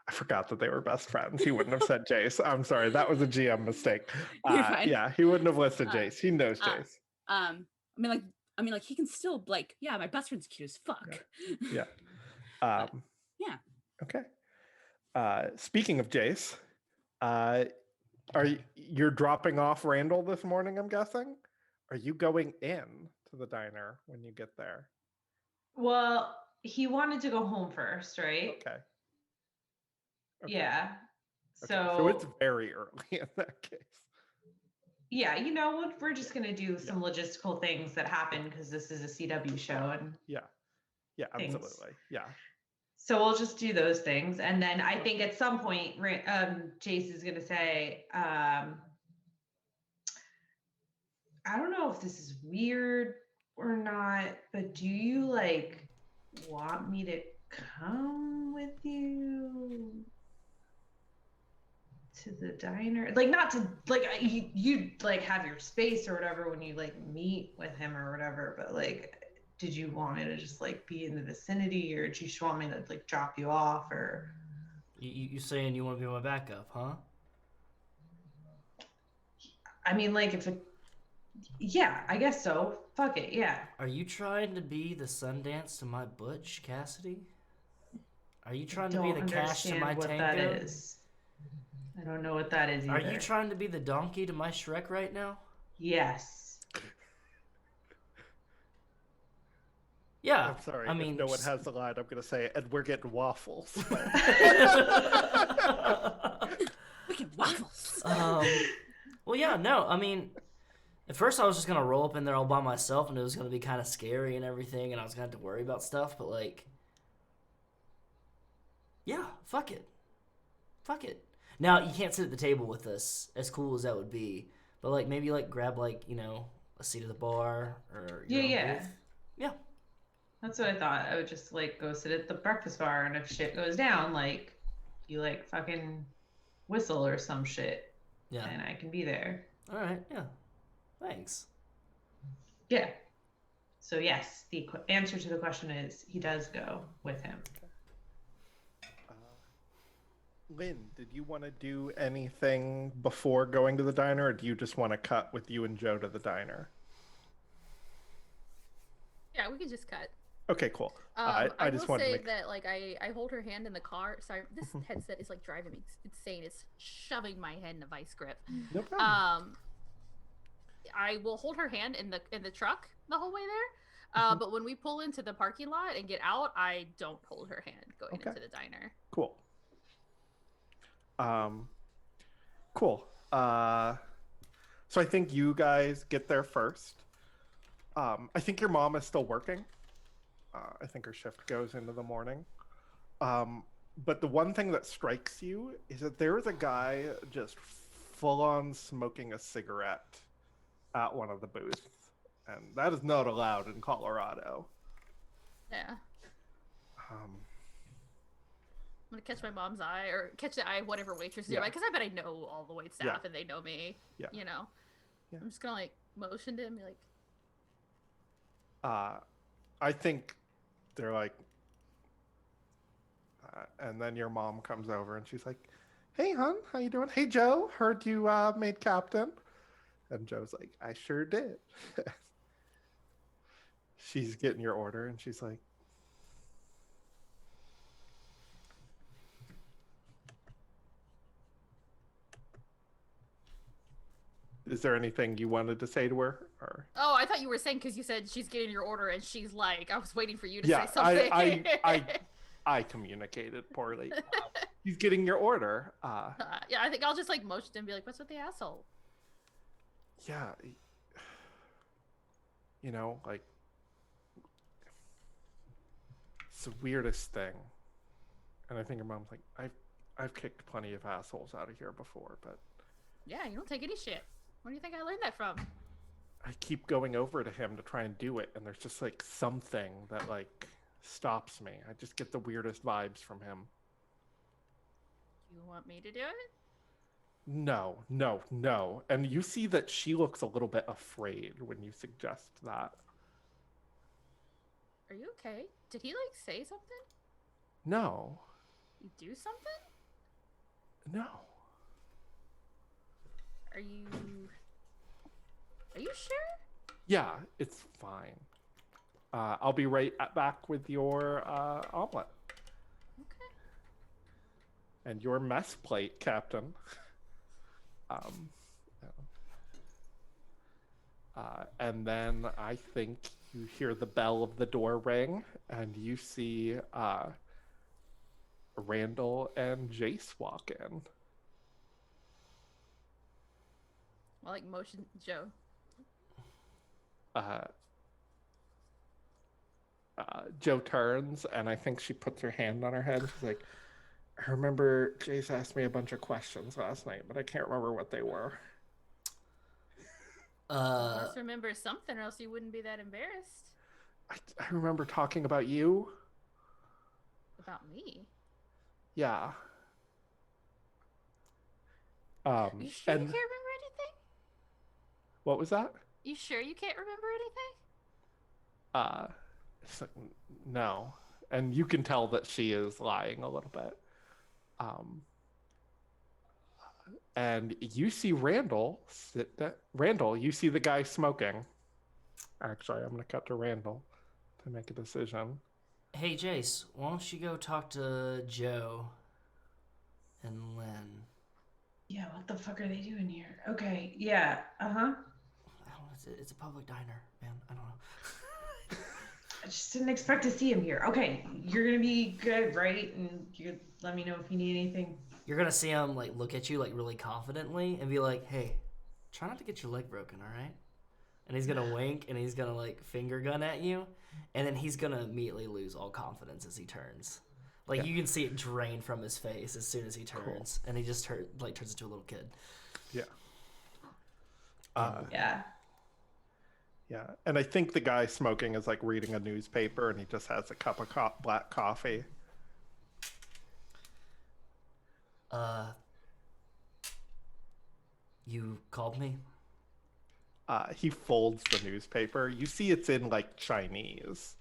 I forgot that they were best friends. He wouldn't have said Jace. I'm sorry. That was a GM mistake. You're fine. Yeah, he wouldn't have listed Jace. He knows Jace. I mean, like he can still like, yeah, my best friend's cute as fuck. Yeah. Yeah. Okay. Speaking of Jace, you're dropping off Randall this morning, I'm guessing? Are you going in to the diner when you get there? Well, he wanted to go home first, right? Okay. Yeah. Okay. So So it's very early in that case. yeah, you know what? We're just gonna do some logistical things that happen because this is a CW show, and Yeah. Yeah, things. absolutely. Yeah. So we'll just do those things, and then I think at some point, Jace is gonna say, I don't know if this is weird or not, but do you like want me to come with you to the diner? Like, not to like you like have your space or whatever when you like meet with him or whatever, but like, did you want me to just like be in the vicinity, or did you just want me to like drop you off, or You saying you want to be my backup, huh? I mean, like, if it, yeah, I guess so. Fuck it, yeah. Are you trying to be the Sundance to my Butch Cassidy? Are you trying to be the Cash to my what Tango? that is. I don't know what that is either. Are you trying to be the donkey to my Shrek right now? Yes. Yeah. I'm sorry. I mean, if no one has the line, I'm going to say, and we're getting waffles. We get waffles. Well, yeah, no. I mean, at first I was just gonna roll up in there all by myself, and it was gonna be kind of scary and everything, and I was gonna have to worry about stuff. But like, yeah, fuck it. Now you can't sit at the table with us, as cool as that would be. But like, maybe like grab like a seat at the bar or your own booth. Yeah. That's what I thought. I would just like go sit at the breakfast bar, and if shit goes down, like you like fucking whistle or some shit, Yeah. and I can be there. All right. Yeah. Thanks. Yeah. So yes, the answer to the question is he does go with him. Lynn, did you want to do anything before going to the diner, or do you just want to cut with you and Joe to the diner? Yeah, we could just cut. Okay, cool. I just will wanted to say make... that like I hold her hand in the car. Sorry, this headset is like driving me insane. It's shoving my head in a vice grip. No problem. I will hold her hand in the truck the whole way there. But when we pull into the parking lot and get out, I don't hold her hand going into the diner. Cool. Cool. So I think you guys get there first. I think your mom is still working. I think her shift goes into the morning. But the one thing that strikes you is that there is a guy just full on smoking a cigarette at one of the booths. And that is not allowed in Colorado. Yeah. Um, I'm gonna catch my mom's eye, or catch the eye of whatever waitress is Yeah. nearby, because I bet I know all the wait staff Yeah. and they know me. Yeah. You know. Yeah. I'm just gonna like motion to him, be like, I think they're like, and then your mom comes over and she's like, "Hey, hon, how you doing? Hey, Joe, heard you made captain." And Joe's like, "I sure did." She's getting your order and she's like, "Is there anything you wanted to say to her?" Or "Oh, I thought you were saying because you said she's getting your order, and she's like, I was waiting for you to yeah, say something." I communicated poorly. He's getting your order. Yeah, I think I'll just like motion and be like, "What's with the asshole?" Yeah, you know, like, it's the weirdest thing. And I think your mom's like, I've kicked plenty of assholes out of here before, but Yeah, you don't take any shit. Where do you think I learned that from? I keep going over to him to try and do it, and there's just like something that like stops me. I just get the weirdest vibes from him. You want me to do it? No, no, no. And you see that she looks a little bit afraid when you suggest that. Are you okay? Did he like say something? No, You do something? no. Are you sure? Yeah, it's fine. I'll be right back with your omelet. Okay. And your mess plate, Captain. And then I think you hear the bell of the door ring, and you see Randall and Jace walk in. Well, like motion Joe. Joe turns, and I think she puts her hand on her head. She's like, "I remember Jace asked me a bunch of questions last night, but I can't remember what they were." You must remember something, or else you wouldn't be that embarrassed. I remember talking about you. About me? Yeah. You sure you can't remember anything? What was that? You sure you can't remember anything? It's like, no. And you can tell that she is lying a little bit. And you see Randall sit there. Randall, you see the guy smoking. Actually, I'm going to cut to Randall to make a decision. Hey, Jace, why don't you go talk to Joe and Lynn? Yeah, what the fuck are they doing here? Okay, yeah, uh-huh. I don't know, it's a public diner, man. I don't know. I just didn't expect to see him here. Okay, you're gonna be good, right? And you let me know if you need anything. You're gonna see him like look at you like really confidently and be like, "Hey, try not to get your leg broken, all right?" And he's gonna wink and he's gonna like finger gun at you, and then he's gonna immediately lose all confidence as he turns. Like you can see it drain from his face as soon as he turns, and he just turns into a little kid. Yeah. Yeah. Yeah. And I think the guy smoking is like reading a newspaper, and he just has a cup of black coffee. You called me? He folds the newspaper. You see it's in like Chinese.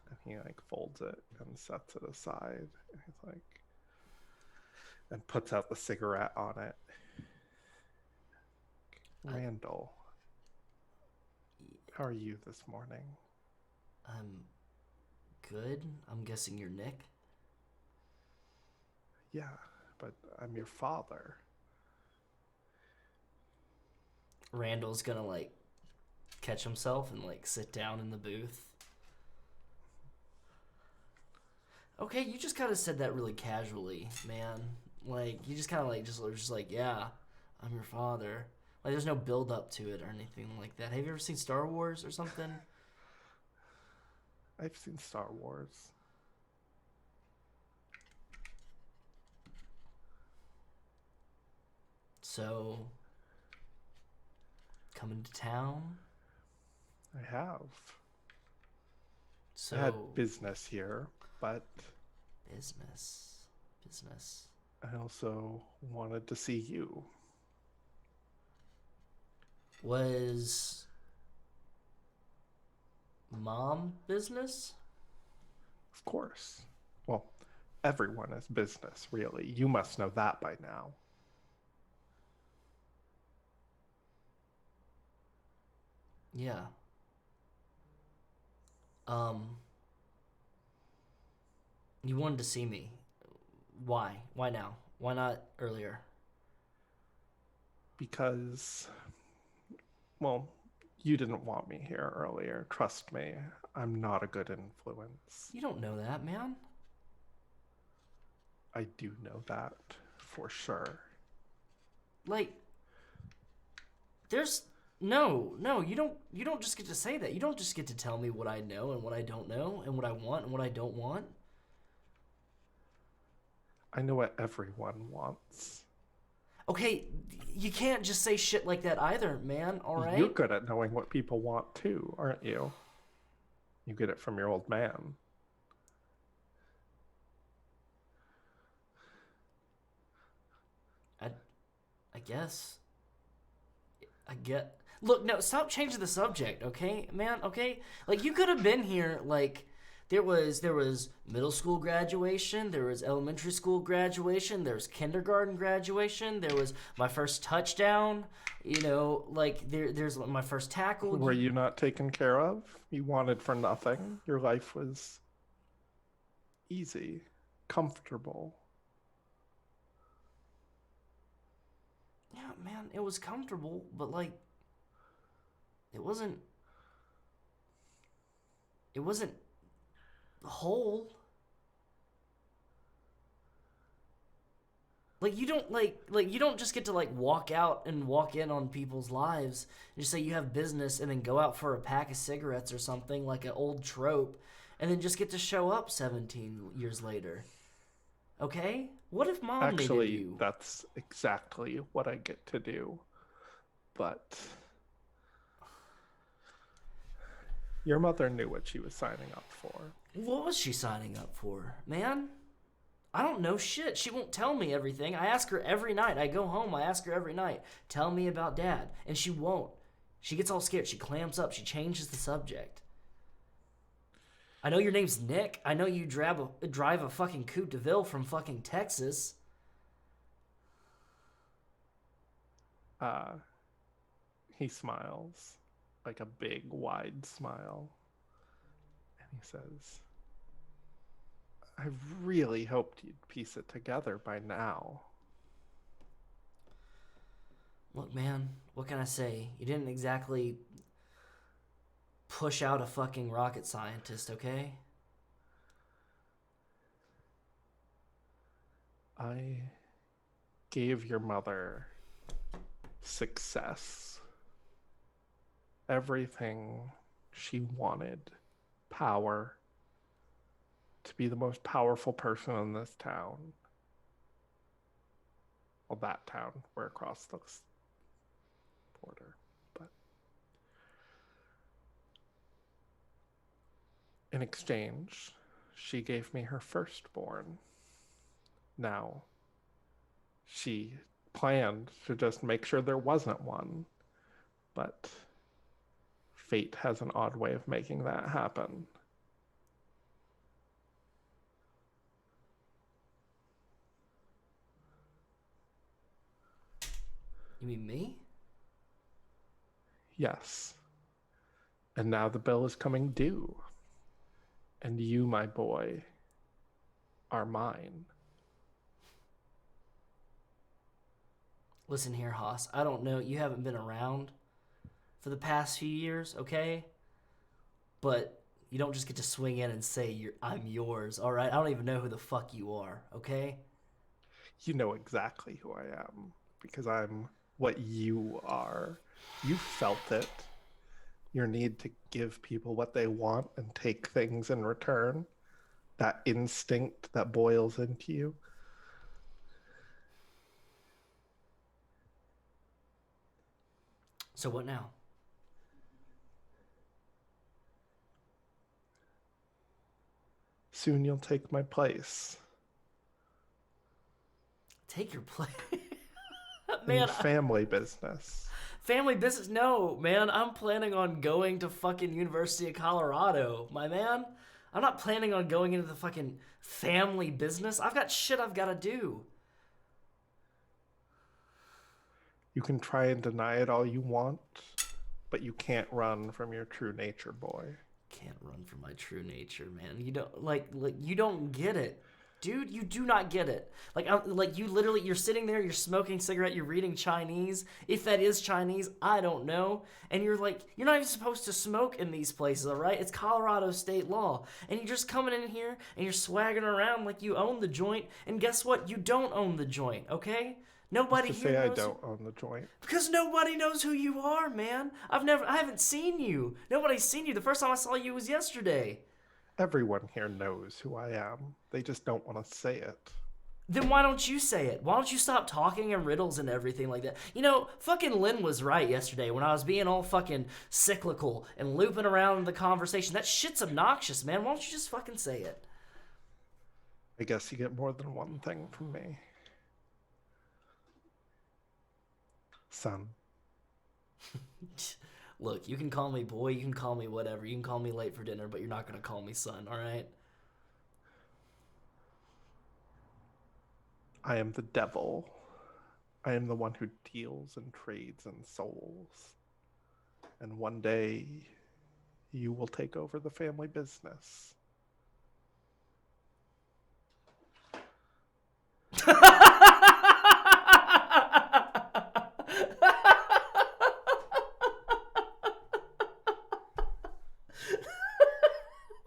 And he like folds it and sets it aside. And he's like, and puts out the cigarette on it. Randall, how are you this morning? I'm good. I'm guessing you're Nick? Yeah, but I'm your father. Randall's gonna like catch himself and like sit down in the booth. Okay, you just kind of said that really casually, man. Like you just kind of like just like, yeah, I'm your father. Like there's no build up to it or anything like that. Have you ever seen Star Wars or something? I've seen Star Wars. So, coming to town? I have. So, I had business here, but business. I also wanted to see you. Was mom business? Of course. Well, everyone is business, really. You must know that by now. Yeah. You wanted to see me. Why? Why now? Why not earlier? Because, well, you didn't want me here earlier. Trust me, I'm not a good influence. You don't know that, man. I do know that for sure. Like, there's no, you don't just get to say that. You don't just get to tell me what I know and what I don't know and what I want and what I don't want. I know what everyone wants. Okay, you can't just say shit like that either, man, all right? You're good at knowing what people want too, aren't you? You get it from your old man. I guess. I get. Look, no, stop changing the subject, okay, man? Okay, like you could have been here. Like there was middle school graduation, there was elementary school graduation, there was kindergarten graduation, there was my first touchdown. You know, like there's my first tackle. Were you not taken care of? You wanted for nothing. Your life was easy, comfortable. Yeah, man, it was comfortable, but like it wasn't whole. Like you don't you don't just get to like walk out and walk in on people's lives and just say you have business and then go out for a pack of cigarettes or something like an old trope and then just get to show up 17 years later. Okay? What if mom needed Actually, you? that's exactly what I get to do. But your mother knew what she was signing up for. What was she signing up for, man? I don't know shit. She won't tell me everything. I ask her every night. I go home, I ask her every night, tell me about dad. And she won't. She gets all scared. She clams up. She changes the subject. I know your name's Nick. I know you drive a fucking Coupe de Ville from fucking Texas. He smiles, like a big, wide smile. And he says, I really hoped you'd piece it together by now. Look, man, what can I say? You didn't exactly push out a fucking rocket scientist, okay? I gave your mother success. Everything she wanted. Power. To be the most powerful person in this town. Well, that town. We're across the border. But in exchange, she gave me her firstborn. Now, she planned to just make sure there wasn't one, but fate has an odd way of making that happen. You mean me? Yes. And now the bill is coming due. And you, my boy, are mine. Listen here, Haas. I don't know. You haven't been around for the past few years, okay? But you don't just get to swing in and say I'm yours, all right? I don't even know who the fuck you are, okay? You know exactly who I am, because I'm what you are. You felt it. Your need to give people what they want and take things in return. That instinct that boils into you. So what now? Soon you'll take my place. Take your place. In Man, family business. family business? No, man. I'm planning on going to fucking University of Colorado, my man. I'm not planning on going into the fucking family business. I've got shit I've got to do. You can try and deny it all you want, but you can't run from your true nature, boy. Can't run from my true nature, man. You don't like you don't get it. Dude, you do not get it. Like you literally, you're sitting there, you're smoking a cigarette, you're reading Chinese. If that is Chinese, I don't know. And you're like, you're not even supposed to smoke in these places, all right? It's Colorado state law. And you're just coming in here and you're swagging around like you own the joint. And guess what? You don't own the joint, okay? Nobody Just here say I knows don't own the joint. because nobody knows who you are, man. I haven't seen you. Nobody's seen you. The first time I saw you was yesterday. Everyone here knows who I am. They just don't want to say it. Then why don't you say it? Why don't you stop talking in riddles and everything like that? You know, fucking Lynn was right yesterday when I was being all fucking cyclical and looping around the conversation. That shit's obnoxious, man. Why don't you just fucking say it? I guess you get more than one thing from me. Son. Look, you can call me boy, you can call me whatever, you can call me late for dinner, but you're not gonna call me son, alright? I am the devil. I am the one who deals and trades in souls. And one day, you will take over the family business.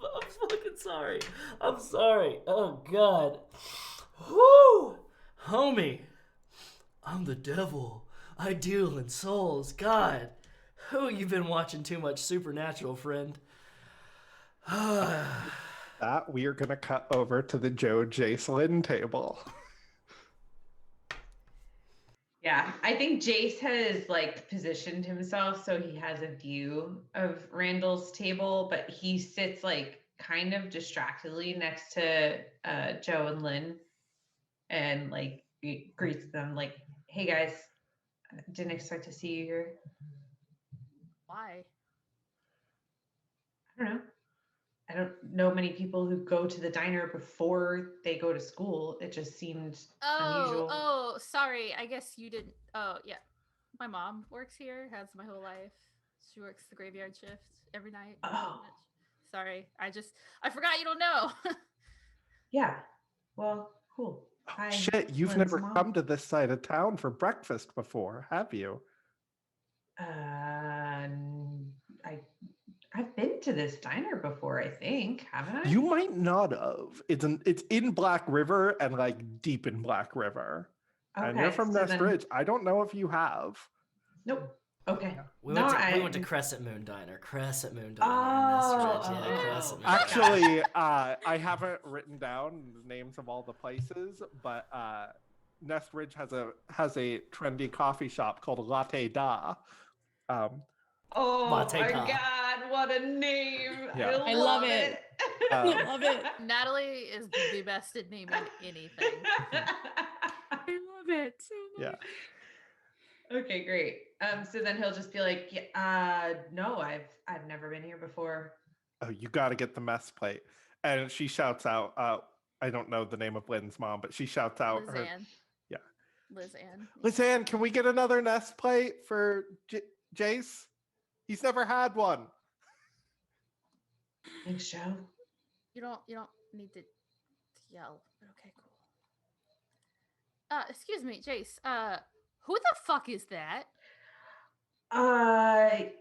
I'm fucking sorry. I'm sorry. Oh, God. Whoo! Homie, I'm the devil. I deal in souls. God. Oh, you've been watching too much Supernatural, friend. That we are going to cut over to the Joe Jacelyn table. Yeah, I think Jace has like positioned himself so he has a view of Randall's table, but he sits like kind of distractedly next to Joe and Lynn, and like he greets them like, "Hey guys, didn't expect to see you here." Why? I don't know. I don't know many people who go to the diner before they go to school. It just seemed unusual. Oh, sorry. I guess you didn't. Oh, yeah. My mom works here, has my whole life. She works the graveyard shift every night. Oh. Sorry. I forgot you don't know. Yeah. Well, cool. Oh, shit, you've Lynn's never mom. come to this side of town for breakfast before, have you? I've been to this diner before, I think, haven't I? You might not have. It's in Black River and like deep in Black River. And you're from Nest Ridge. I don't know if you have. Nope. Okay. We went to Crescent Moon Diner. Crescent Moon Diner. Oh, Crescent Moon. Actually, I haven't written down the names of all the places, but Nest Ridge has a trendy coffee shop called Latte Da. Oh Latte my Da. God, what a name. Yeah. I love it. I love it. Natalie is the best at naming anything. I love it so much. Yeah. Okay, great. So then he'll just be like, yeah, no, I've never been here before. Oh, you got to get the mess plate. And she shouts out, I don't know the name of Lynn's mom, but she shouts out her. Lizanne. Yeah. Lizanne. Lizanne, can we get another nest plate for Jace? He's never had one. Thanks, Joe. You don't need to yell. But okay, cool. Excuse me, Jace. Who the fuck is that?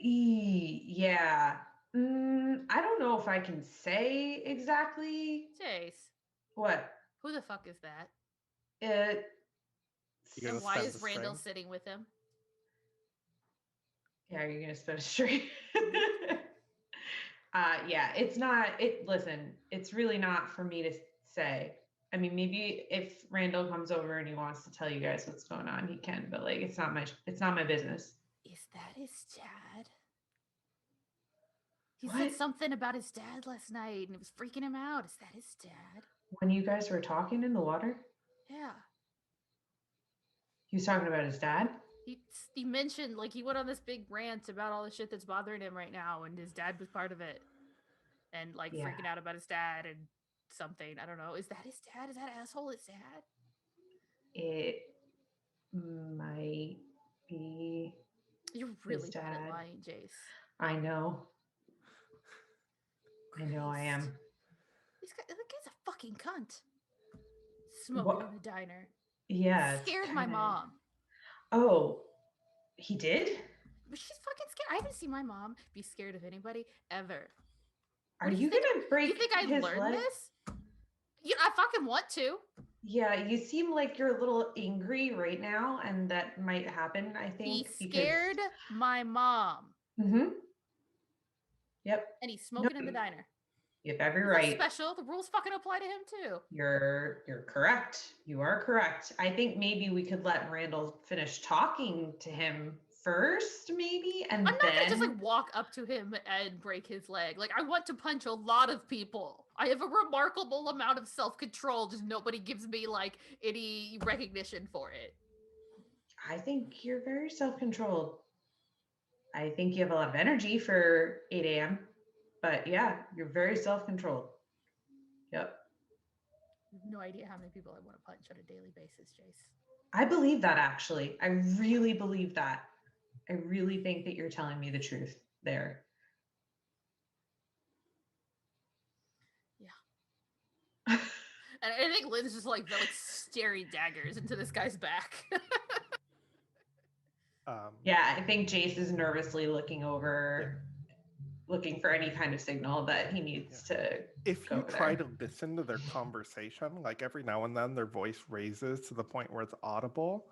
Yeah. I don't know if I can say exactly. Jace. What? Who the fuck is that? You And gotta why spend is the Randall string. sitting with him? Yeah, you're gonna spit a straight. Yeah, it's not. Listen, it's really not for me to say. I mean, maybe if Randall comes over and he wants to tell you guys what's going on, he can. But like, it's not my business. Is that his dad? He What? said something about his dad last night and it was freaking him out. Is that his dad? When you guys were talking in the water, Yeah. he was talking about his dad? He mentioned, like, he went on this big rant about all the shit that's bothering him right now, and his dad was part of it. And, like, Yeah. freaking out about his dad and something. I don't know. Is that his dad? Is that asshole his dad? It might be. You're really His bad at dad. lying, Jace. I know. I know I am. That guy's a fucking cunt. Smoking What? in the diner. Yeah. it's Scared my kinda- mom. Oh, he did? But she's fucking scared. I haven't seen my mom be scared of anybody ever. Are What do you think- gonna break You think I his learned leg? this? Yeah, I fucking want to. Yeah, you seem like you're a little angry right now, and that might happen, I He think. scared my mom. Mm-hmm. Yep. And he's smoking in the diner. You have every He's not right. special. The rules fucking apply to him too. You're correct. You are correct. I think maybe we could let Randall finish talking to him first, maybe, and I'm not then gonna just like walk up to him and break his leg. Like, I want to punch a lot of people. I have a remarkable amount of self-control, just nobody gives me like any recognition for it. I think you're very self-controlled. I think you have a lot of energy for 8 a.m. But yeah, you're very self-controlled. Yep. You have no idea how many people I want to punch on a daily basis, Jace. I believe that actually. I really believe that. I really think that you're telling me the truth there. Yeah. And I think Lynn's just like staring daggers into this guy's back. Yeah, I think Jace is nervously looking over, looking for any kind of signal that he needs to. If go you over try there. to listen to their conversation, like every now and then their voice raises to the point where it's audible,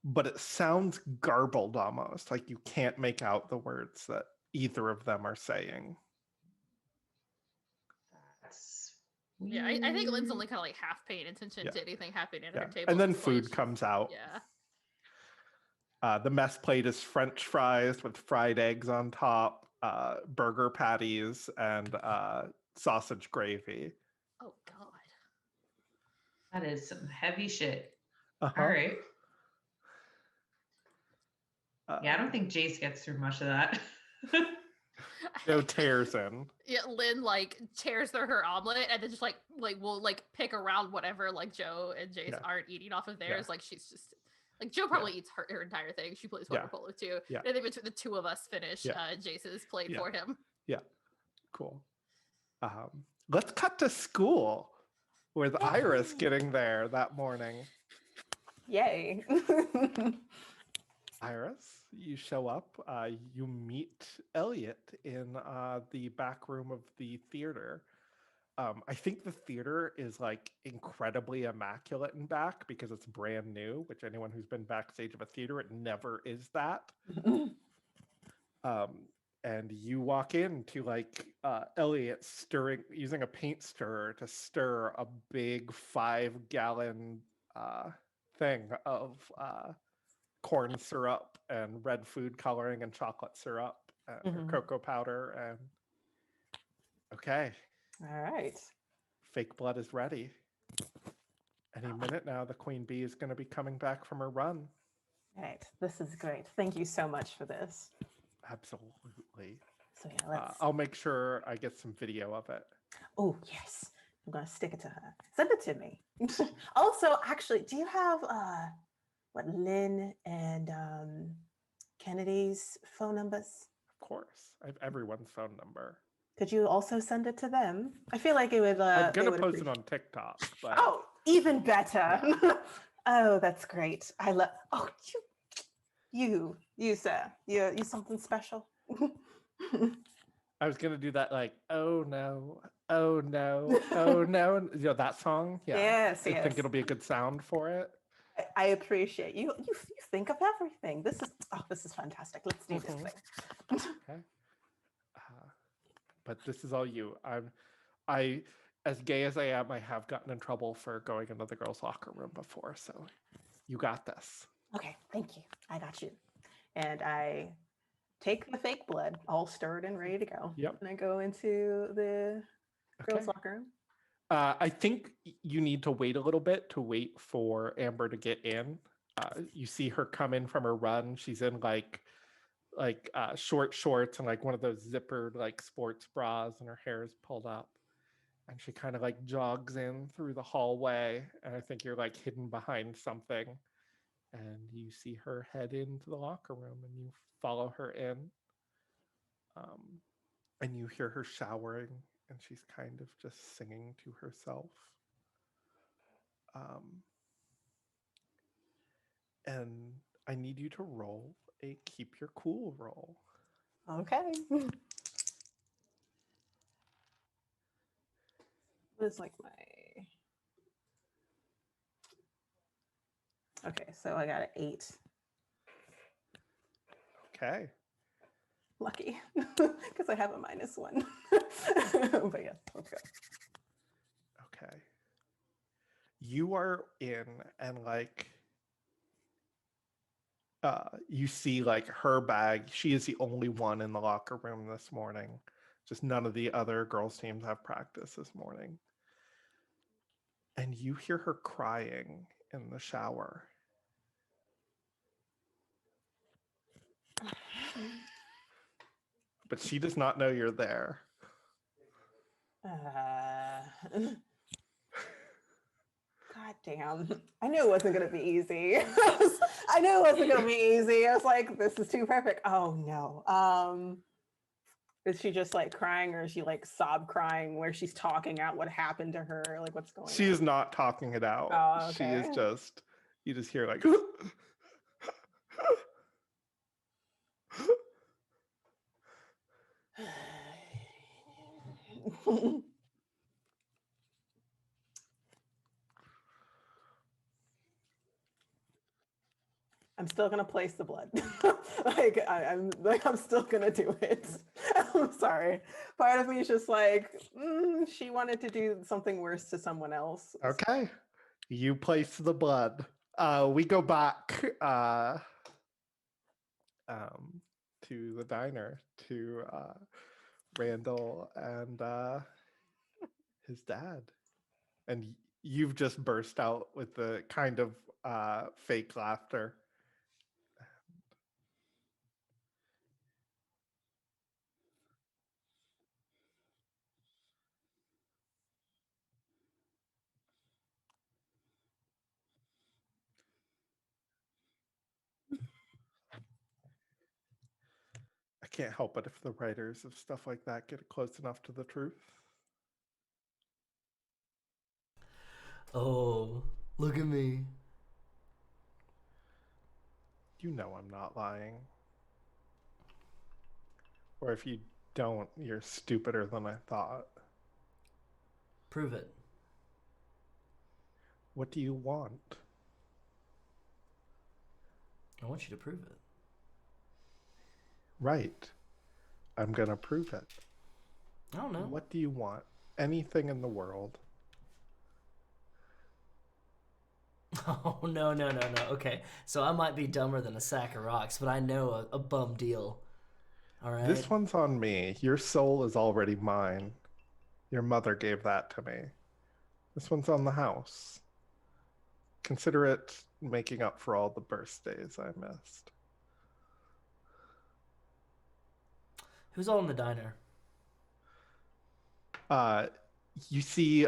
but it sounds garbled almost, like you can't make out the words that either of them are saying. That's Yeah, I think Lynn's weird. only kind of like half paying attention to anything happening at her table. And at then this point. food comes out. Yeah. The mess plate is French fries with fried eggs on top, burger patties, and sausage gravy. Oh God. That is some heavy shit. Uh-huh. All right. Yeah, I don't think Jace gets through much of that. Joe tears in. Yeah, Lynn like tears through her omelet and then just like will like pick around whatever like Joe and Jace aren't eating off of theirs. Like she's just like Joe probably eats her entire thing. She plays water polo too. Yeah. And then between the two of us finish Jace's plate for him. Yeah. Cool. Let's cut to school with Iris getting there that morning. Yay. Iris, you show up. You meet Elliot in the back room of the theater. I think the theater is like incredibly immaculate in back because it's brand new, which anyone who's been backstage of a theater, it never is that. And you walk into like Elliot using a paint stirrer to stir a big 5-gallon thing of corn syrup and red food coloring and chocolate syrup and cocoa powder. And okay. All right. Fake blood is ready. Any minute now, the queen bee is going to be coming back from her run. All right. This is great. Thank you so much for this. Absolutely. So yeah, let's. I'll make sure I get some video of it. Oh yes, I'm gonna stick it to her. Send it to me. Also, actually, do you have Lynn and Kennedy's phone numbers? Of course, I have everyone's phone number. Could you also send it to them? I feel like it would. I'm gonna post it on TikTok. But... Oh, even better. Yeah. Oh, that's great. I love. Oh, you, sir. You're something special. I was gonna do that, like, oh no, oh no, oh no, you know that song. Yeah. Yes. I think it'll be a good sound for it. I appreciate you. You think of everything. This is fantastic. Let's do this thing. Okay. But this is all you. I, as gay as I am, I have gotten in trouble for going into the girls' locker room before, so you got this. Okay, thank you. I got you. And I take the fake blood, all stirred and ready to go. Yep. And I go into the girls' Okay. locker room. I think you need to wait a little bit to wait for Amber to get in. You see her come in from her run. She's in like short shorts and like one of those zippered like sports bras, and her hair is pulled up. And she kind of like jogs in through the hallway, and I think you're like hidden behind something. And you see her head into the locker room, and you follow her in. And you hear her showering, and she's kind of just singing to herself. And I need you to roll a keep your cool roll. Okay. What is like my... Okay, so I got an 8. Okay. Lucky, because I have a -1. But yeah, let's go. Okay. You are in, and like you see like her bag. She is the only one in the locker room this morning. Just none of the other girls' teams have practice this morning. And you hear her crying in the shower. But she does not know you're there. God damn. I knew it wasn't going to be easy. I knew it wasn't going to be easy. I was like, this is too perfect. Oh, no. Is she just like crying, or is she like sob crying where she's talking out what happened to her? Like, what's going on? She is not talking it out. Oh, She is okay. just, you just hear like... I'm still gonna place the blood. I'm still gonna do it. I'm sorry. Part of me is just like, she wanted to do something worse to someone else. Okay. You place the blood. We go back to the diner to Randall and his dad. And you've just burst out with the kind of fake laughter. I can't help it if the writers of stuff like that get close enough to the truth. Oh, look at me. You know I'm not lying. Or if you don't, you're stupider than I thought. Prove it. What do you want? I want you to prove it. Right. I'm gonna prove it. I don't know. What do you want? Anything in the world. Oh, no. Okay, so I might be dumber than a sack of rocks, but I know a bum deal. All right? This one's on me. Your soul is already mine. Your mother gave that to me. This one's on the house. Consider it making up for all the birthdays I missed. Who's all in the diner? You see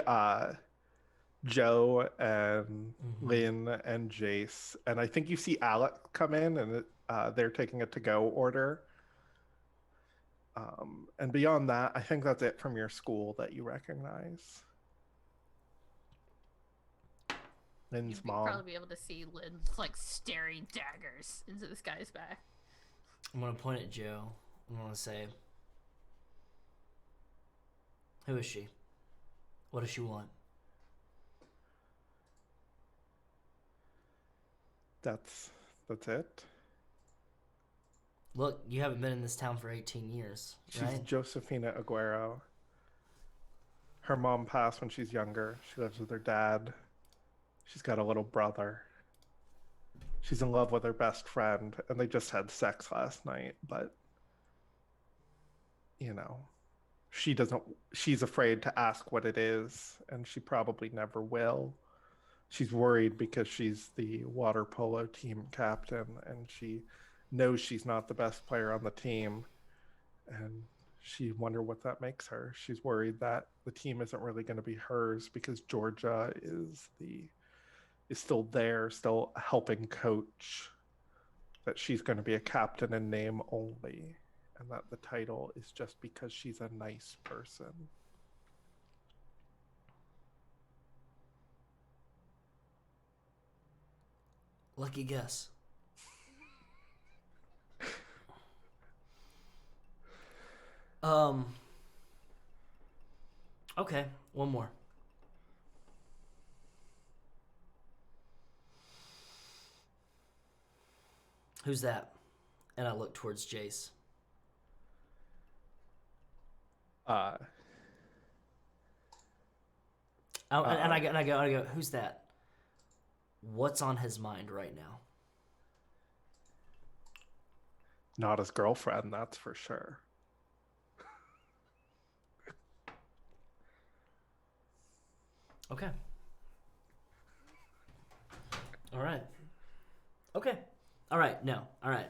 Joe and Lynn and Jace, and I think you see Alec come in, and they're taking a to-go order. And beyond that, I think that's it from your school that you recognize. Lynn's You'd mom. probably be able to see Lynn like staring daggers into this guy's back. I'm going to point at Joe. I'm going to say, who is she? What does she want? That's it. Look, you haven't been in this town for 18 years, She's right? Josefina Aguero. Her mom passed when she's younger. She lives with her dad. She's got a little brother. She's in love with her best friend, and they just had sex last night, but you know, she's afraid to ask what it is, and she probably never will. She's worried because she's the water polo team captain, and she knows she's not the best player on the team, and she wonder what that makes her. She's worried that the team isn't really going to be hers because Georgia is still there, still helping coach, that she's going to be a captain in name only, and that the title is just because she's a nice person. Lucky guess. Okay, one more. Who's that? And I look towards Jace. Uh, And I go, who's that? What's on his mind right now? Not his girlfriend, that's for sure. Okay. All right. Okay. All right. No. All right.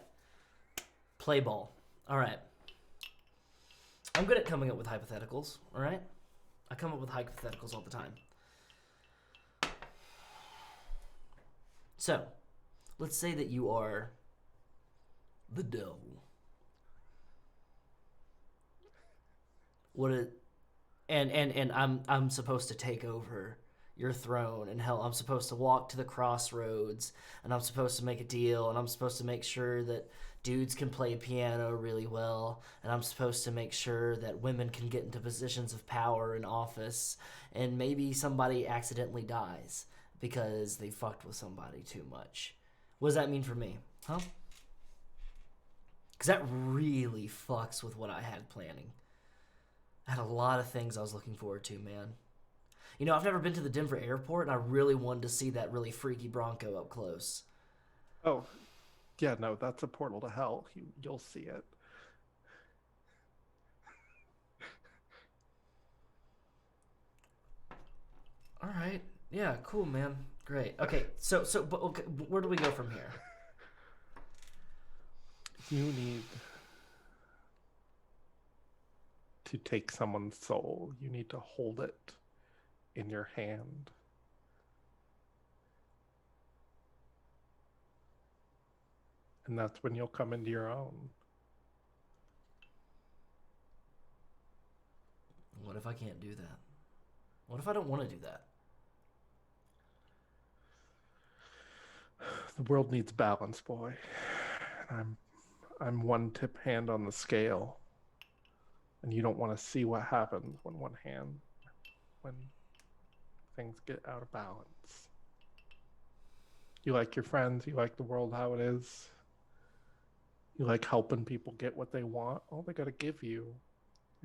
Play ball. All right. I'm good at coming up with hypotheticals. All right. I come up with hypotheticals all the time. So, let's say that you are the devil. And I'm supposed to take over your throne, and hell, I'm supposed to walk to the crossroads, and I'm supposed to make a deal, and I'm supposed to make sure that dudes can play piano really well, and I'm supposed to make sure that women can get into positions of power in office, and maybe somebody accidentally dies because they fucked with somebody too much. What does that mean for me? Huh? Because that really fucks with what I had planning. I had a lot of things I was looking forward to, man. You know, I've never been to the Denver airport, and I really wanted to see that really freaky Bronco up close. Oh, yeah, no, that's a portal to hell. You'll see it. All right. Yeah, cool, man. Great. Okay, but okay, where do we go from here? You need to take someone's soul. You need to hold it in your hand. And that's when you'll come into your own. What if I can't do that? What if I don't want to do that? The world needs balance, boy. And I'm one tip hand on the scale. And you don't want to see what happens when things get out of balance. You like your friends, you like the world how it is. You like helping people get what they want. All they got to give you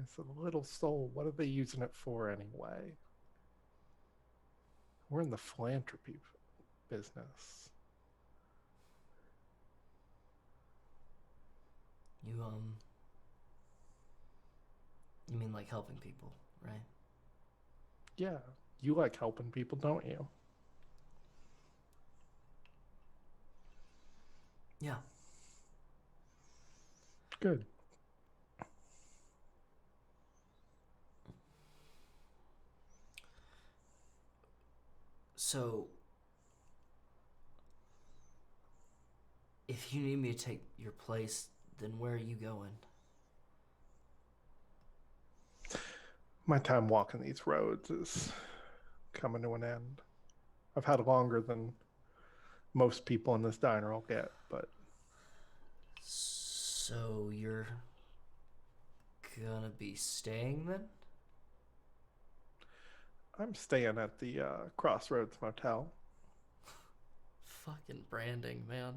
is a little soul. What are they using it for anyway? We're in the philanthropy business. You mean like helping people, right? Yeah, you like helping people, don't you? Yeah. Good. So, if you need me to take your place, then where are you going? My time walking these roads is coming to an end. I've had longer than most people in this diner will get, but... So you're gonna be staying then? I'm staying at the Crossroads Motel. Fucking branding, man.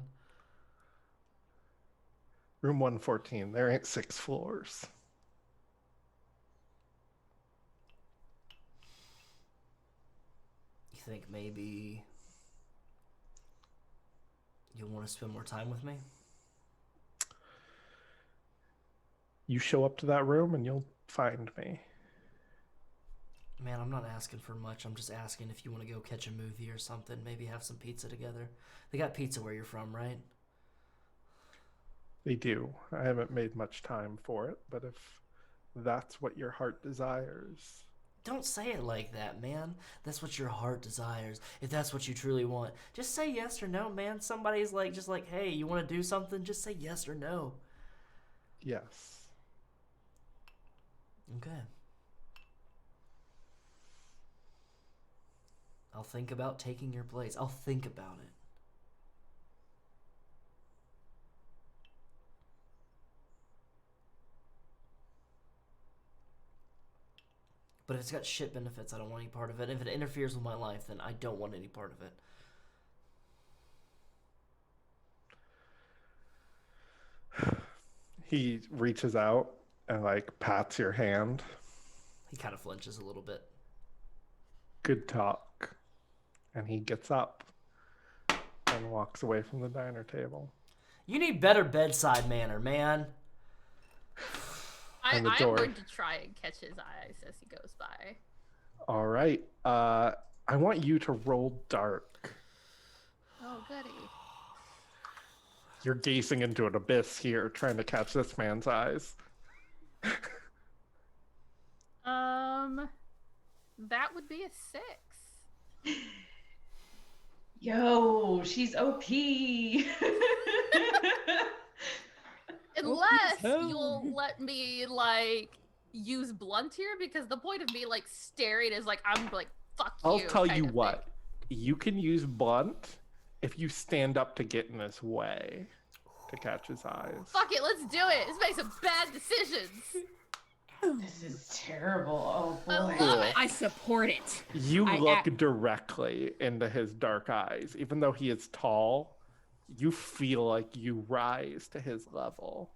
Room 114. There ain't 6 floors. You think maybe you'll want to spend more time with me? You show up to that room and you'll find me. Man, I'm not asking for much. I'm just asking if you want to go catch a movie or something. Maybe have some pizza together. They got pizza where you're from, right? They do. I haven't made much time for it, but if that's what your heart desires. Don't say it like that, man. That's what your heart desires. If that's what you truly want, just say yes or no, man. Somebody's like, just like, hey, you want to do something? Just say yes or no. Yes. Okay. I'll think about taking your place. I'll think about it. But if it's got shit benefits, I don't want any part of it. If it interferes with my life, then I don't want any part of it. He reaches out and like pats your hand. He kind of flinches a little bit. Good talk. And he gets up and walks away from the diner table. You need better bedside manner, man. And the I'm door. going to try and catch his eyes as he goes by. All right. I want you to roll dark. Oh, goody. You're gazing into an abyss here, trying to catch this man's eyes. That would be a 6. Yo, she's OP. Unless hell. you'll let me, like, use blunt here, because the point of me, like, staring is, like, I'm, like, fuck you. I'll tell kind you of what. thing. You can use blunt if you stand up to get in his way to catch his eyes. Fuck it, let's do it. Let's make some bad decisions. This is terrible. Oh I boy. love it. I support it. You I look act- directly into his dark eyes. Even though he is tall, you feel like you rise to his level.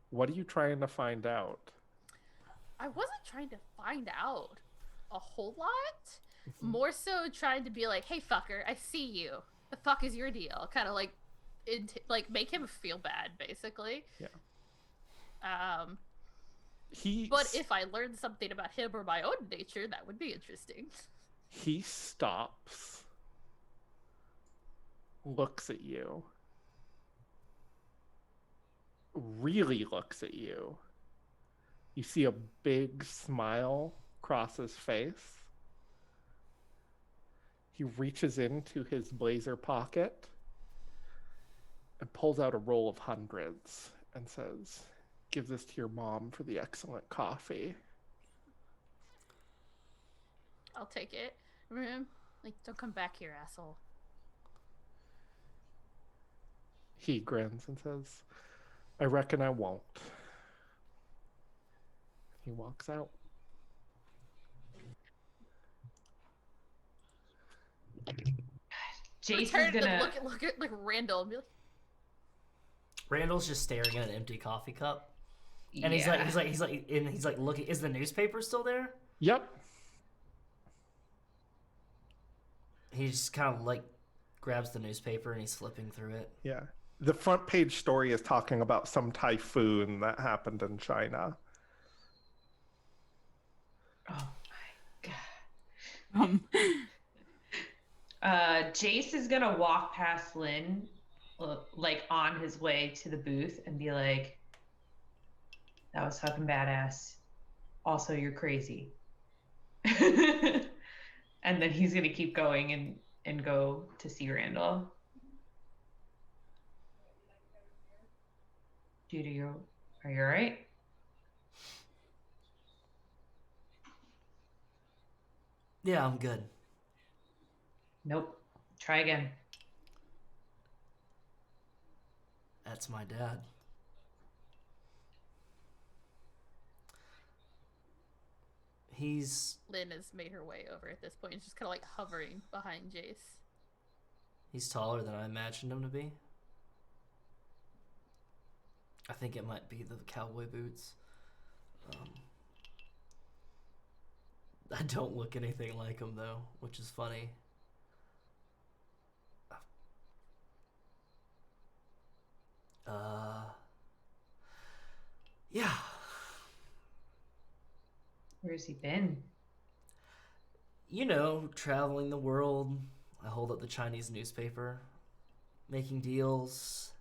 What are you trying to find out? I wasn't trying to find out a whole lot. More so trying to be like, hey, fucker, I see you. The fuck is your deal? Kind of like, make him feel bad, basically. Yeah. But if I learned something about him or my own nature, that would be interesting. He stops, looks at you, really looks at you. You see a big smile cross his face. He reaches into his blazer pocket and pulls out a roll of hundreds and says, "Give this to your mom for the excellent coffee." I'll take it. Like, don't come back here, asshole. He grins and says, "I reckon I won't." He walks out. Jason's Turn to gonna. look at like Randall and be like, Randall's just staring at an empty coffee cup. And he's like looking, is the newspaper still there? Yep. He just kind of like grabs the newspaper and he's flipping through it. Yeah. The front page story is talking about some typhoon that happened in China. Oh my god. Jace is gonna walk past Lynn, like on his way to the booth, and be like, "That was fucking badass. Also, you're crazy." And then he's gonna keep going and go to see Randall. Dude, are you all right? Yeah, I'm good. Nope. Try again. That's my dad. Lynn has made her way over at this point. She's just kind of like hovering behind Jace. He's taller than I imagined him to be. I think it might be the cowboy boots. I don't look anything like him though, which is funny. Yeah. Where's he been? You know, traveling the world. I hold up the Chinese newspaper, making deals.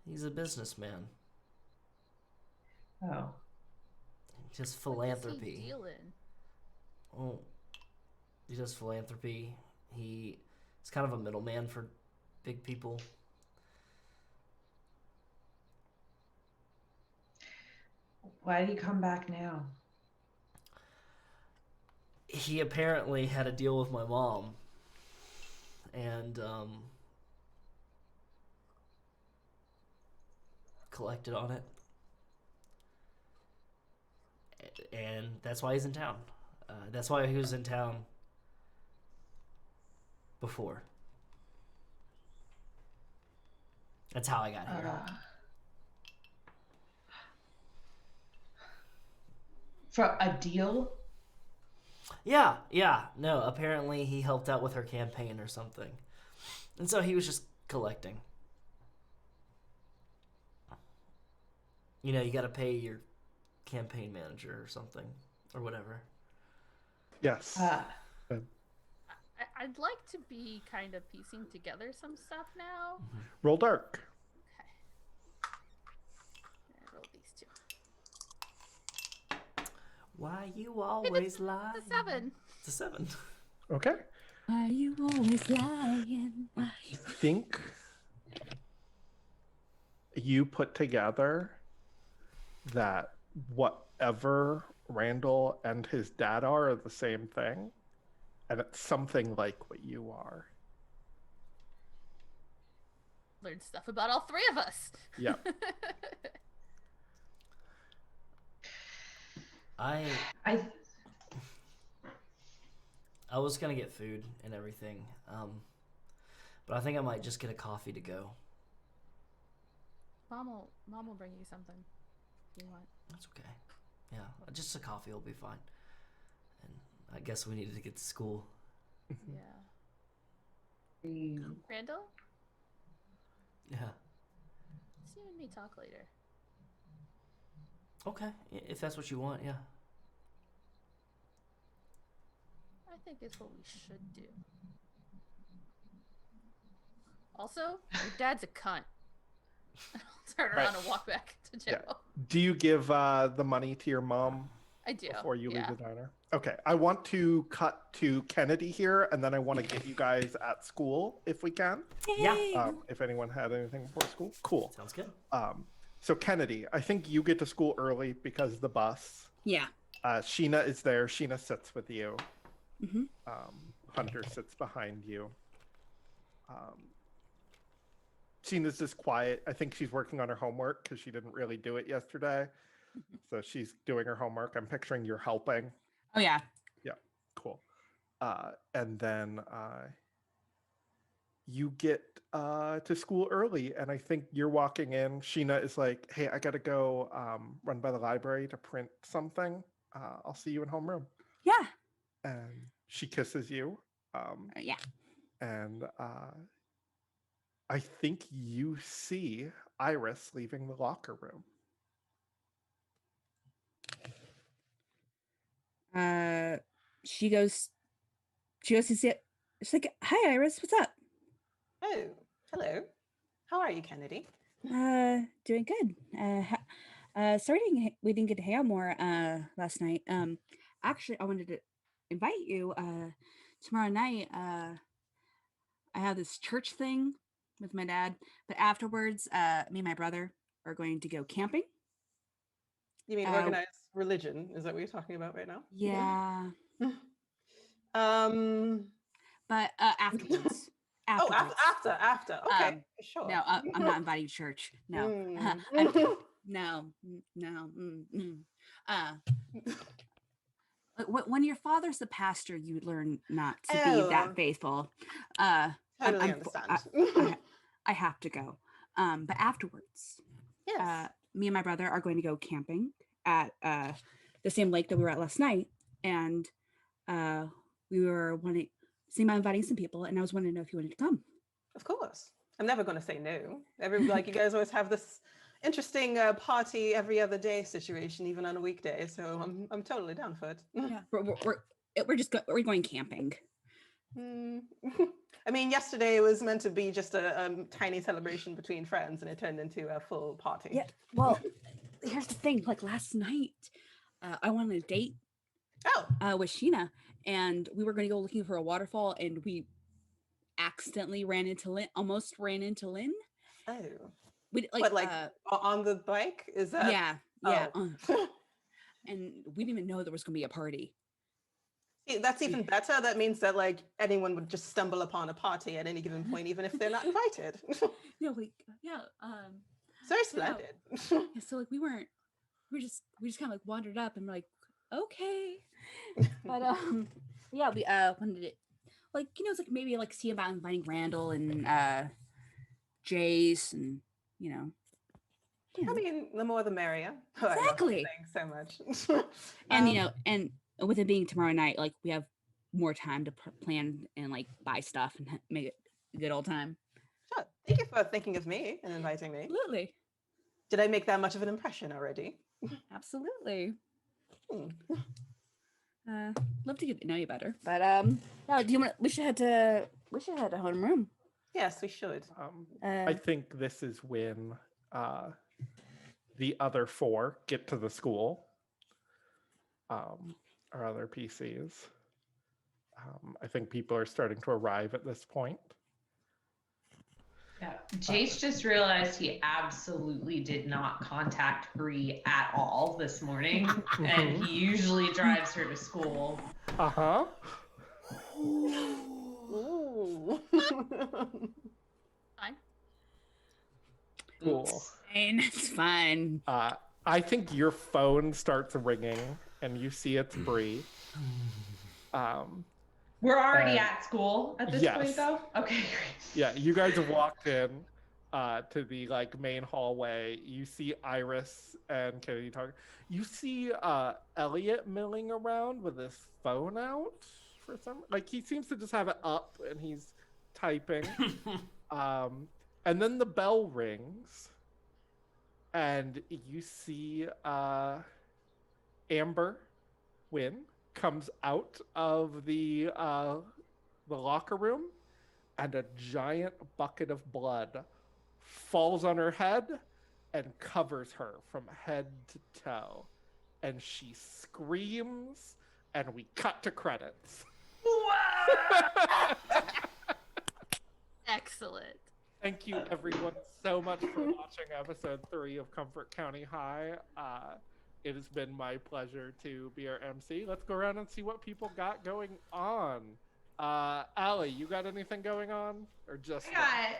He's a businessman. Oh. Just What does he philanthropy. deal in? Oh, he does philanthropy. He's kind of a middleman for big people. Why did he come back now? He apparently had a deal with my mom, and collected on it, and that's why he's in town. That's why he was in town before. That's how I got here. For a deal? Yeah. No, apparently he helped out with her campaign or something. And so he was just collecting. You know, you got to pay your campaign manager or something, or whatever. Yes. I'd like to be kind of piecing together some stuff now. Roll dark. Okay. I rolled these two. Why you always lie? It's a 7. It's a 7. Okay. Why you always lying? I think you put together that whatever Randall and his dad are the same thing, and it's something like what you are. Learned stuff about all three of us. Yeah. I I was gonna get food and everything, but I think I might just get a coffee to go. Mom will bring you something if you want. That's okay. Yeah, just a coffee will be fine. And I guess we needed to get to school. Yeah. Randall, Yeah. let's you and me talk later. Okay, if that's what you want, yeah. I think it's what we should do. Also, your dad's a cunt. I'll turn around and walk back to Joe. Yeah. Do you give the money to your mom I do. before you yeah. leave the diner? Okay. I want to cut to Kennedy here, and then I want to get you guys at school if we can. Yeah. If anyone had anything before school. Cool. Sounds good. So Kennedy, I think you get to school early because of the bus. Yeah. Sheena is there. Sheena sits with you. Mm-hmm. Hunter sits behind you. Sheena's just quiet. I think she's working on her homework because she didn't really do it yesterday. So she's doing her homework. I'm picturing you're helping. Oh yeah. Yeah, cool. And then you get to school early, and I think you're walking in. Sheena is like, "Hey, I gotta go run by the library to print something. I'll see you in homeroom." Yeah. And she kisses you. Yeah. And I think you see Iris leaving the locker room. She goes to see it. She's like, "Hi, Iris. What's up?" Oh, hello. How are you, Kennedy? Doing good. Sorry we didn't get to hang out more last night. Actually, I wanted to invite you tomorrow night. I have this church thing with my dad, but afterwards, me and my brother are going to go camping. You mean organized religion? Is that what you're talking about right now? Yeah. But Afterwards. Oh, after. Okay, sure. No, I'm not inviting you to church. No. No. When your father's the pastor, you learn not to be that faithful. Totally understand. I have to go. But afterwards, Yes. me and my brother are going to go camping at the same lake that we were at last night, and we were wanting. See, I'm inviting some people, and I was wanting to know if you wanted to come. Of course. I'm never going to say no. Like you guys always have this interesting party every other day situation, even on a weekday. So I'm totally down for it. Yeah, we're going camping. I mean, yesterday was meant to be just a tiny celebration between friends, and it turned into a full party. Yeah. Well, here's the thing. Like last night, I went on a date. With Sheena, and we were going to go looking for a waterfall, and we accidentally almost ran into Lynn. Oh. We on the bike? Is that? Yeah. And we didn't even know there was going to be a party. See, that's even better. That means that like anyone would just stumble upon a party at any given point, even if they're not invited. Very splendid. So like we just kind of like wandered up and we're like, okay. But we wanted it like, it's like maybe like see about inviting Randall and Jace and I mean, the more the merrier. Exactly. Thanks so much. And and with it being tomorrow night, like we have more time to plan and like buy stuff and make it a good old time. Sure. Thank you for thinking of me and inviting me. Absolutely. Did I make that much of an impression already? Absolutely. Love to get to know you better. But do you want? We should head to homeroom. Yes, we should. I think this is when the other four get to the school. Our other PCs. I think people are starting to arrive at this point. Yeah, Jace just realized he absolutely did not contact Bree at all this morning, and he usually drives her to school. Uh-huh. Ooh. Fine. Cool. It's fine. I think your phone starts ringing, and you see it's Bree. We're already at school at this yes. point, though? Okay, great. Yeah, you guys have walked in to the like main hallway. You see Iris and Kennedy talking. You see Elliot milling around with his phone out for some. Like he seems to just have it up and he's typing. And then the bell rings, and you see Amber Wynn comes out of the locker room, and a giant bucket of blood falls on her head and covers her from head to toe, and she screams, and we cut to credits. Excellent. Thank you everyone so much for watching episode 3 of Comfort County High. It has been my pleasure to be our MC. Let's go around and see what people got going on. Allie, you got anything going on? Or just I got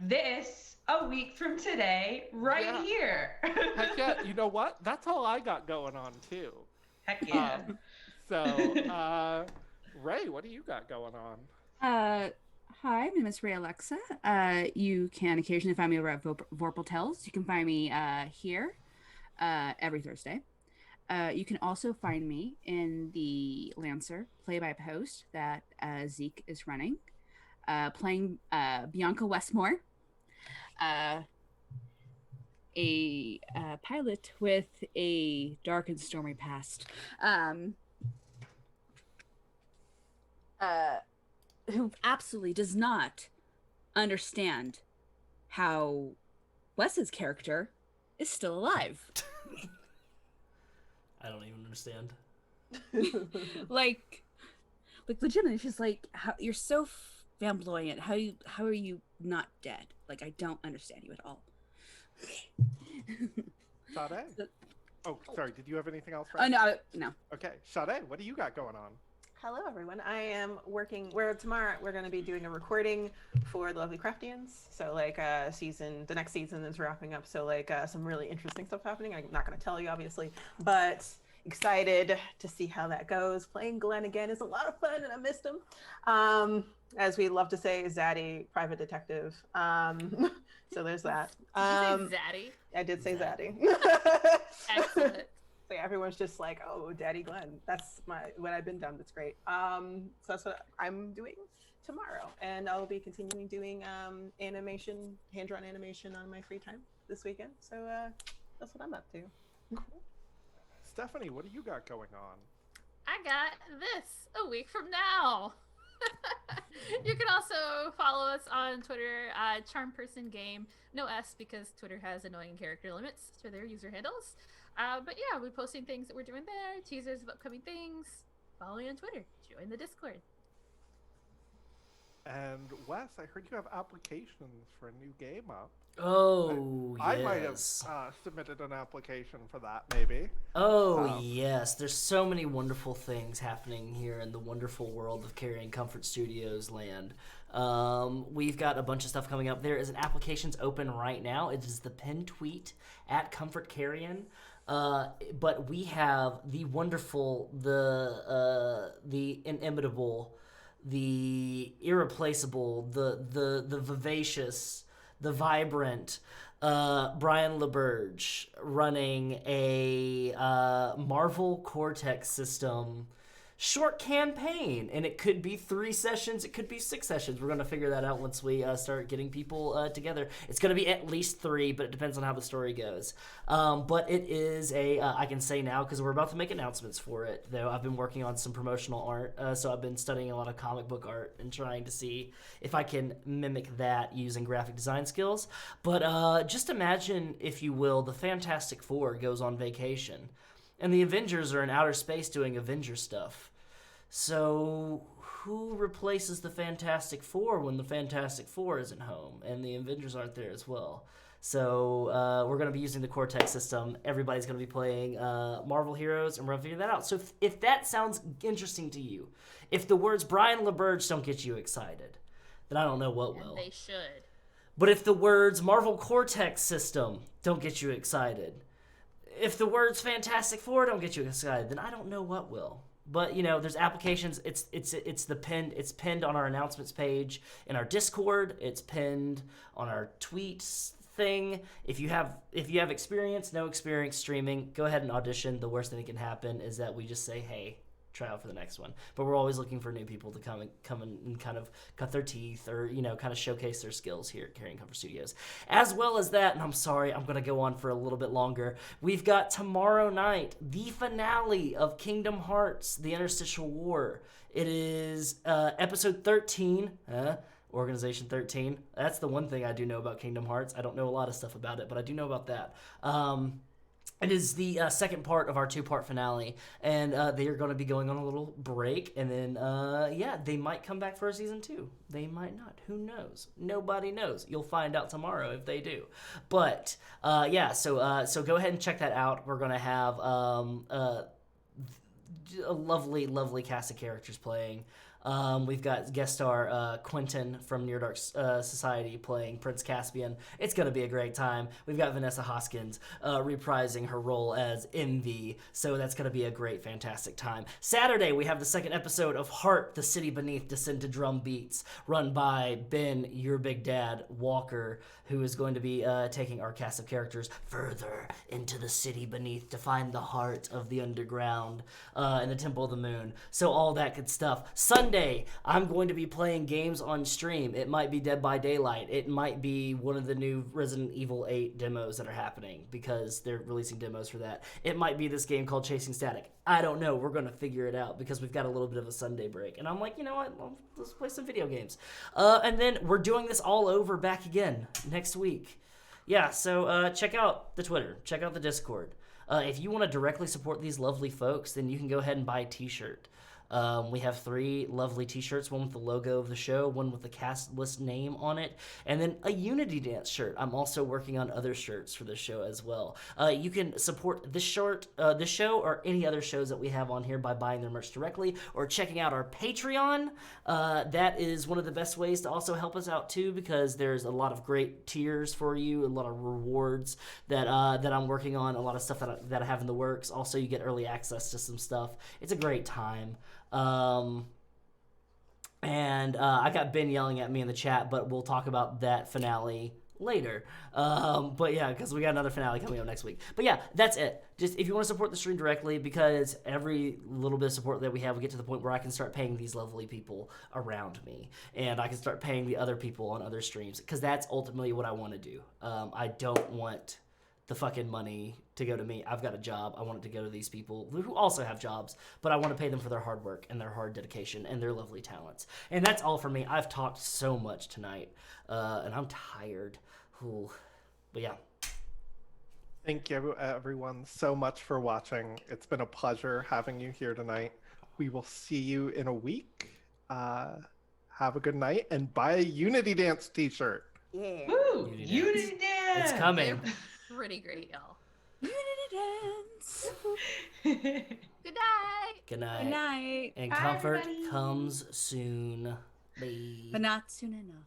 this a week from today, here. Heck yeah, you know what? That's all I got going on too. Heck yeah. Ray, what do you got going on? Hi, my name is Ray Alexa. You can occasionally find me over at Vorpal Tells. You can find me here every Thursday. You can also find me in the Lancer play-by-post that Zeke is running, playing Bianca Westmore, a pilot with a dark and stormy past, who absolutely does not understand how Wes's character is still alive. I don't even understand. like legitimately, she's like, you're so flamboyant. How are you not dead? Like, I don't understand you at all. Sade? Oh, sorry. Did you have anything else? Oh, no. Okay, Sade, what do you got going on? Hello, everyone. I am working. Tomorrow we're going to be doing a recording for the Lovely Craftians. So, like, the next season is wrapping up. So, like, some really interesting stuff happening. I'm not going to tell you, obviously, but excited to see how that goes. Playing Glenn again is a lot of fun, and I missed him. As we love to say, Zaddy, private detective. So there's that. Did you say Zaddy? I did say Zaddy. Excellent. So yeah, everyone's just like, oh, Daddy Glenn. That's what I've been done. That's great. So that's what I'm doing tomorrow, and I'll be continuing doing animation, hand-drawn animation on my free time this weekend. So that's what I'm up to. Stephanie, what do you got going on? I got this a week from now. You can also follow us on Twitter, CharmPersonGame. No S because Twitter has annoying character limits to their user handles. But yeah, we're posting things that we're doing there, teasers of upcoming things. Follow me on Twitter. Join the Discord. And Wes, I heard you have applications for a new game up. Oh, I might have submitted an application for that, maybe. Oh, yes. There's so many wonderful things happening here in the wonderful world of Carrion Comfort Studios land. We've got a bunch of stuff coming up. There is an applications open right now. It is the pinned tweet at Comfort Carrion. But we have the wonderful, the inimitable, the irreplaceable, the vivacious, the vibrant Brian LaBerge running a Marvel Cortex system short campaign, and it could be 3 sessions, it could be 6 sessions. We're going to figure that out once we start getting people together. It's going to be at least 3, but it depends on how the story goes. But it is I can say now because we're about to make announcements for it, though I've been working on some promotional art, so I've been studying a lot of comic book art and trying to see if I can mimic that using graphic design skills. But just imagine, if you will, the Fantastic Four goes on vacation. And the Avengers are in outer space doing Avenger stuff. So who replaces the Fantastic Four when the Fantastic Four isn't home and the Avengers aren't there as well? So we're going to be using the Cortex system. Everybody's going to be playing Marvel heroes, and we're going to figure that out. So if that sounds interesting to you, if the words Brian LaBerge don't get you excited, then I don't know what will. And they should. But if the words Marvel Cortex system don't get you excited, if the words Fantastic Four don't get you excited, then I don't know what will. But there's applications. It's pinned on our announcements page in our Discord. It's pinned on our tweets thing. If you have experience, no experience streaming, go ahead and audition. The worst thing that can happen is that we just say, hey, try out for the next one. But we're always looking for new people to come and kind of cut their teeth or kind of showcase their skills here at Carrion Comfort Studios. As well as that, and I'm sorry, I'm going to go on for a little bit longer. We've got tomorrow night the finale of Kingdom Hearts: The Interstitial War. It is episode 13. Organization 13. That's the one thing I do know about Kingdom Hearts. I don't know a lot of stuff about it, but I do know about that. It is the second part of our 2-part finale, and they are going to be going on a little break, and then, they might come back for a season 2. They might not. Who knows? Nobody knows. You'll find out tomorrow if they do. But, so go ahead and check that out. We're going to have a lovely, lovely cast of characters playing. We've got guest star Quentin from Near Dark Society playing Prince Caspian. It's going to be a great time. We've got Vanessa Hoskins reprising her role as Envy, so that's going to be a great, fantastic time. Saturday, we have the second episode of Heart, the City Beneath Descend to Drum Beats, run by Ben, your big dad, Walker, who is going to be taking our cast of characters further into the city beneath to find the heart of the underground in the Temple of the Moon. So all that good stuff. Sunday, I'm going to be playing games on stream. It might be Dead by Daylight. It might be one of the new Resident Evil 8 demos that are happening because they're releasing demos for that. It might be this game called Chasing Static. I don't know. We're going to figure it out because we've got a little bit of a Sunday break. And I'm like, you know what? Let's play some video games. And then we're doing this all over back again next week. Yeah, so check out the Twitter. Check out the Discord. If you want to directly support these lovely folks, then you can go ahead and buy a t-shirt. We have 3 lovely t-shirts, one with the logo of the show, one with the cast list name on it, and then a Unity Dance shirt. I'm also working on other shirts for this show as well. You can support this show or any other shows that we have on here by buying their merch directly or checking out our Patreon. That is one of the best ways to also help us out too, because there's a lot of great tiers for you, a lot of rewards that I'm working on, a lot of stuff that I have in the works. Also, you get early access to some stuff. It's a great time. And I got Ben yelling at me in the chat, but we'll talk about that finale later. But yeah, because we got another finale coming up next week. But yeah, that's it. Just if you want to support the stream directly, because every little bit of support that we have, we get to the point where I can start paying these lovely people around me, and I can start paying the other people on other streams, because that's ultimately what I want to do. I don't want the fucking money to go to me. I've got a job. I want it to go to these people who also have jobs, but I want to pay them for their hard work and their hard dedication and their lovely talents. And that's all for me. I've talked so much tonight, and I'm tired. Ooh. But yeah. Thank you, everyone, so much for watching. It's been a pleasure having you here tonight. We will see you in a week. Have a good night, and buy a Unity Dance t-shirt. Yeah. Woo! Unity Unity dance. It's coming. They're pretty great, y'all. Unity dance. Good night. Good night. Good night. And Bye, comfort everybody. comes soon. Bye. But not soon enough.